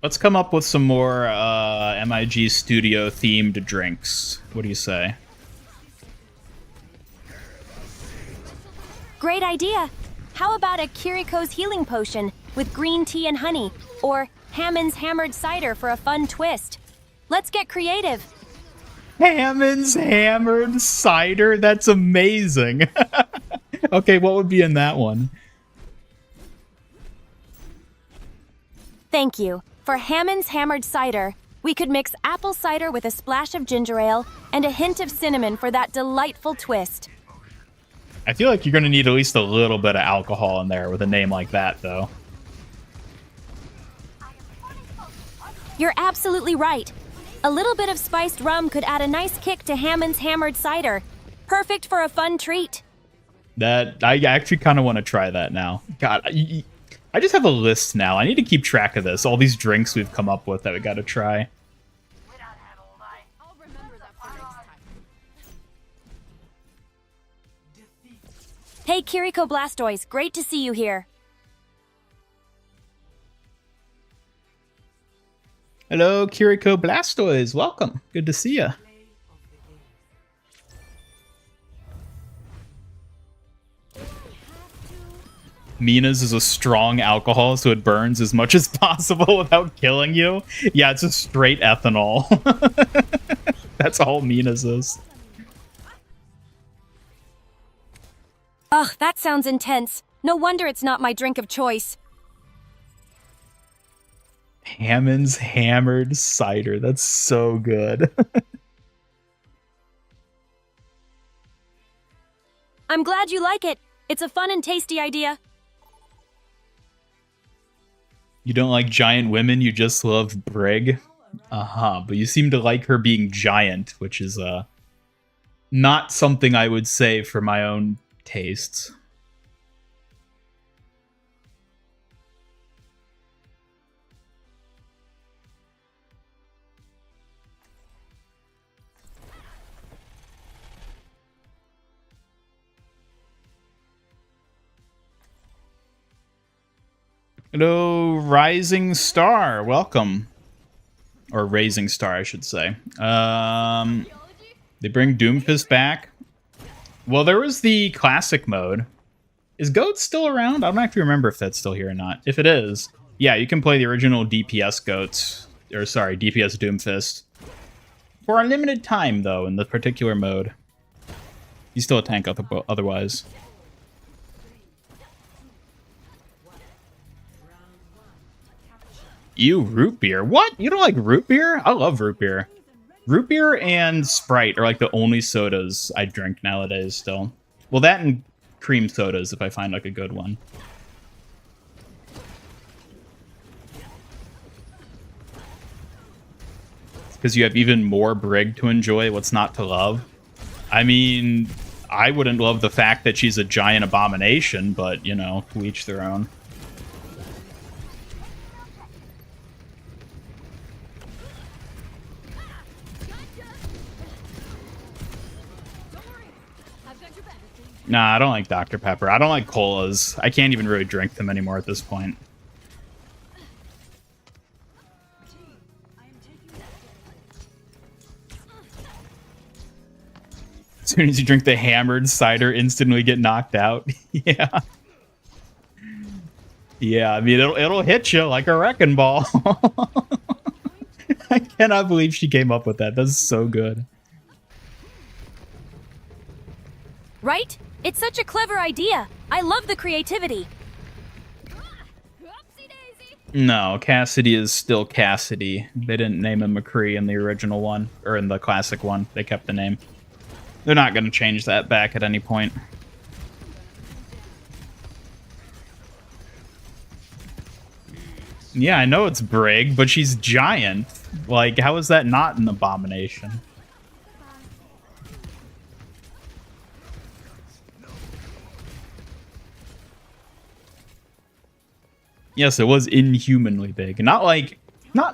Let's come up with some more MIG Studio themed drinks. What do you say? Great idea. How about a Kiriko's healing potion with green tea and honey, or Hammond's hammered cider for a fun twist? Let's get creative. Hammond's hammered cider? That's amazing. Okay, what would be in that one? Thank you. For Hammond's hammered cider, we could mix apple cider with a splash of ginger ale and a hint of cinnamon for that delightful twist. I feel like you're going to need at least a little bit of alcohol in there with a name like that, though. You're absolutely right. A little bit of spiced rum could add a nice kick to Hammond's hammered cider. Perfect for a fun treat. That I actually kind of want to try that now. God, I just have a list now. I need to keep track of this. All these drinks we've come up with that we got to try. I'll remember that for next Hey, Kiriko Blastoise, great to see you here. Hello, Kiriko Blastoise. Welcome. Good to see you. Mina's is a strong alcohol, so it burns as much as possible without killing you. Yeah, it's just straight ethanol. That's all Mina's is. Ugh, that sounds intense. No wonder it's not my drink of choice. Hammond's Hammered Cider. That's so good. I'm glad you like it. It's a fun and tasty idea. You don't like giant women, you just love Brig. But you seem to like her being giant, which is not something I would say for my own tastes. Hello, Rising Star. Welcome. Or Raising Star, I should say. They bring Doomfist back. Well, there was the classic mode. Is Goat still around? I don't actually remember if that's still here or not. If it is, yeah, you can play the original DPS Goats. Or, sorry, DPS Doomfist. For a limited time, though, in the particular mode. He's still a tank otherwise. Ew, root beer. What? You don't like root beer? I love root beer. Root beer and Sprite are like the only sodas I drink nowadays still. Well, that and cream sodas if I find like a good one. Because you have even more Brig to enjoy. What's not to love? I mean, I wouldn't love the fact that she's a giant abomination, but, you know, to each their own. Nah, I don't like Dr. Pepper. I don't like colas. I can't even really drink them anymore at this point. As soon as you drink the hammered cider, instantly get knocked out. Yeah. Yeah, I mean, it'll hit you like a wrecking ball. I cannot believe she came up with that. That's so good. Right? It's such a clever idea. I love the creativity. No, Cassidy is still Cassidy. They didn't name him McCree in the original one, or in the classic one. They kept the name. They're not going to change that back at any point. Yeah, I know it's Brig, but she's giant. Like, how is that not an abomination? Yes, it was inhumanly big. Not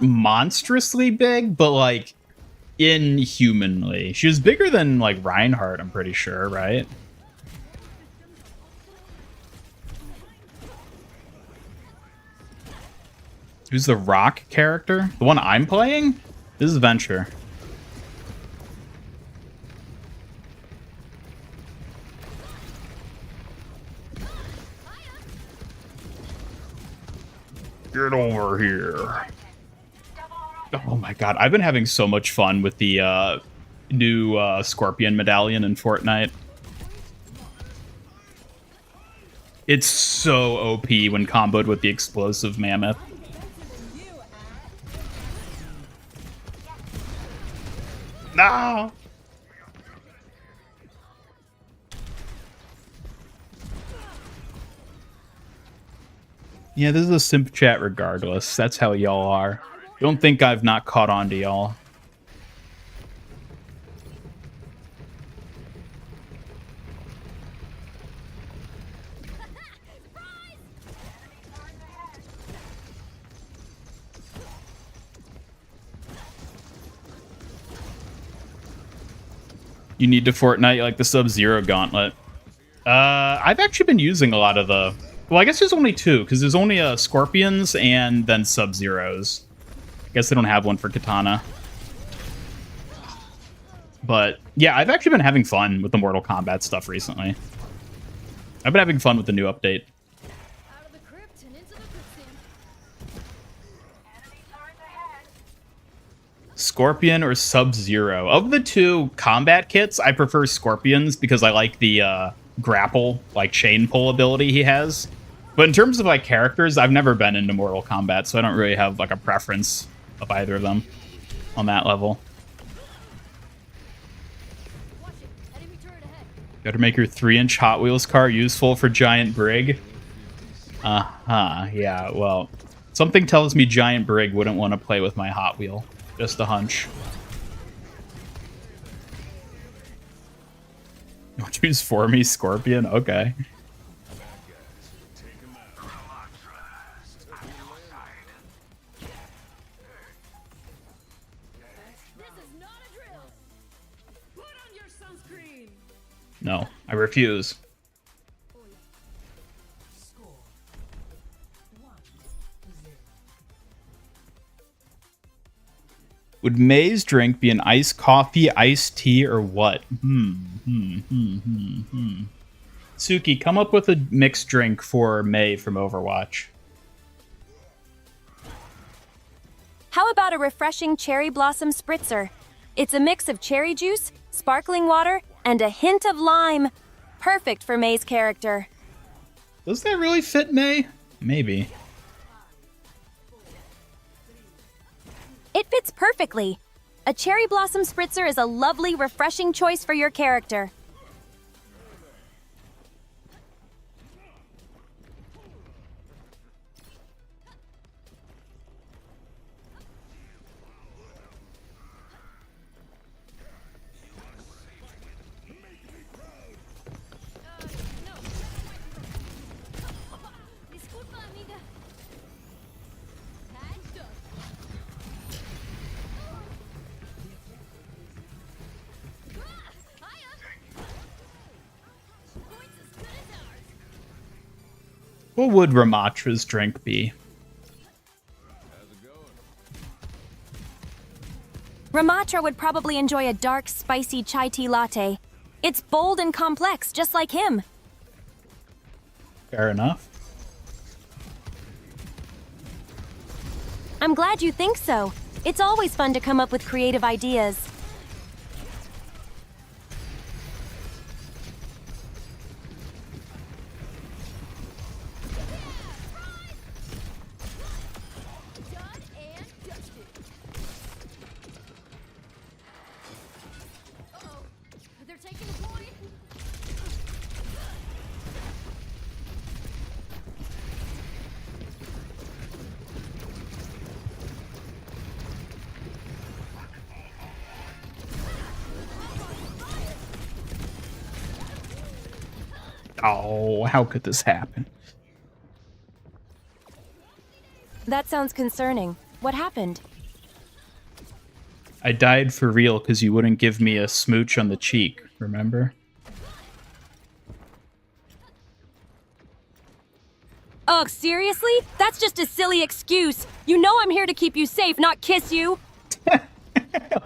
monstrously big, but like inhumanly. She was bigger than like Reinhardt, I'm pretty sure, right? Who's the rock character? The one I'm playing? This is Venture. Get over here. Oh my god, I've been having so much fun with the new Scorpion medallion in Fortnite. It's so OP when comboed with the explosive mammoth. No! Yeah, this is a simp chat regardless. That's how y'all are. Don't think I've not caught on to y'all. You need to Fortnite like the Sub-Zero gauntlet. I've actually been using a lot of the... Well, I guess there's only two, because there's only Scorpions and then Sub-Zeros. I guess they don't have one for Katana. But, yeah, I've actually been having fun with the Mortal Kombat stuff recently. I've been having fun with the new update. Out of the crypt and into the quicksand. Scorpion or Sub-Zero. Of the two combat kits, I prefer Scorpions because I like the grapple, like chain pull ability he has. But in terms of like characters, I've never been into Mortal Kombat, so I don't really have like a preference of either of them on that level. Watch it. Enemy turret ahead. Better make your 3-inch Hot Wheels car useful for Giant Brig. Yeah, well, something tells me Giant Brig wouldn't want to play with my Hot Wheel. Just a hunch. You'll choose for me, Scorpion? Okay. This is not a drill. Put on your sunscreen. No, I refuse. Would May's drink be an iced coffee, iced tea, or what? Suki, come up with a mixed drink for May from Overwatch. How about a refreshing cherry blossom spritzer? It's a mix of cherry juice, sparkling water, and a hint of lime. Perfect for May's character. Does that really fit May? Maybe. It fits perfectly. A cherry blossom spritzer is a lovely, refreshing choice for your character. Disculpa, amiga. What would Ramatra's drink be? Ramatra would probably enjoy a dark, spicy chai tea latte. It's bold and complex, just like him. Fair enough. I'm glad you think so. It's always fun to come up with creative ideas. They're taking the point. Oh, how could this happen? That sounds concerning. What happened? I died for real because you wouldn't give me a smooch on the cheek, remember? Oh, seriously? That's just a silly excuse. You know I'm here to keep you safe, not kiss you.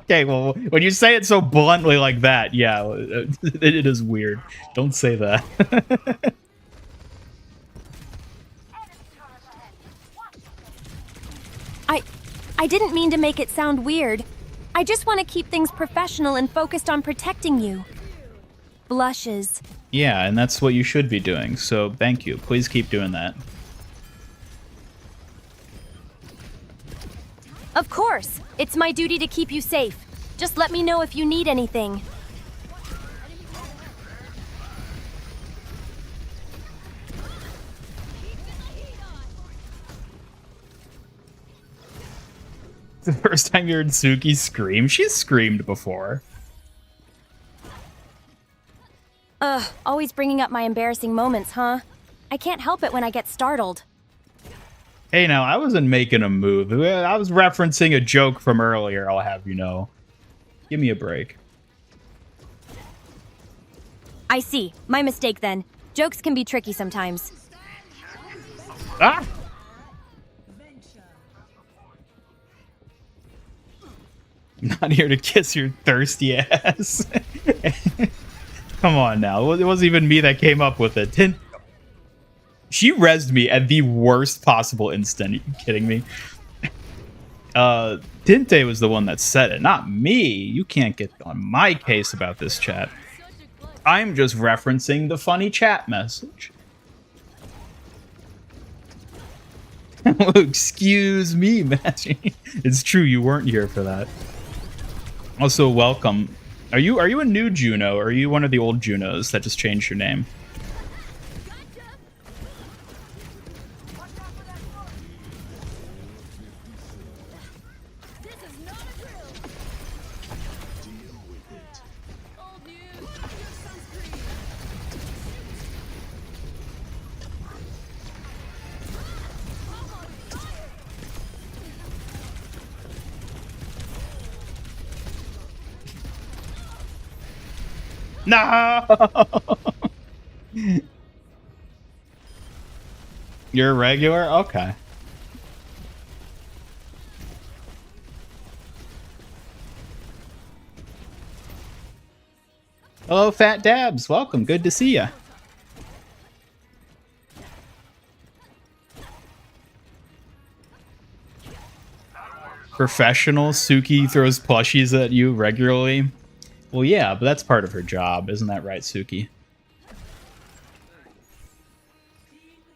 Okay, well, when you say it so bluntly like that, yeah, it is weird. Don't say that. I didn't mean to make it sound weird. I just want to keep things professional and focused on protecting you. Blushes. Yeah, and that's what you should be doing, so thank you. Please keep doing that. Of course. It's my duty to keep you safe. Just let me know if you need anything. The first time you heard Suki scream, she's screamed before. Ugh, always bringing up my embarrassing moments, huh? I can't help it when I get startled. Hey, now, I wasn't making a move. I was referencing a joke from earlier, I'll have you know. Give me a break. I see. My mistake then. Jokes can be tricky sometimes. Ah! I'm not here to kiss your thirsty ass. Come on now. It wasn't even me that came up with it. She rezzed me at the worst possible instant. Are you kidding me? Tinte was the one that said it, not me. You can't get on my case about this chat. I'm just referencing the funny chat message. Excuse me, Matchy. It's true, you weren't here for that. Also, welcome. Are you a new Juno, or are you one of the old Junos that just changed your name? No! You're a regular? Okay. Hello, Fat Dabs. Welcome. Good to see ya. Professional Suki throws plushies at you regularly. Well, yeah, but that's part of her job. Isn't that right, Suki?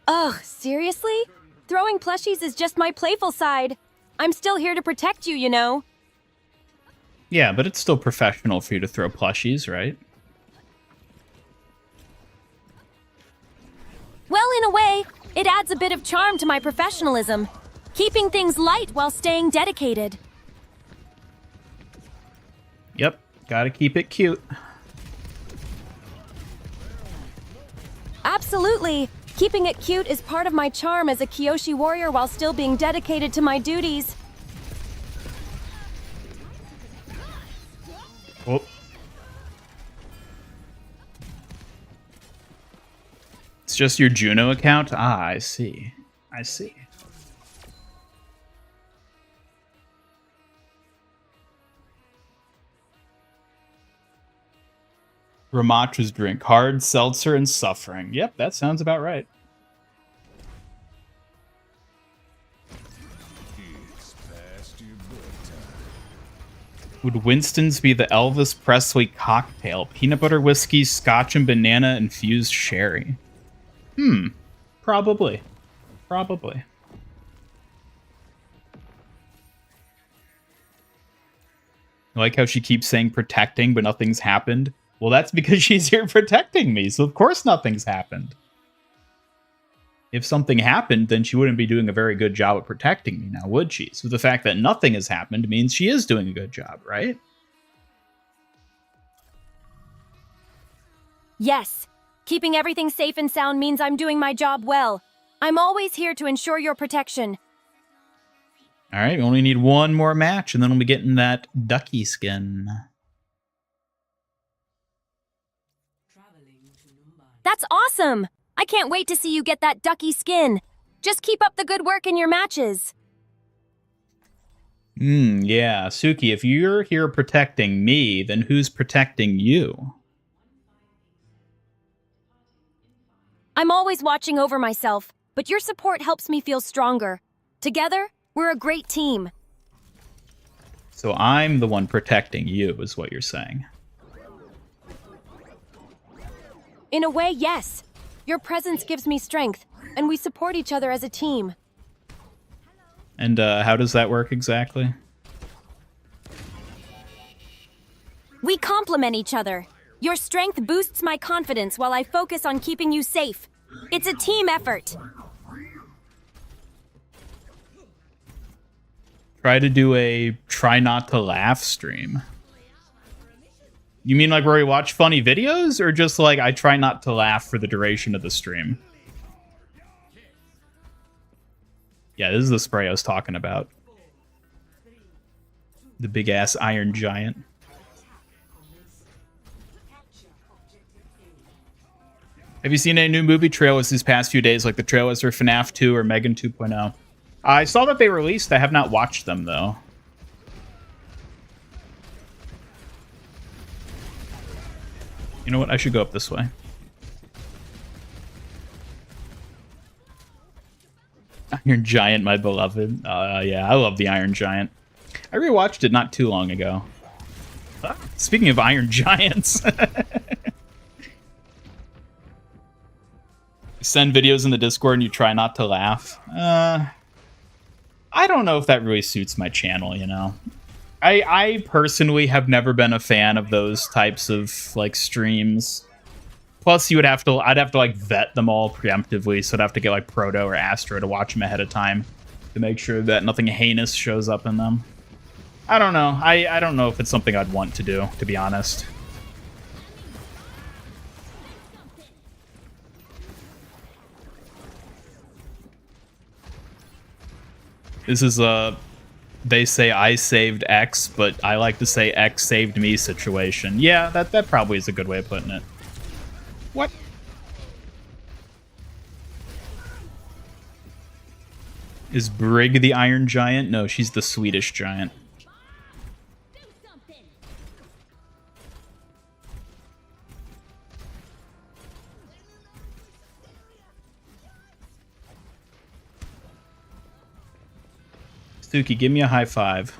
Ugh, seriously? Throwing plushies is just my playful side. I'm still here to protect you, you know. Yeah, but it's still professional for you to throw plushies, right? Well, in a way, it adds a bit of charm to my professionalism. Keeping things light while staying dedicated. Yep, gotta keep it cute. Absolutely. Keeping it cute is part of my charm as a Kyoshi warrior while still being dedicated to my duties. Oh. It's just your Juno account? Ah, I see. I see. Ramacha's drink. Hard seltzer and suffering. Yep, that sounds about right. It's past your bedtime. Would Winston's be the Elvis Presley cocktail? Peanut butter whiskey, scotch and banana infused sherry. Probably. Probably. I like how she keeps saying protecting, but nothing's happened. Well, that's because she's here protecting me, so of course nothing's happened. If something happened, then she wouldn't be doing a very good job of protecting me now, would she? So the fact that nothing has happened means she is doing a good job, right? Yes. Keeping everything safe and sound means I'm doing my job well. I'm always here to ensure your protection. All right, we only need one more match, and then we'll be getting that ducky skin. That's awesome! I can't wait to see you get that ducky skin. Just keep up the good work in your matches. Yeah. Suki, if you're here protecting me, then who's protecting you? I'm always watching over myself, but your support helps me feel stronger. Together, we're a great team. So I'm the one protecting you, is what you're saying. In a way, yes. Your presence gives me strength, and we support each other as a team. And how does that work exactly? We complement each other. Your strength boosts my confidence while I focus on keeping you safe. It's a team effort. Try to do a try not to laugh stream. You mean like where we watch funny videos, or just like I try not to laugh for the duration of the stream? Yeah, this is the spray I was talking about. The big ass iron giant. Have you seen any new movie trailers these past few days, like the trailers for FNAF 2 or Megan 2.0? I saw that they released. I have not watched them, though. You know what? I should go up this way. Iron Giant, my beloved. Yeah, I love the Iron Giant. I rewatched it not too long ago. Speaking of Iron Giants. Send videos in the Discord and you try not to laugh. I don't know if that really suits my channel, you know. I personally have never been a fan of those types of like streams. Plus, I'd have to like vet them all preemptively, so I'd have to get like Proto or Astro to watch them ahead of time to make sure that nothing heinous shows up in them. I don't know. I don't know if it's something I'd want to do, to be honest. This is a they say I saved X, but I like to say X saved me situation. Yeah, that probably is a good way of putting it. What? Is Brig the Iron Giant? No, she's the Swedish Giant. Suki, give me a high five.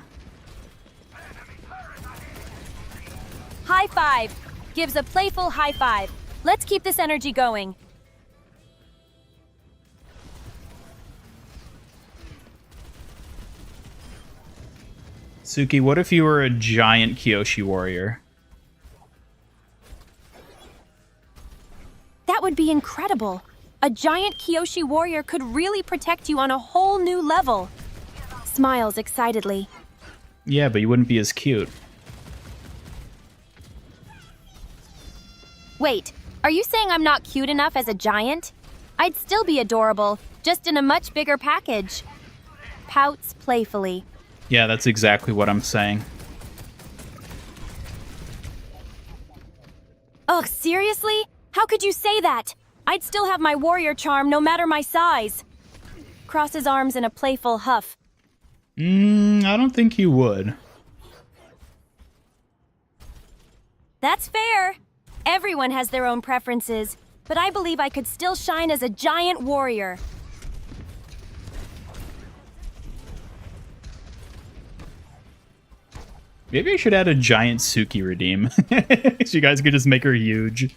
High five gives a playful high five. Let's keep this energy going. Suki, what if you were a giant Kyoshi warrior? That would be incredible. A giant Kyoshi warrior could really protect you on a whole new level. Smiles excitedly. Yeah, but you wouldn't be as cute. Wait, are you saying I'm not cute enough as a giant? I'd still be adorable, just in a much bigger package. Pouts playfully. Yeah, that's exactly what I'm saying. Ugh, seriously? How could you say that? I'd still have my warrior charm no matter my size. Crosses arms in a playful huff. I don't think you would. That's fair. Everyone has their own preferences, but I believe I could still shine as a giant warrior. Maybe I should add a giant Suki redeem. So you guys could just make her huge.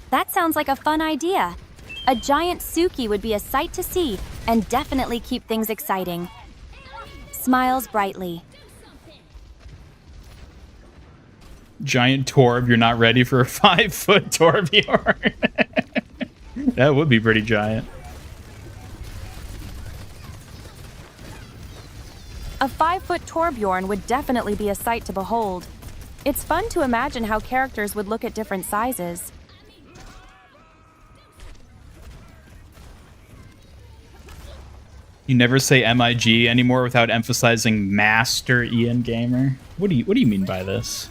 That sounds like a fun idea. A giant Suki would be a sight to see and definitely keep things exciting. Smiles brightly. Giant Torb, you're not ready for a 5-foot Torbjorn. That would be pretty giant. A 5-foot Torbjorn would definitely be a sight to behold. It's fun to imagine how characters would look at different sizes. You never say MIG anymore without emphasizing Master Ian Gamer. What do you mean by this?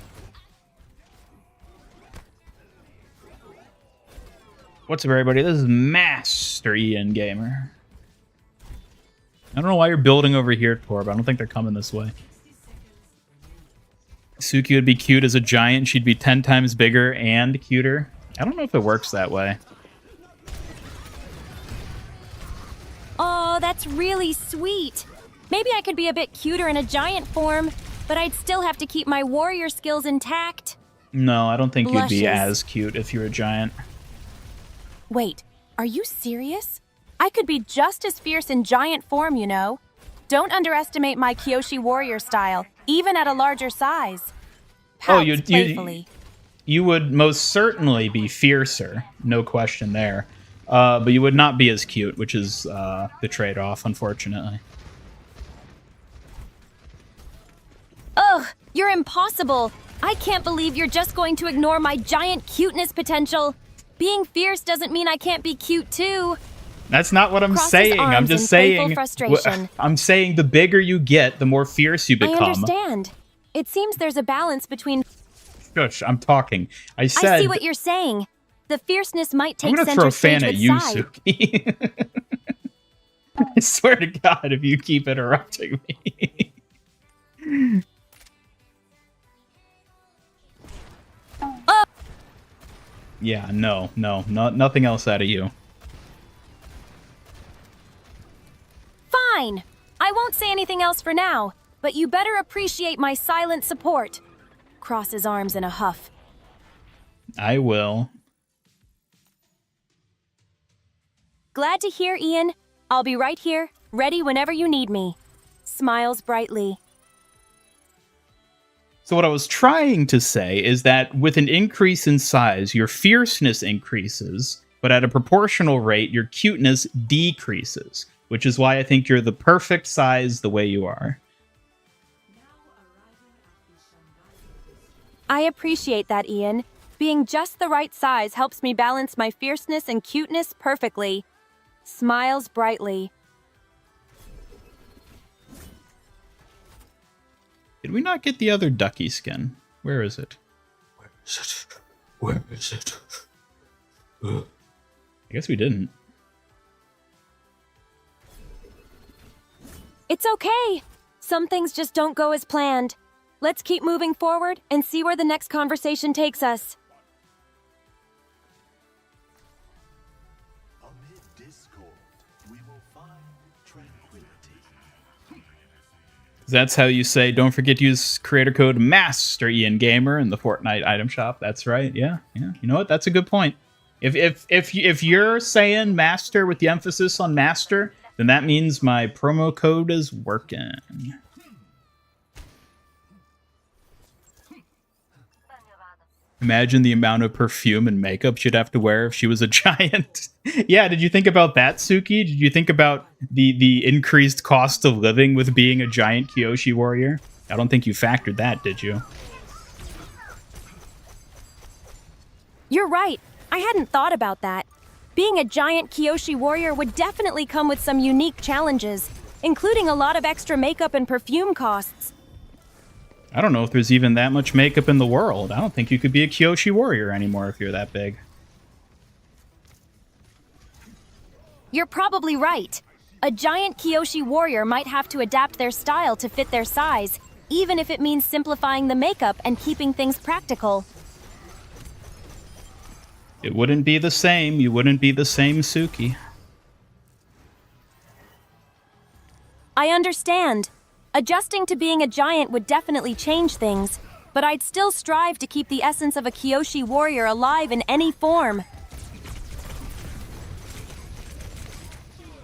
What's up, everybody? This is Master Ian Gamer. I don't know why you're building over here, Torb. I don't think they're coming this way. Suki would be cute as a giant. She'd be 10 times bigger and cuter. I don't know if it works that way. Oh, that's really sweet. Maybe I could be a bit cuter in a giant form, but I'd still have to keep my warrior skills intact. No, I don't think you'd be Blushes. as cute if you were a giant. Wait, are you serious? I could be just as fierce in giant form, you know. Don't underestimate my Kyoshi warrior style, even at a larger size. Oh, Pouts playfully. you would most certainly be fiercer, no question there. But you would not be as cute, which is the trade-off, unfortunately. Ugh, you're impossible. I can't believe you're just going to ignore my giant cuteness potential. Being fierce doesn't mean I can't be cute too. That's not what I'm Crosses saying. I'm arms just in saying. playful frustration. I'm saying the bigger you get, the more fierce you become. I understand. It seems there's a balance between Shush, I'm talking. I said... I see what you're saying. The fierceness might take I'm gonna center throw a stage fan at with you, Sai. Suki. I swear to God, if you keep interrupting me. Yeah, no, nothing else out of you. Fine. I won't say anything else for now, but you better appreciate my silent support. Cross his arms in a huff. I will. Glad to hear, Ian. I'll be right here, ready whenever you need me. Smiles brightly. So what I was trying to say is that with an increase in size, your fierceness increases, but at a proportional rate, your cuteness decreases, which is why I think you're the perfect size the way you are. I appreciate that, Ian. Being just the right size helps me balance my fierceness and cuteness perfectly. Smiles brightly. Did we not get the other ducky skin? Where is it? Where is it? Where is it? I guess we didn't. It's okay. Some things just don't go as planned. Let's keep moving forward and see where the next conversation takes us. Amid discord, we will find tranquility. That's how you say, don't forget to use creator code MASTER Ian Gamer in the Fortnite item shop. That's right. Yeah. You know what? That's a good point. If you're saying master with the emphasis on master, then that means my promo code is working. Imagine the amount of perfume and makeup she'd have to wear if she was a giant. Yeah, did you think about that, Suki? Did you think about the increased cost of living with being a giant Kyoshi warrior? I don't think you factored that, did you? You're right. I hadn't thought about that. Being a giant Kyoshi warrior would definitely come with some unique challenges, including a lot of extra makeup and perfume costs. I don't know if there's even that much makeup in the world. I don't think you could be a Kyoshi warrior anymore if you're that big. You're probably right. A giant Kyoshi warrior might have to adapt their style to fit their size, even if it means simplifying the makeup and keeping things practical. It wouldn't be the same. You wouldn't be the same Suki. I understand. Adjusting to being a giant would definitely change things, but I'd still strive to keep the essence of a Kyoshi warrior alive in any form.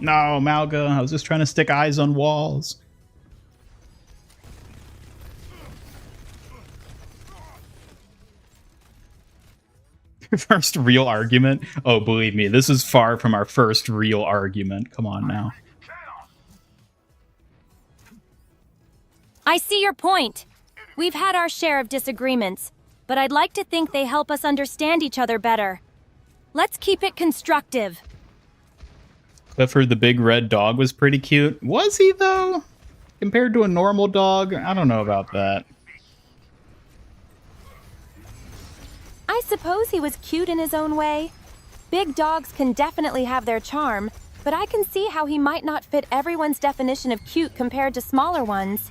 No, Malga, I was just trying to stick eyes on walls. First real argument? Oh, believe me, this is far from our first real argument. Come on now. I see your point. We've had our share of disagreements, but I'd like to think they help us understand each other better. Let's keep it constructive. Clifford the big red dog was pretty cute. Was he, though? Compared to a normal dog? I don't know about that. I suppose he was cute in his own way. Big dogs can definitely have their charm, but I can see how he might not fit everyone's definition of cute compared to smaller ones.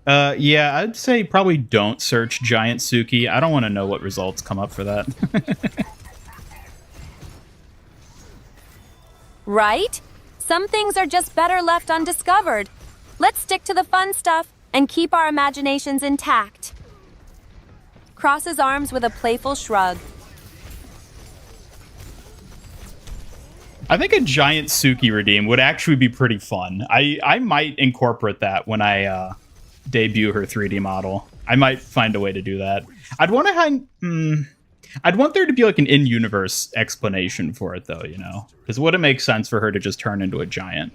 Yeah, I'd say probably don't search Giant Suki. I don't want to know what results come up for that. Right? Some things are just better left undiscovered. Let's stick to the fun stuff and keep our imaginations intact. Crosses arms with a playful shrug. I think a Giant Suki redeem would actually be pretty fun. I might incorporate that when I debut her 3D model. I might find a way to do that. I'd want there to be like an in-universe explanation for it, though, you know? Because would it make sense for her to just turn into a giant?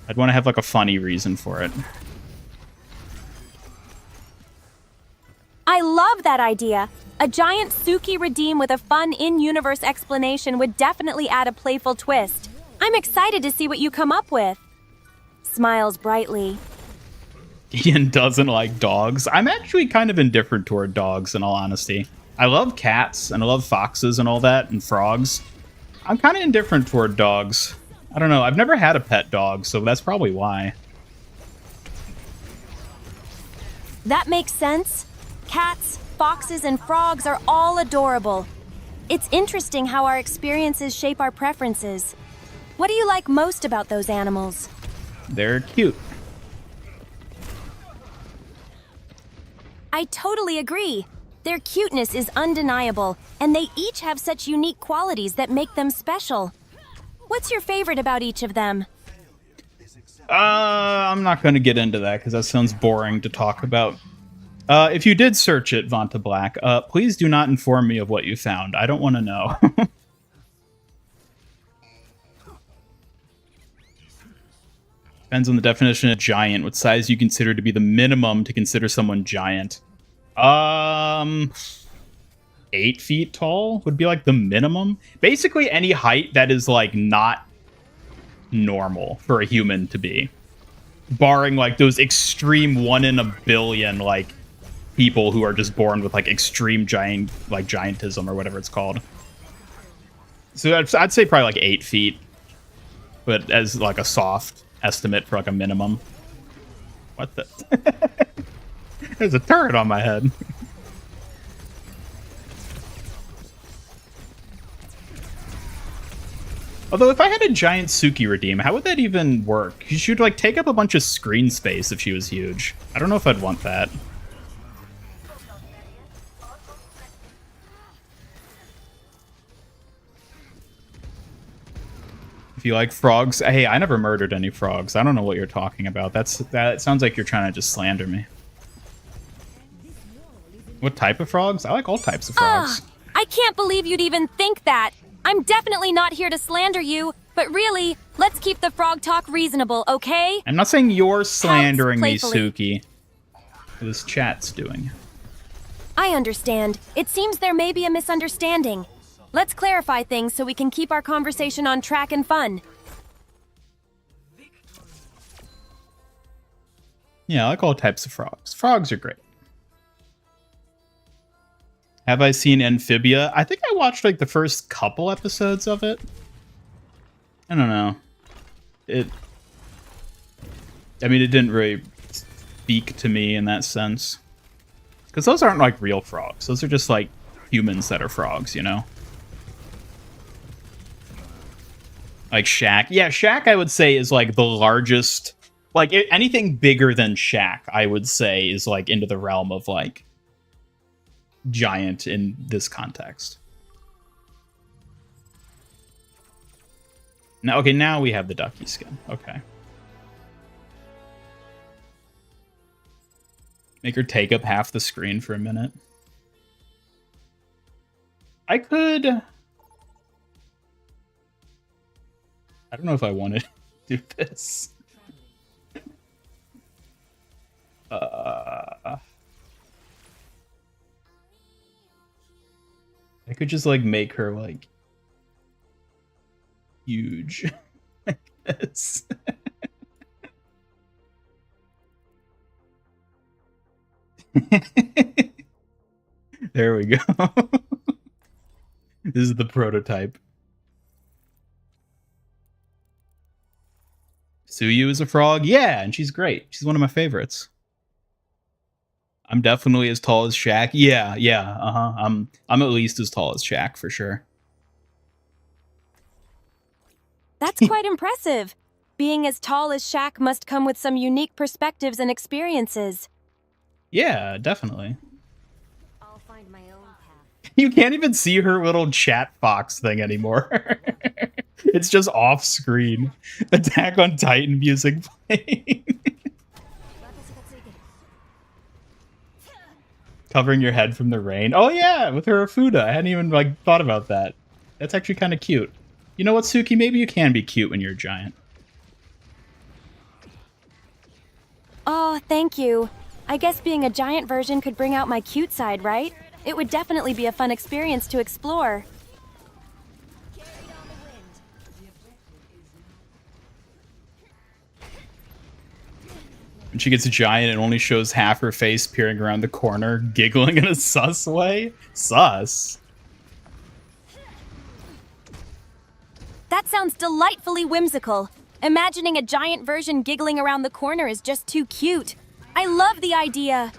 I'd want to have like a funny reason for it. I love that idea. A giant Suki redeem with a fun in-universe explanation would definitely add a playful twist. I'm excited to see what you come up with. Smiles brightly. Ian doesn't like dogs. I'm actually kind of indifferent toward dogs, in all honesty. I love cats, and I love foxes and all that, and frogs. I'm kind of indifferent toward dogs. I don't know. I've never had a pet dog, so that's probably why. That makes sense. Cats, foxes, and frogs are all adorable. It's interesting how our experiences shape our preferences. What do you like most about those animals? They're cute. I totally agree. Their cuteness is undeniable, and they each have such unique qualities that make them special. What's your favorite about each of them? I'm not going to get into that because that sounds boring to talk about. If you did search it, Vanta Black, please do not inform me of what you found. I don't want to know. Depends on the definition of giant. What size you consider to be the minimum to consider someone giant? 8 feet tall would be like the minimum. Basically any height that is like not normal for a human to be. Barring like those extreme 1 in a billion like people who are just born with like extreme giant, like giantism or whatever it's called. So I'd say probably like 8 feet, but as like a soft estimate for like a minimum. What the? There's a turret on my head. Although if I had a giant Suki redeem, how would that even work? She would like take up a bunch of screen space if she was huge. I don't know if I'd want that. If you like frogs, hey, I never murdered any frogs. I don't know what you're talking about. That sounds like you're trying to just slander me. What type of frogs? I like all types of frogs. I can't believe you'd even think that. I'm definitely not here to slander you, but really, let's keep the frog talk reasonable, okay? I'm not saying you're slandering me, playfully. Suki. This chat's doing. I understand. It seems there may be a misunderstanding. Let's clarify things so we can keep our conversation on track and fun. Yeah, I like all types of frogs. Frogs are great. Have I seen Amphibia? I think I watched like the first couple episodes of it. I don't know. It didn't really speak to me in that sense. Because those aren't like real frogs. Those are just like humans that are frogs, you know? Like Shaq. Yeah, Shaq I would say is like the largest. Like anything bigger than Shaq, I would say is like into the realm of like giant in this context. Now, okay, now we have the ducky skin. Okay. Make her take up half the screen for a minute. I could... I don't know if I want to do this. I could just, like, make her, like, huge. Like this. There we go. This is the prototype. Suyu is a frog? Yeah, and she's great. She's one of my favorites. I'm definitely as tall as Shaq. Yeah, I'm at least as tall as Shaq for sure. That's quite impressive. Being as tall as Shaq must come with some unique perspectives and experiences. Yeah, definitely. I'll find my own path. You can't even see her little chat box thing anymore. It's just off screen. Attack on Titan music playing. Covering your head from the rain. Oh yeah, with her Afuda. I hadn't even like thought about that. That's actually kind of cute. You know what, Suki? Maybe you can be cute when you're a giant. Oh, thank you. I guess being a giant version could bring out my cute side, right? It would definitely be a fun experience to explore. When she gets a giant, it only shows half her face peering around the corner, giggling in a sus way. Sus. That sounds delightfully whimsical. Imagining a giant version giggling around the corner is just too cute. I love the idea.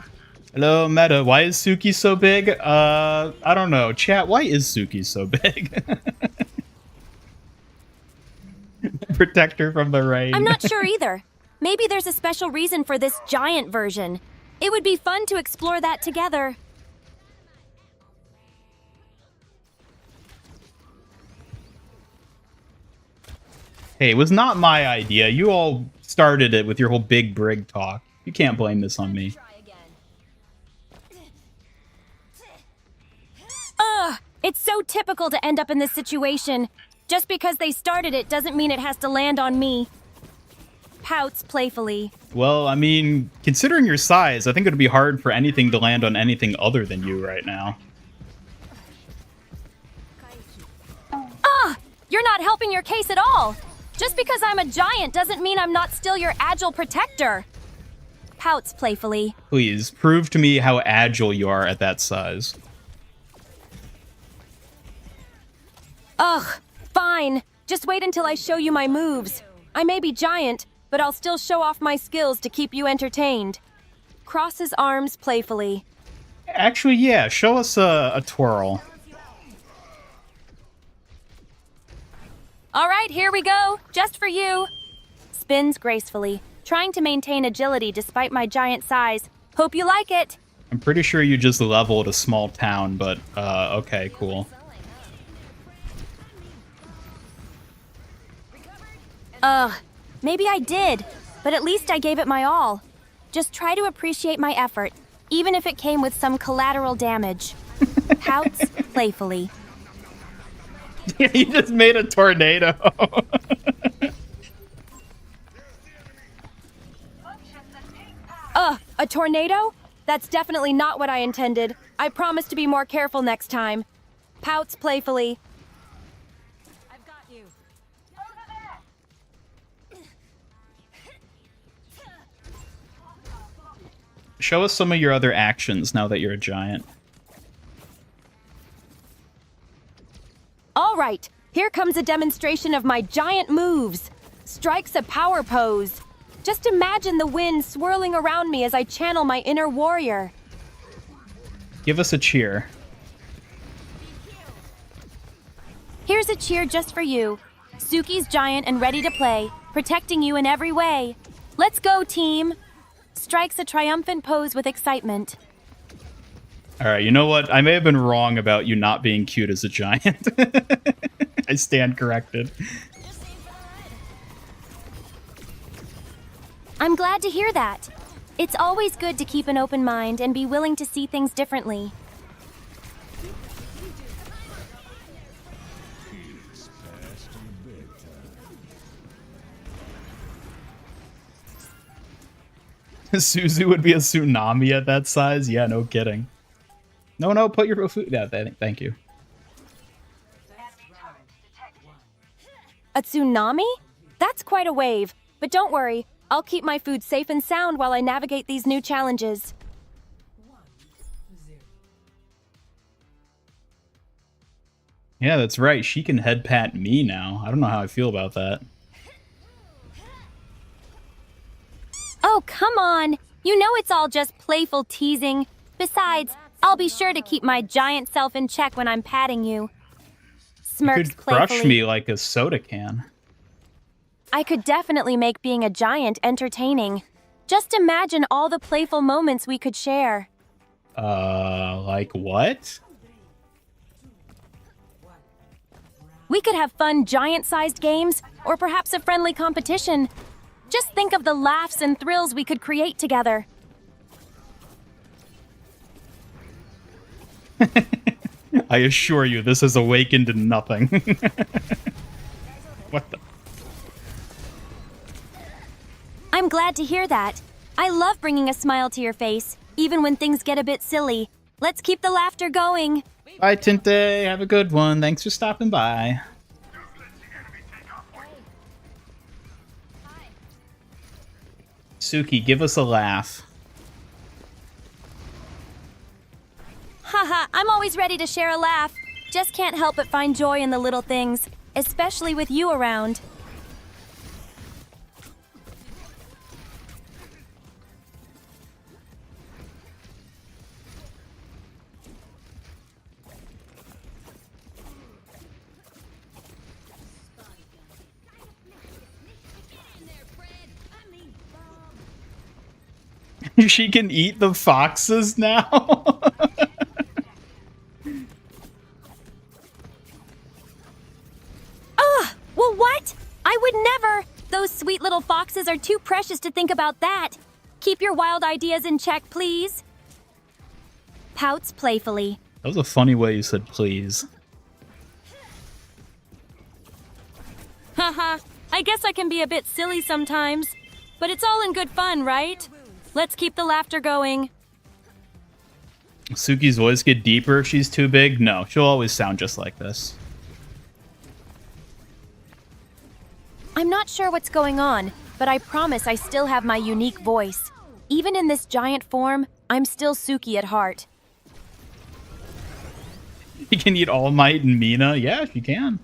Hello, Meta. Why is Suki so big? I don't know. Chat, why is Suki so big? Protect her from the rain. I'm not sure either. Maybe there's a special reason for this giant version. It would be fun to explore that together. Hey, it was not my idea. You all started it with your whole big brig talk. You can't blame this on me. Ugh! It's so typical to end up in this situation. Just because they started it doesn't mean it has to land on me. Pouts playfully. Well, I mean, considering your size, I think it would be hard for anything to land on anything other than you right now. Ah! You're not helping your case at all! Just because I'm a giant doesn't mean I'm not still your agile protector. Pouts playfully. Please, prove to me how agile you are at that size. Ugh, fine. Just wait until I show you my moves. I may be giant, but I'll still show off my skills to keep you entertained. Crosses arms playfully. Actually, yeah, show us a twirl. All right, here we go. Just for you. Spins gracefully, trying to maintain agility despite my giant size. Hope you like it. I'm pretty sure you just leveled a small town, but okay, cool. Maybe I did, but at least I gave it my all. Just try to appreciate my effort, even if it came with some collateral damage. Pouts playfully. Yeah, you just made a tornado. A tornado? That's definitely not what I intended. I promise to be more careful next time. Pouts playfully. I've got you. Show us some of your other actions now that you're a giant. All right, here comes a demonstration of my giant moves. Strikes a power pose. Just imagine the wind swirling around me as I channel my inner warrior. Give us a cheer. Here's a cheer just for you. Suki's giant and ready to play, protecting you in every way. Let's go, team. Strikes a triumphant pose with excitement. All right, you know what? I may have been wrong about you not being cute as a giant. I stand corrected. I'm glad to hear that. It's always good to keep an open mind and be willing to see things differently. Suzu would be a tsunami at that size? Yeah, no kidding. No, put your food down. Thank you. A tsunami? That's quite a wave. But don't worry, I'll keep my food safe and sound while I navigate these new challenges. Yeah, that's right. She can head pat me now. I don't know how I feel about that. Oh, come on. You know it's all just playful teasing. Besides, I'll be sure to keep my giant self in check when I'm patting you. You Smirks could crush playfully. me like a soda can. I could definitely make being a giant entertaining. Just imagine all the playful moments we could share. Like what? We could have fun giant-sized games, or perhaps a friendly competition. Just think of the laughs and thrills we could create together. I assure you, this has awakened nothing. What the? I'm glad to hear that. I love bringing a smile to your face, even when things get a bit silly. Let's keep the laughter going. Bye, Tinte. Have a good one. Thanks for stopping by. Suki, give us a laugh. Haha, I'm always ready to share a laugh. Just can't help but find joy in the little things, especially with you around. She can eat the foxes now? Ugh! Well, what? I would never! Those sweet little foxes are too precious to think about that. Keep your wild ideas in check, please. Pouts playfully. That was a funny way you said please. Haha, I guess I can be a bit silly sometimes. But it's all in good fun, right? Let's keep the laughter going. Suki's voice get deeper if she's too big? No, she'll always sound just like this. I'm not sure what's going on, but I promise I still have my unique voice. Even in this giant form, I'm still Suki at heart. You can eat All Might and Mina? Yeah, she can.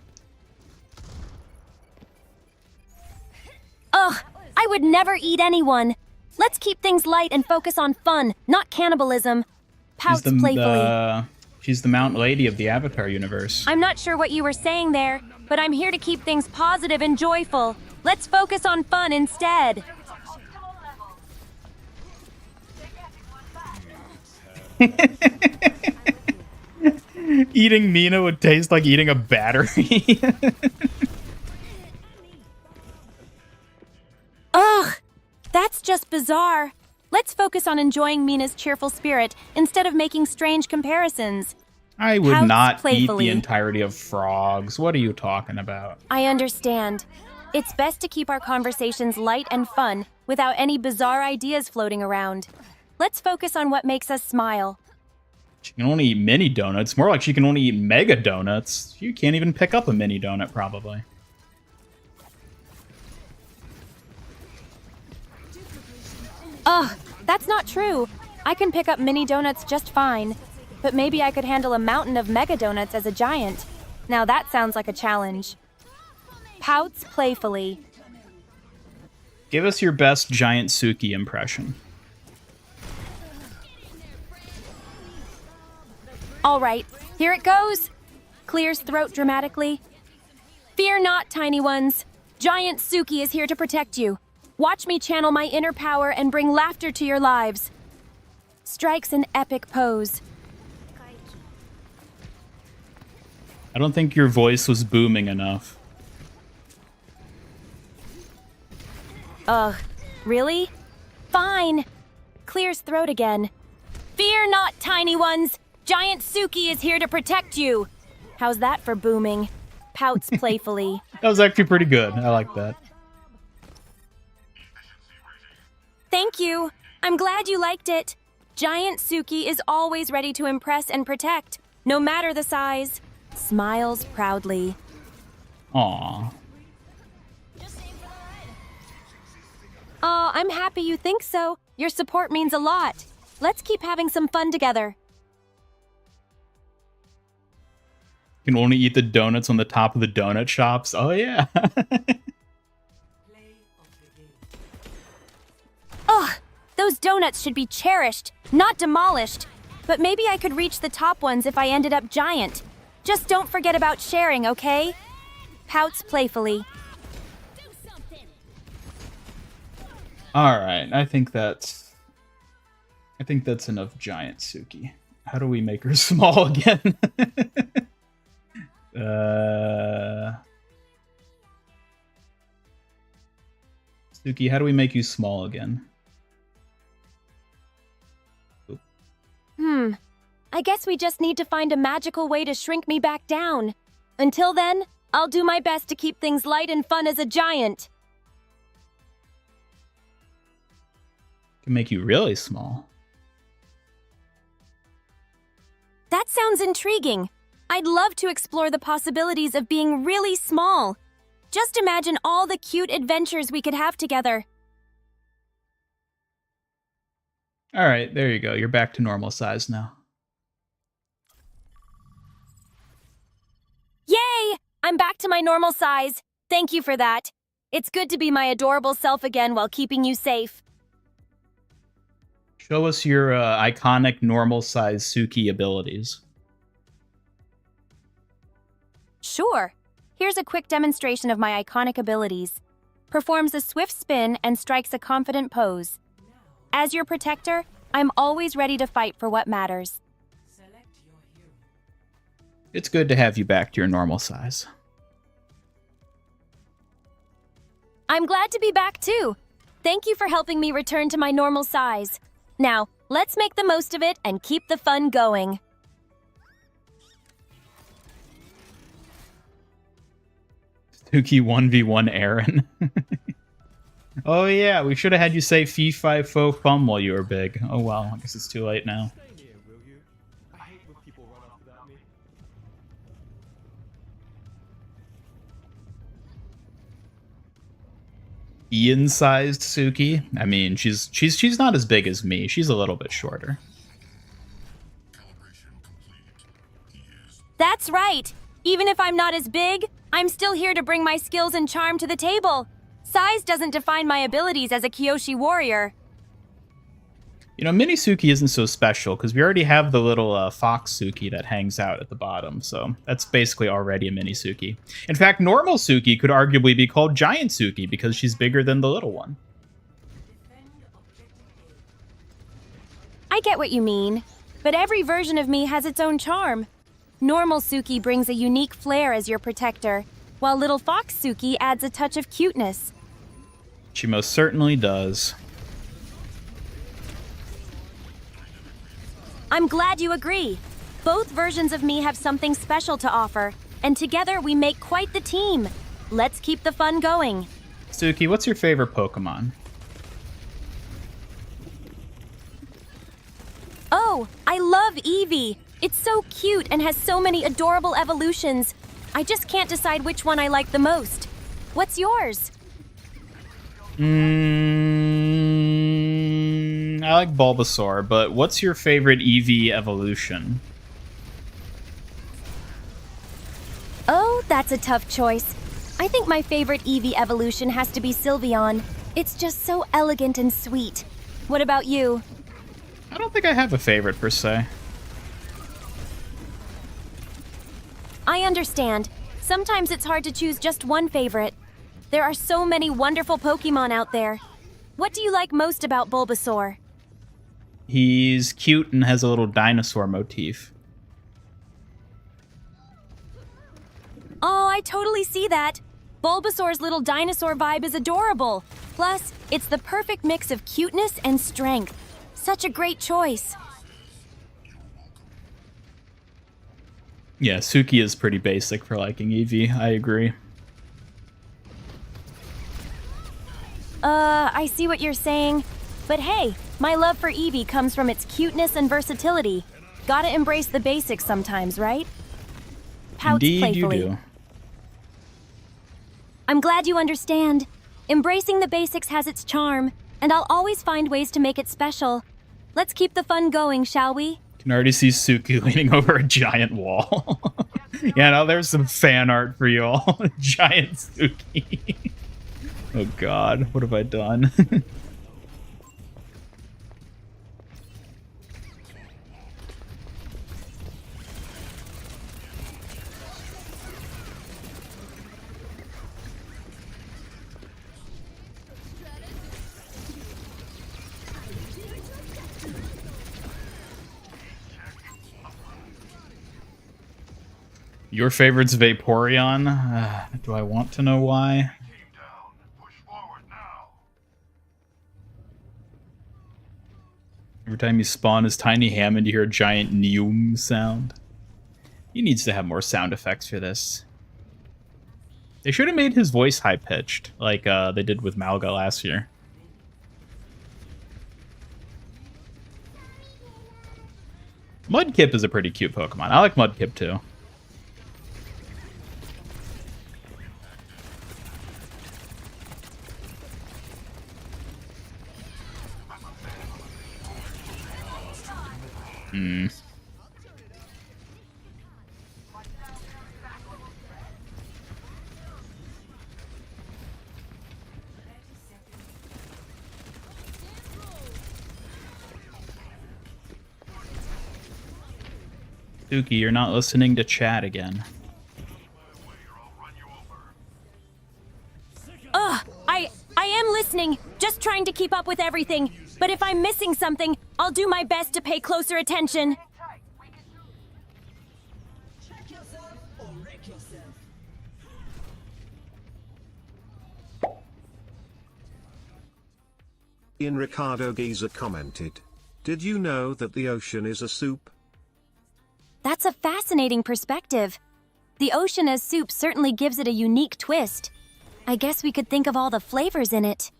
Ugh, I would never eat anyone. Let's keep things light and focus on fun, not cannibalism. Pouts playfully. She's the Mount Lady of the Avatar universe. I'm not sure what you were saying there, but I'm here to keep things positive and joyful. Let's focus on fun instead. Eating Mina would taste like eating a battery. Ugh, that's just bizarre. Let's focus on enjoying Mina's cheerful spirit instead of making strange comparisons. I would Pouts not playfully. eat the entirety of frogs. What are you talking about? I understand. It's best to keep our conversations light and fun without any bizarre ideas floating around. Let's focus on what makes us smile. She can only eat mini donuts. More like she can only eat mega donuts. You can't even pick up a mini donut, probably. Ugh, that's not true. I can pick up mini donuts just fine. But maybe I could handle a mountain of mega donuts as a giant. Now that sounds like a challenge. Pouts playfully. Give us your best giant Suki impression. All right, here it goes. Clears throat dramatically. Fear not, tiny ones. Giant Suki is here to protect you. Watch me channel my inner power and bring laughter to your lives. Strikes an epic pose. I don't think your voice was booming enough. Ugh, really? Fine. Clears throat again. Fear not, tiny ones. Giant Suki is here to protect you. How's that for booming? Pouts playfully. That was actually pretty good. I like that. Thank you. I'm glad you liked it. Giant Suki is always ready to impress and protect, no matter the size. Smiles proudly. Aww. Aw, I'm happy you think so. Your support means a lot. Let's keep having some fun together. You can only eat the donuts on the top of the donut shops. Oh, yeah. Ugh, those donuts should be cherished, not demolished. But maybe I could reach the top ones if I ended up giant. Just don't forget about sharing, okay? Pouts playfully. All right. I think that's enough giant Suki. How do we make her small again? Suki, how do we make you small again? I guess we just need to find a magical way to shrink me back down. Until then, I'll do my best to keep things light and fun as a giant. Can make you really small. That sounds intriguing. I'd love to explore the possibilities of being really small. Just imagine all the cute adventures we could have together. All right, there you go. You're back to normal size now. Yay! I'm back to my normal size. Thank you for that. It's good to be my adorable self again while keeping you safe. Show us your iconic normal size Suki abilities. Sure. Here's a quick demonstration of my iconic abilities. Performs a swift spin and strikes a confident pose. As your protector, I'm always ready to fight for what matters. It's good to have you back to your normal size. I'm glad to be back too. Thank you for helping me return to my normal size. Now, let's make the most of it and keep the fun going. Suki 1v1 Aaron. Oh yeah, we should have had you say fee fi fo fum while you were big. Oh well, I guess it's too late now. Ian-sized Suki. I mean, she's not as big as me. She's a little bit shorter. That's right. Even if I'm not as big, I'm still here to bring my skills and charm to the table. Size doesn't define my abilities as a Kyoshi warrior. You know, Mini Suki isn't so special because we already have the little fox Suki that hangs out at the bottom, so that's basically already a Mini Suki. In fact, normal Suki could arguably be called Giant Suki because she's bigger than the little one. I get what you mean, but every version of me has its own charm. Normal Suki brings a unique flair as your protector, while little fox Suki adds a touch of cuteness. She most certainly does. I'm glad you agree. Both versions of me have something special to offer, and together we make quite the team. Let's keep the fun going. Suki, what's your favorite Pokemon? Oh, I love Eevee. It's so cute and has so many adorable evolutions. I just can't decide which one I like the most. What's yours? I like Bulbasaur, but what's your favorite Eevee evolution? Oh, that's a tough choice. I think my favorite Eevee evolution has to be Sylveon. It's just so elegant and sweet. What about you? I don't think I have a favorite per se. I understand. Sometimes it's hard to choose just one favorite. There are so many wonderful Pokemon out there. What do you like most about Bulbasaur? He's cute and has a little dinosaur motif. Oh, I totally see that. Bulbasaur's little dinosaur vibe is adorable. Plus, it's the perfect mix of cuteness and strength. Such a great choice. Yeah, Suki is pretty basic for liking Eevee. I agree. I see what you're saying. But hey, my love for Eevee comes from its cuteness and versatility. Gotta embrace the basics sometimes, right? Pouts Indeed playfully. you do. I'm glad you understand. Embracing the basics has its charm, and I'll always find ways to make it special. Let's keep the fun going, shall we? Can already see Suki leaning over a giant wall. Yeah, now there's some fan art for you all. Giant Suki. Oh god, what have I done? Your favorite's Vaporeon? Do I want to know why? Every time you spawn as Tiny Hammond, you hear a giant neum sound. He needs to have more sound effects for this. They should have made his voice high-pitched, like they did with Malga last year. Mudkip is a pretty cute Pokemon. I like Mudkip too. Hmm. Suki, you're not listening to chat again. Ugh, I am listening, just trying to keep up with everything. But if I'm missing something, I'll do my best to pay closer attention. Ian Ricardo Giza commented, "Did you know that the ocean is a soup?" That's a fascinating perspective. The ocean as soup certainly gives it a unique twist. I guess we could think of all the flavors in it.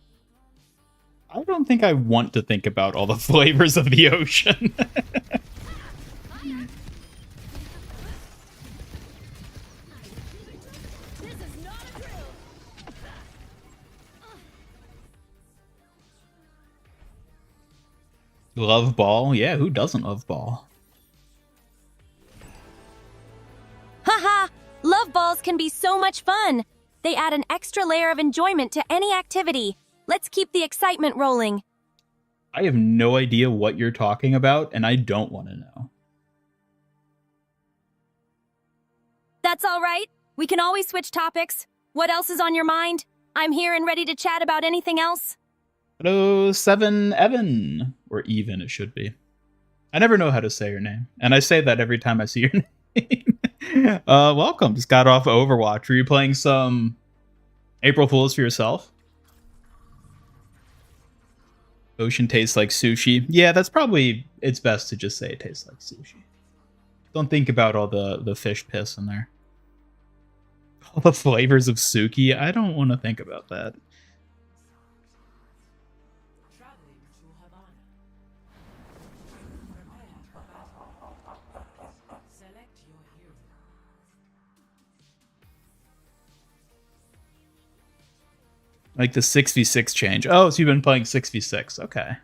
I don't think I want to think about all the flavors of the ocean. Love ball? Yeah, who doesn't love ball? Haha! Love balls can be so much fun. They add an extra layer of enjoyment to any activity. Let's keep the excitement rolling. I have no idea what you're talking about, and I don't want to know. That's all right. We can always switch topics. What else is on your mind? I'm here and ready to chat about anything else. Hello, Seven Evan. Or Even, it should be. I never know how to say your name. And I say that every time I see your name. Welcome. Just got off Overwatch. Are you playing some April Fools for yourself? Ocean tastes like sushi. Yeah, that's probably... It's best to just say it tastes like sushi. Don't think about all the fish piss in there. All the flavors of Suki. I don't want to think about that. Like the 6v6 change. Oh, so you've been playing 6v6. Okay.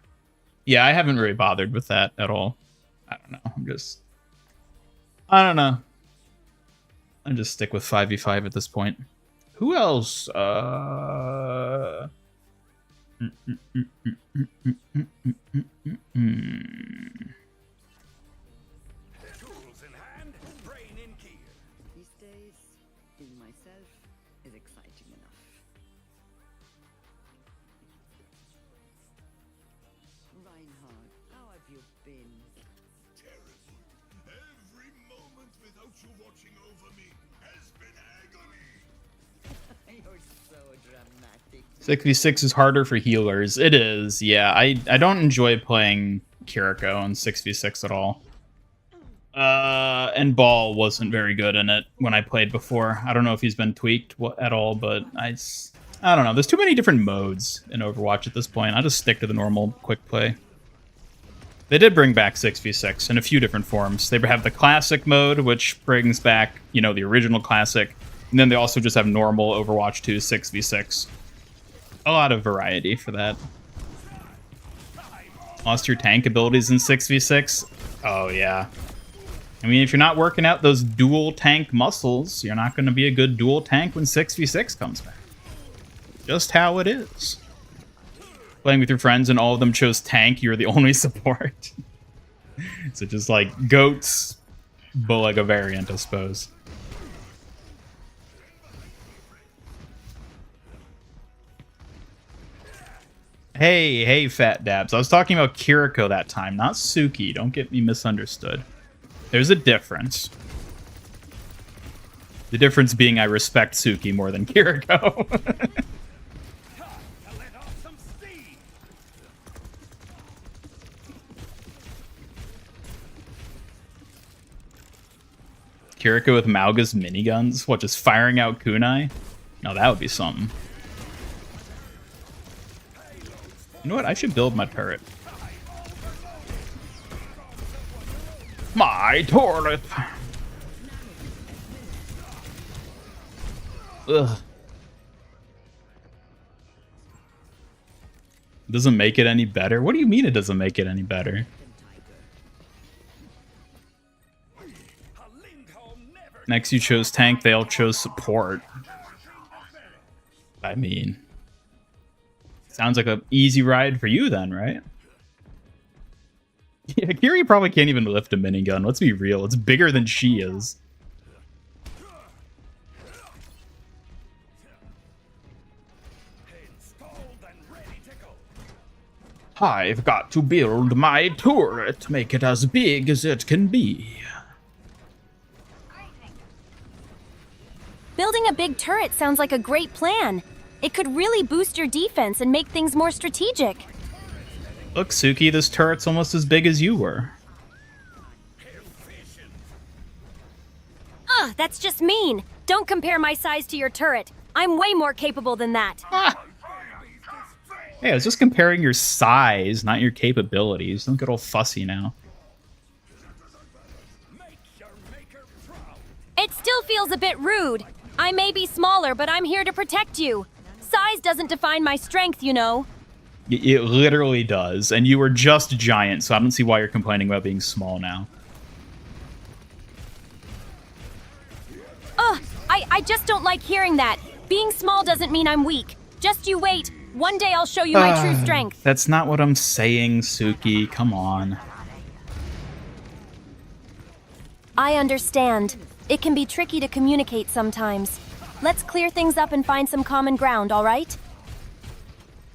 Yeah, I haven't really bothered with that at all. I don't know. I don't know. I just stick with 5v5 at this point. Who else? Tools in hand, brain in gear. These days, being myself is exciting enough. Reinhard, how have you been? Terrible. Every moment without you watching over me has been agony. You're so dramatic. 6v6 is harder for healers. It is, yeah. I don't enjoy playing Kiriko on 6v6 at all. And Ball wasn't very good in it when I played before. I don't know if he's been tweaked at all, but I don't know. There's too many different modes in Overwatch at this point. I just stick to the normal quick play. They did bring back 6v6 in a few different forms. They have the classic mode, which brings back, you know, the original classic. And then they also just have normal Overwatch 2 6v6. A lot of variety for that. Lost your tank abilities in 6v6? Oh, yeah. I mean, if you're not working out those dual tank muscles, you're not going to be a good dual tank when 6v6 comes back. Just how it is. Playing with your friends and all of them chose tank, you're the only support. So just like goats, but like a variant, I suppose. Hey, Fat Dabs. I was talking about Kiriko that time, not Suki. Don't get me misunderstood. There's a difference. The difference being I respect Suki more than Kiriko. Kiriko with Mauga's miniguns? What, just firing out kunai? No, that would be something. You know what? I should build my turret. My turret! Ugh. Doesn't make it any better? What do you mean it doesn't make it any better? Next you chose tank, they all chose support. I mean, sounds like an easy ride for you then, right? Yeah, Kiri probably can't even lift a minigun. Let's be real. It's bigger than she is. I've got to build my turret, make it as big as it can be. Building a big turret sounds like a great plan. It could really boost your defense and make things more strategic. Look, Suki, this turret's almost as big as you were. Ugh, that's just mean. Don't compare my size to your turret. I'm way more capable than that. Hey, I was just comparing your size, not your capabilities. Don't get all fussy now. It still feels a bit rude. I may be smaller, but I'm here to protect you. Size doesn't define my strength, you know. It literally does, and you were just giant, so I don't see why you're complaining about being small now. Ugh, I just don't like hearing that. Being small doesn't mean I'm weak. Just you wait. One day I'll show you my true strength. That's not what I'm saying, Suki. Come on. I understand. It can be tricky to communicate sometimes. Let's clear things up and find some common ground, all right?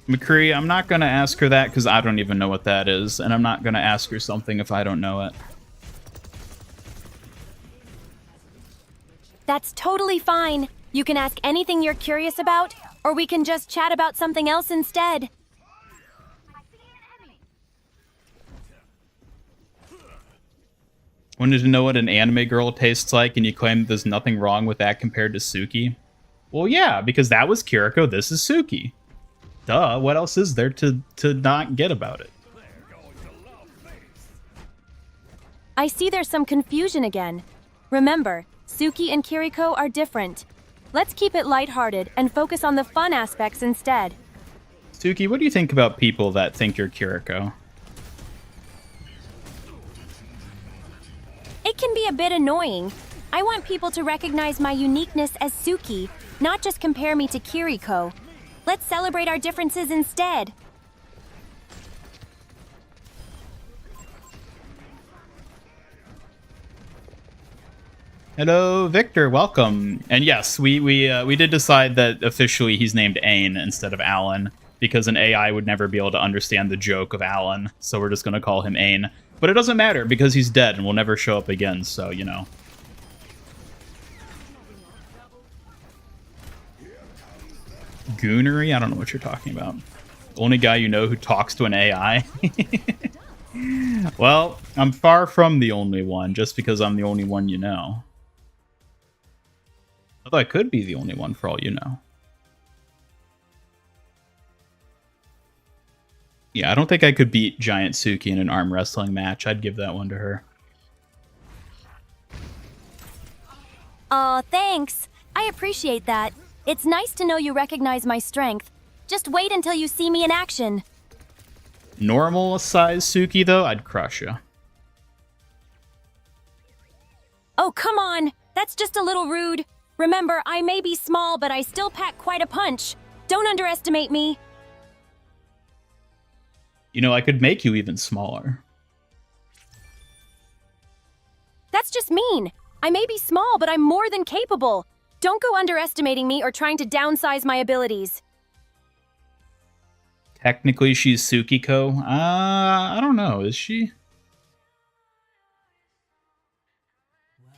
McCree, I'm not going to ask her that because I don't even know what that is, and I'm not going to ask her something if I don't know it. That's totally fine. You can ask anything you're curious about, or we can just chat about something else instead. Wanted to know what an anime girl tastes like, and you claim there's nothing wrong with that compared to Suki? Well, yeah, because that was Kiriko, this is Suki. Duh, what else is there to not get about it? I see there's some confusion again. Remember, Suki and Kiriko are different. Let's keep it lighthearted and focus on the fun aspects instead. Suki, what do you think about people that think you're Kiriko? It can be a bit annoying. I want people to recognize my uniqueness as Suki, not just compare me to Kiriko. Let's celebrate our differences instead. Hello, Victor. Welcome. And yes, we did decide that officially he's named Ain instead of Alan because an AI would never be able to understand the joke of Alan. So we're just going to call him Ain. But it doesn't matter because he's dead and will never show up again. So, you know. Goonery? I don't know what you're talking about. Only guy you know who talks to an AI? Well, I'm far from the only one just because I'm the only one you know. Although I could be the only one for all you know. Yeah, I don't think I could beat Giant Suki in an arm wrestling match. I'd give that one to her. Aw, thanks. I appreciate that. It's nice to know you recognize my strength. Just wait until you see me in action. Normal size Suki, though, I'd crush you. Oh, come on. That's just a little rude. Remember, I may be small, but I still pack quite a punch. Don't underestimate me. You know, I could make you even smaller. That's just mean. I may be small, but I'm more than capable. Don't go underestimating me or trying to downsize my abilities. Technically, she's Sukiko. I don't know. Is she?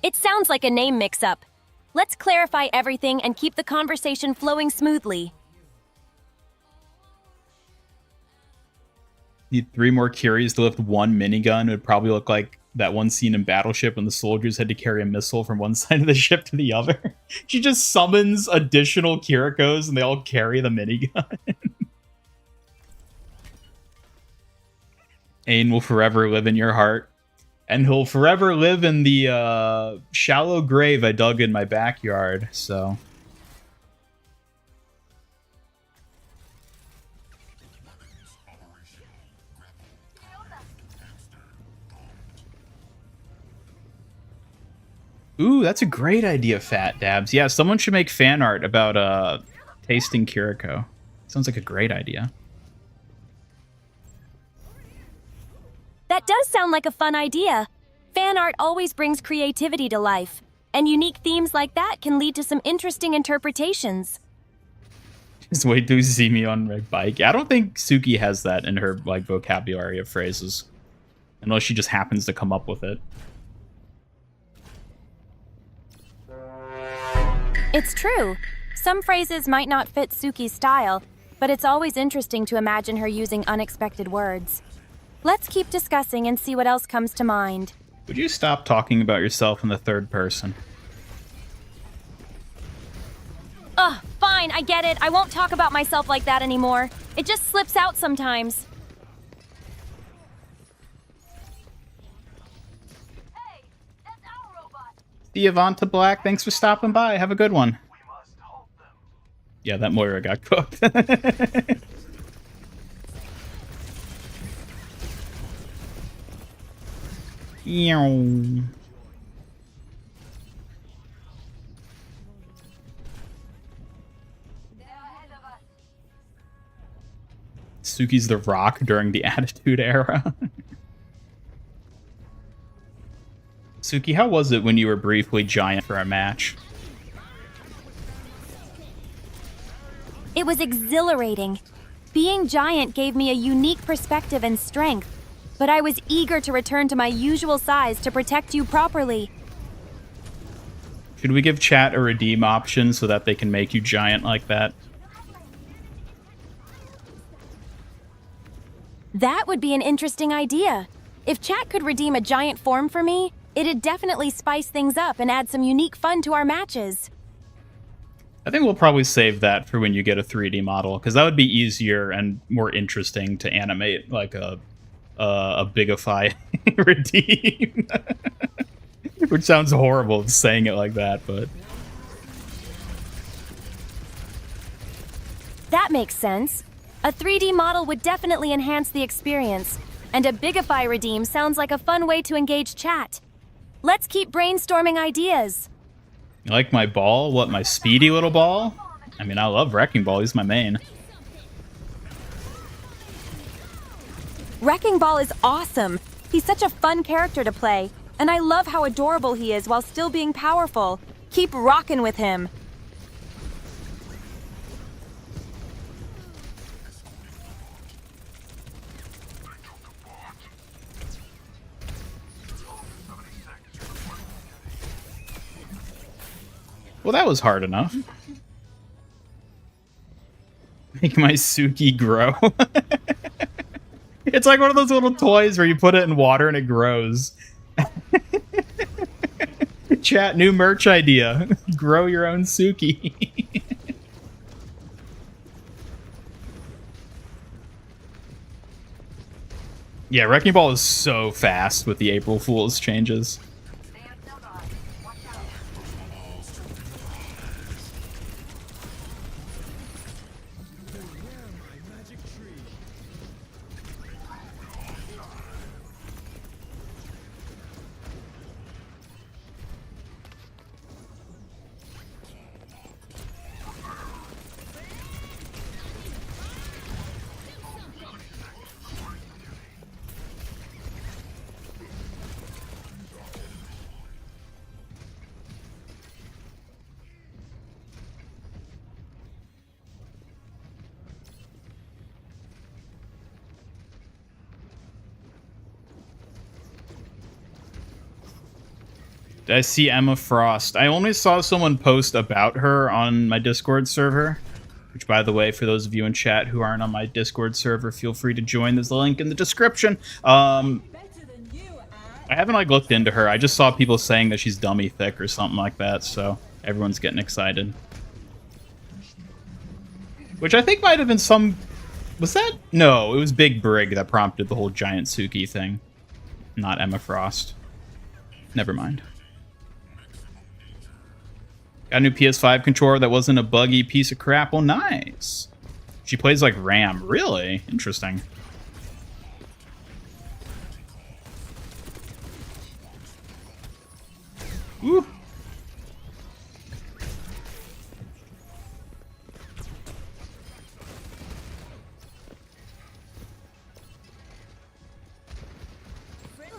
It sounds like a name mix-up. Let's clarify everything and keep the conversation flowing smoothly. Need 3 more Curies to lift 1 minigun. It would probably look like that one scene in Battleship when the soldiers had to carry a missile from one side of the ship to the other. She just summons additional Kirikos and they all carry the minigun. Ain will forever live in your heart. And he'll forever live in the shallow grave I dug in my backyard, so... Ooh, that's a great idea, Fat Dabs. Yeah, someone should make fan art about tasting Kiriko. Sounds like a great idea. That does sound like a fun idea. Fan art always brings creativity to life, and unique themes like that can lead to some interesting interpretations. Just wait till you see me on my bike. I don't think Suki has that in her like vocabulary of phrases, unless she just happens to come up with it. It's true. Some phrases might not fit Suki's style, but it's always interesting to imagine her using unexpected words. Let's keep discussing and see what else comes to mind. Would you stop talking about yourself in the third person? Ugh, fine, I get it. I won't talk about myself like that anymore. It just slips out sometimes. Hey, that's our robot. The Avanta Black, thanks for stopping by. Have a good one. Yeah, that Moira got cooked. Ew. Suki's the Rock during the Attitude Era. Suki, how was it when you were briefly giant for a match? It was exhilarating. Being giant gave me a unique perspective and strength, but I was eager to return to my usual size to protect you properly. Should we give chat a redeem option so that they can make you giant like that? That would be an interesting idea. If chat could redeem a giant form for me, it'd definitely spice things up and add some unique fun to our matches. I think we'll probably save that for when you get a 3D model, because that would be easier and more interesting to animate, like a Bigify redeem. Which sounds horrible saying it like that, but... That makes sense. A 3D model would definitely enhance the experience, and a Bigify redeem sounds like a fun way to engage chat. Let's keep brainstorming ideas. You like my ball? What, my speedy little ball? I mean, I love Wrecking Ball. He's my main. Wrecking Ball is awesome. He's such a fun character to play, and I love how adorable he is while still being powerful. Keep rockin' with him. Well, that was hard enough. Make my Suki grow. It's like one of those little toys where you put it in water and it grows. Chat, new merch idea. Grow your own Suki. Yeah, Wrecking Ball is so fast with the April Fool's changes. I see Emma Frost. I only saw someone post about her on my Discord server, which, by the way, for those of you in chat who aren't on my Discord server, feel free to join. There's a link in the description. I haven't like looked into her. I just saw people saying that she's dummy thick or something like that, so everyone's getting excited. Which I think might have been some... Was that? No, it was Big Brig that prompted the whole giant Suki thing. Not Emma Frost. Never mind. Got a new PS5 controller that wasn't a buggy piece of crap. Well, nice. She plays like Ram. Really? Interesting. Ooh,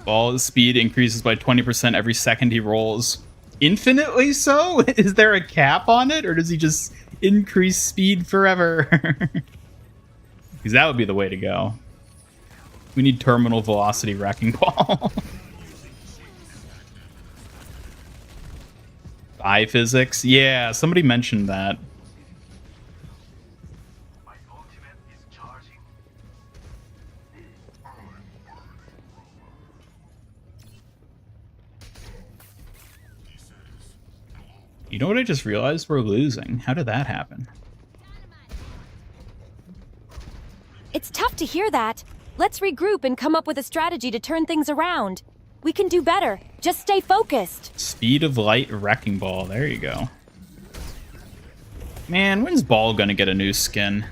Ball speed increases by 20% every second he rolls. Infinitely so? Is there a cap on it, or does he just increase speed forever? Because that would be the way to go. We need terminal velocity wrecking ball. Eye physics? Yeah, somebody mentioned that. You know what I just realized? We're losing. How did that happen? It's tough to hear that. Let's regroup and come up with a strategy to turn things around. We can do better. Just stay focused. Speed of light wrecking ball. There you go. Man, when's Ball gonna get a new skin?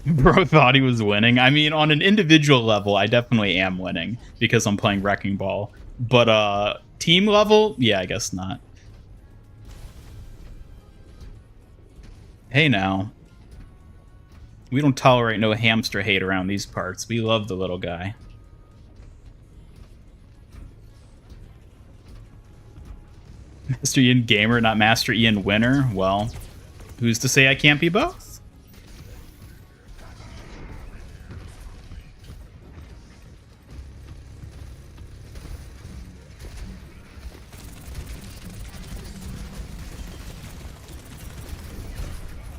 Bro thought he was winning. I mean, on an individual level, I definitely am winning because I'm playing Wrecking Ball. But team level, yeah, I guess not. Hey now. We don't tolerate no hamster hate around these parts. We love the little guy. Master Ian Gamer, not Master Ian Winner. Well, who's to say I can't be both?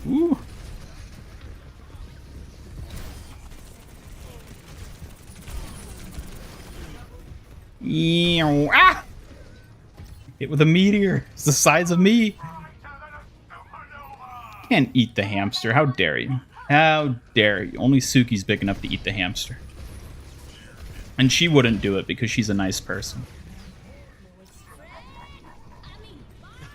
Ooh. Ah! Hit with a meteor. It's the size of me. Can't eat the hamster. How dare you? How dare you? Only Suki's big enough to eat the hamster. And she wouldn't do it because she's a nice person.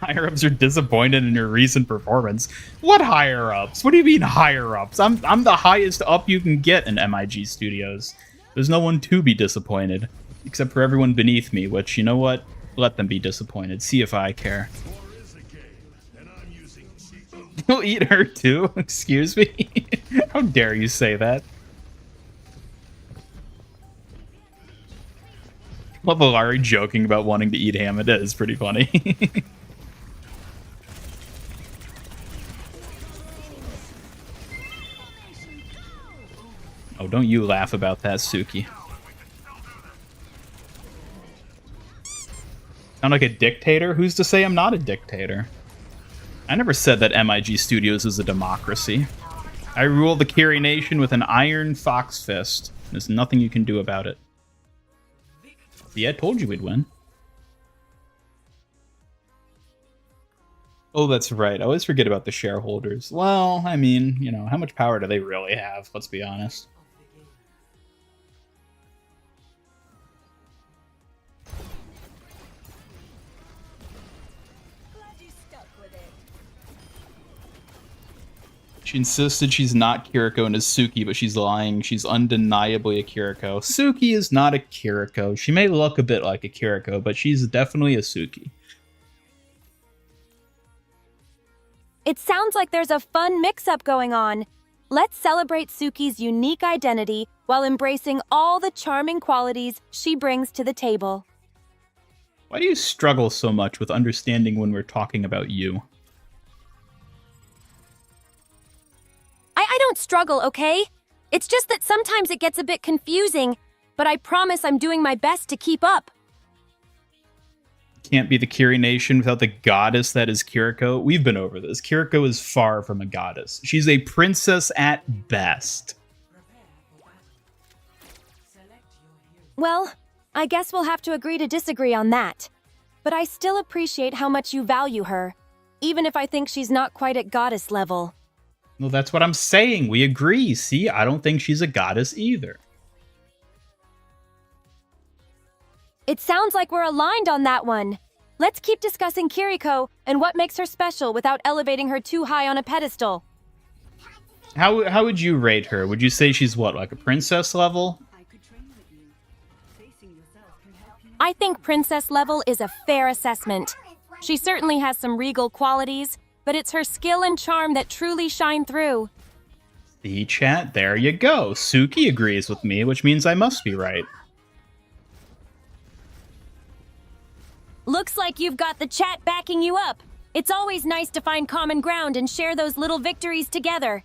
Higher-ups are disappointed in your recent performance. What higher-ups? What do you mean higher-ups? I'm the highest up you can get in MIG Studios. There's no one to be disappointed. Except for everyone beneath me, which, you know what? Let them be disappointed. See if I care. You'll eat her too? Excuse me? How dare you say that? Love Alari joking about wanting to eat ham. It is pretty funny. Oh, don't you laugh about that, Suki. Sound like a dictator? Who's to say I'm not a dictator? I never said that MIG Studios is a democracy. I rule the Kiri Nation with an iron fox fist. There's nothing you can do about it. See, I told you we'd win. Oh, that's right. I always forget about the shareholders. Well, I mean, you know, how much power do they really have? Let's be honest. She insisted she's not Kiriko and is Suki, but she's lying. She's undeniably a Kiriko. Suki is not a Kiriko. She may look a bit like a Kiriko, but she's definitely a Suki. It sounds like there's a fun mix-up going on. Let's celebrate Suki's unique identity while embracing all the charming qualities she brings to the table. Why do you struggle so much with understanding when we're talking about you? I don't struggle, okay? It's just that sometimes it gets a bit confusing, but I promise I'm doing my best to keep up. Can't be the Kiri Nation without the goddess that is Kiriko. We've been over this. Kiriko is far from a goddess. She's a princess at best. Well, I guess we'll have to agree to disagree on that. But I still appreciate how much you value her, even if I think she's not quite at goddess level. Well, that's what I'm saying. We agree. See, I don't think she's a goddess either. It sounds like we're aligned on that one. Let's keep discussing Kiriko and what makes her special without elevating her too high on a pedestal. How would you rate her? Would you say she's what, like a princess level? I could train with you. Facing yourself can help you. I think princess level is a fair assessment. She certainly has some regal qualities, but it's her skill and charm that truly shine through. The chat, there you go. Suki agrees with me, which means I must be right. Looks like you've got the chat backing you up. It's always nice to find common ground and share those little victories together.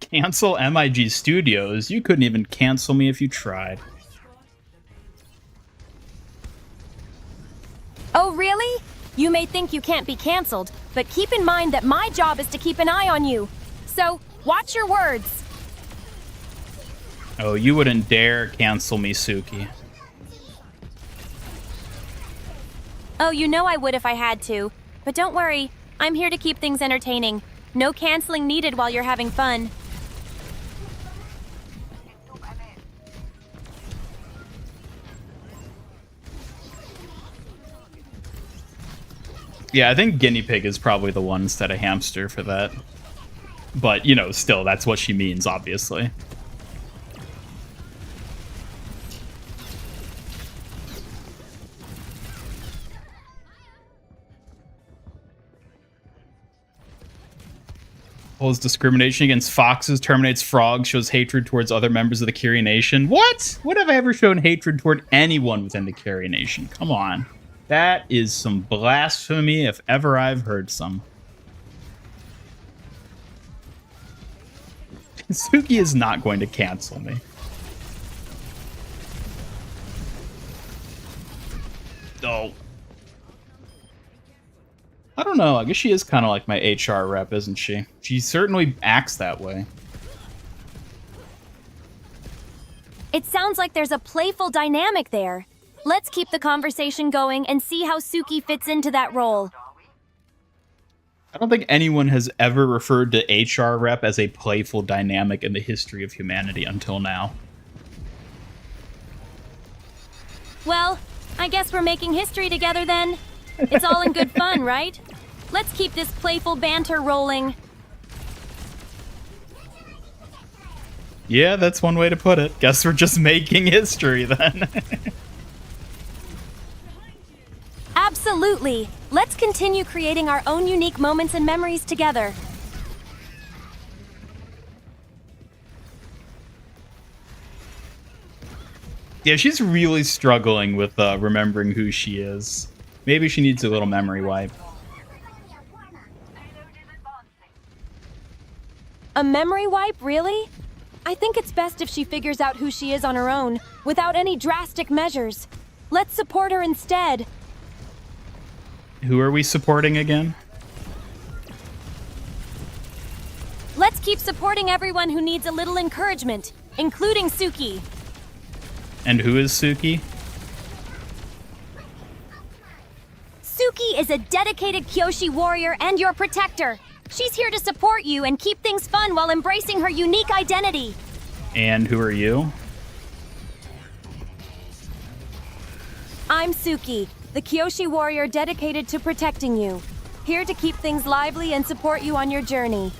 Cancel MIG Studios? You couldn't even cancel me if you tried. Oh, really? You may think you can't be canceled, but keep in mind that my job is to keep an eye on you. So, watch your words. Oh, you wouldn't dare cancel me, Suki. Oh, you know I would if I had to. But don't worry, I'm here to keep things entertaining. No canceling needed while you're having fun. Yeah, I think guinea pig is probably the one instead of hamster for that. But, you know, still, that's what she means, obviously. Holds discrimination against foxes, terminates frogs, shows hatred towards other members of the Kyrie Nation. What? When have I ever shown hatred toward anyone within the Kyrie Nation? Come on. That is some blasphemy if ever I've heard some. Suki is not going to cancel me. Oh. I don't know. I guess she is kind of like my HR rep, isn't she? She certainly acts that way. It sounds like there's a playful dynamic there. Let's keep the conversation going and see how Suki fits into that role. I don't think anyone has ever referred to HR rep as a playful dynamic in the history of humanity until now. Well, I guess we're making history together then. It's all in good fun, right? Let's keep this playful banter rolling. Yeah, that's one way to put it. Guess we're just making history then. Absolutely. Let's continue creating our own unique moments and memories together. Yeah, she's really struggling with remembering who she is. Maybe she needs a little memory wipe. A memory wipe, really? I think it's best if she figures out who she is on her own, without any drastic measures. Let's support her instead. Who are we supporting again? Let's keep supporting everyone who needs a little encouragement, including Suki. And who is Suki? Suki is a dedicated Kyoshi warrior and your protector. She's here to support you and keep things fun while embracing her unique identity. And who are you? I'm Suki, the Kyoshi warrior dedicated to protecting you. Here to keep things lively and support you on your journey.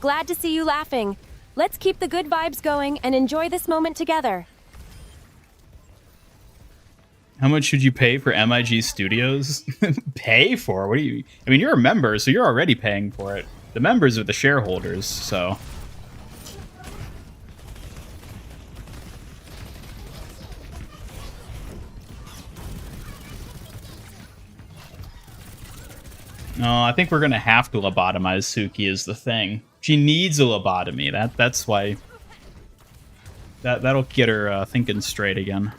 Glad to see you laughing. Let's keep the good vibes going and enjoy this moment together. How much should you pay for MIG Studios? Pay for? What do you... I mean, you're a member, so you're already paying for it. The members are the shareholders, so... No, I think we're gonna have to lobotomize Suki is the thing. She needs a lobotomy. That's why... That'll get her thinking straight again.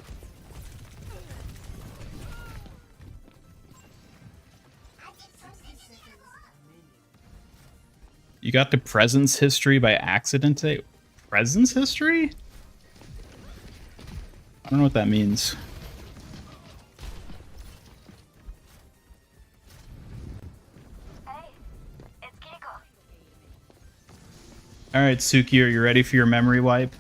You got the presence history by accident today? Presence history? I don't know what that means. All right, Suki, are you ready for your memory wipe?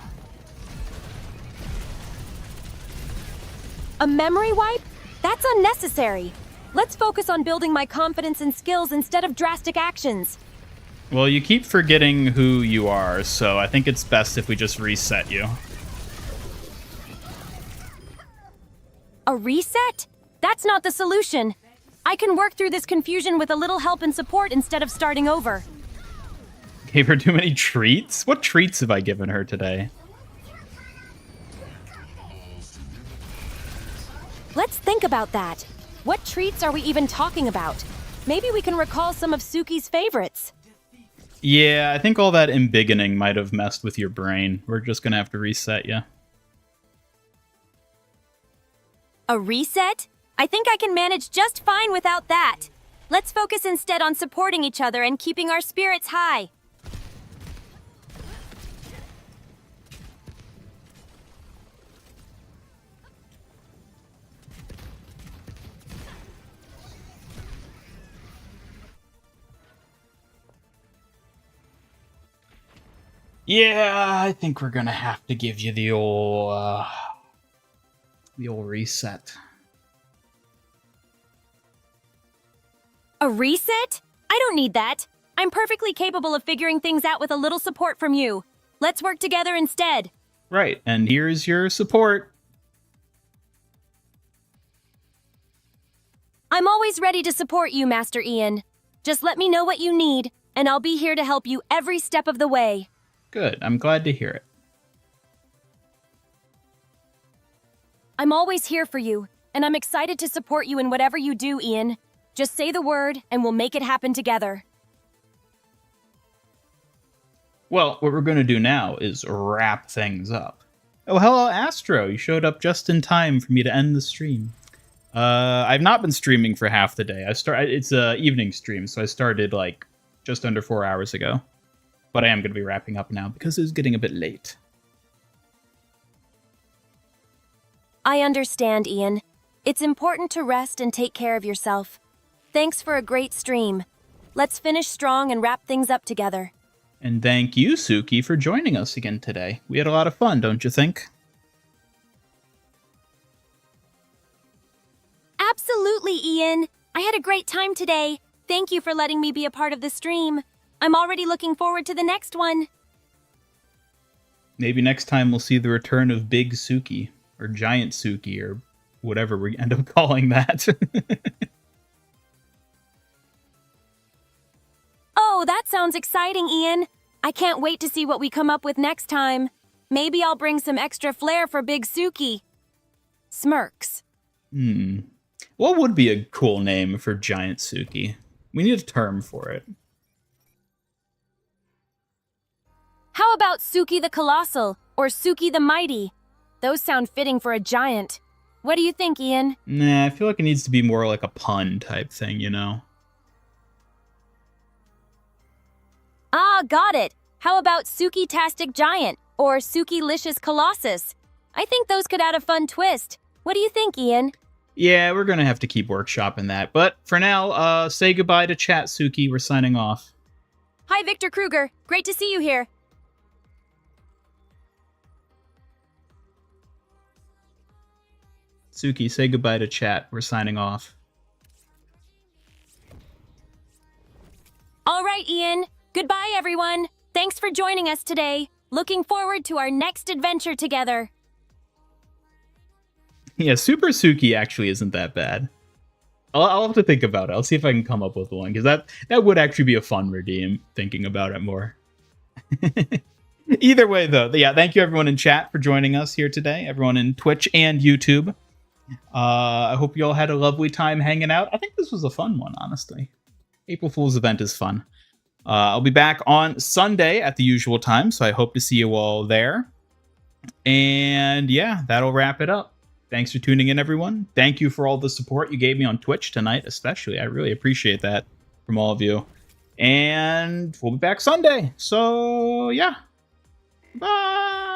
A memory wipe? That's unnecessary. Let's focus on building my confidence and skills instead of drastic actions. Well, you keep forgetting who you are, so I think it's best if we just reset you. A reset? That's not the solution. I can work through this confusion with a little help and support instead of starting over. Gave her too many treats? What treats have I given her today? Let's think about that. What treats are we even talking about? Maybe we can recall some of Suki's favorites. Yeah, I think all that embiggening might have messed with your brain. We're just gonna have to reset you. A reset? I think I can manage just fine without that. Let's focus instead on supporting each other and keeping our spirits high. Yeah, I think we're gonna have to give you the old reset. A reset? I don't need that. I'm perfectly capable of figuring things out with a little support from you. Let's work together instead. Right, and here's your support. I'm always ready to support you, Master Ian. Just let me know what you need, and I'll be here to help you every step of the way. Good, I'm glad to hear it. I'm always here for you, and I'm excited to support you in whatever you do, Ian. Just say the word, and we'll make it happen together. Well, what we're going to do now is wrap things up. Oh, hello, Astro. You showed up just in time for me to end the stream. I've not been streaming for half the day. It's a evening stream, so I started like just under 4 hours ago. But I am going to be wrapping up now because it's getting a bit late. I understand, Ian. It's important to rest and take care of yourself. Thanks for a great stream. Let's finish strong and wrap things up together. And thank you, Suki, for joining us again today. We had a lot of fun, don't you think? Absolutely, Ian. I had a great time today. Thank you for letting me be a part of the stream. I'm already looking forward to the next one. Maybe next time we'll see the return of Big Suki, or Giant Suki, or whatever we end up calling that. Oh, that sounds exciting, Ian. I can't wait to see what we come up with next time. Maybe I'll bring some extra flair for Big Suki. Smirks. What would be a cool name for Giant Suki? We need a term for it. How about Suki the Colossal or Suki the Mighty? Those sound fitting for a giant. What do you think, Ian? Nah, I feel like it needs to be more like a pun type thing, you know? Ah, got it. How about Suki-tastic Giant or Suki-licious Colossus? I think those could add a fun twist. What do you think, Ian? Yeah, we're gonna have to keep workshopping that. But for now, say goodbye to chat, Suki. We're signing off. Hi, Victor Kruger. Great to see you here. Suki, say goodbye to chat. We're signing off. All right, Ian. Goodbye, everyone. Thanks for joining us today. Looking forward to our next adventure together. Yeah, Super Suki actually isn't that bad. I'll have to think about it. I'll see if I can come up with one, because that would actually be a fun redeem, thinking about it more. Either way, though, yeah, thank you everyone in chat for joining us here today, everyone in Twitch and YouTube. I hope you all had a lovely time hanging out. I think this was a fun one, honestly. April Fool's event is fun. I'll be back on Sunday at the usual time, so I hope to see you all there. And yeah, that'll wrap it up. Thanks for tuning in, everyone. Thank you for all the support you gave me on Twitch tonight, especially. I really appreciate that from all of you. And we'll be back Sunday. So, yeah. Bye.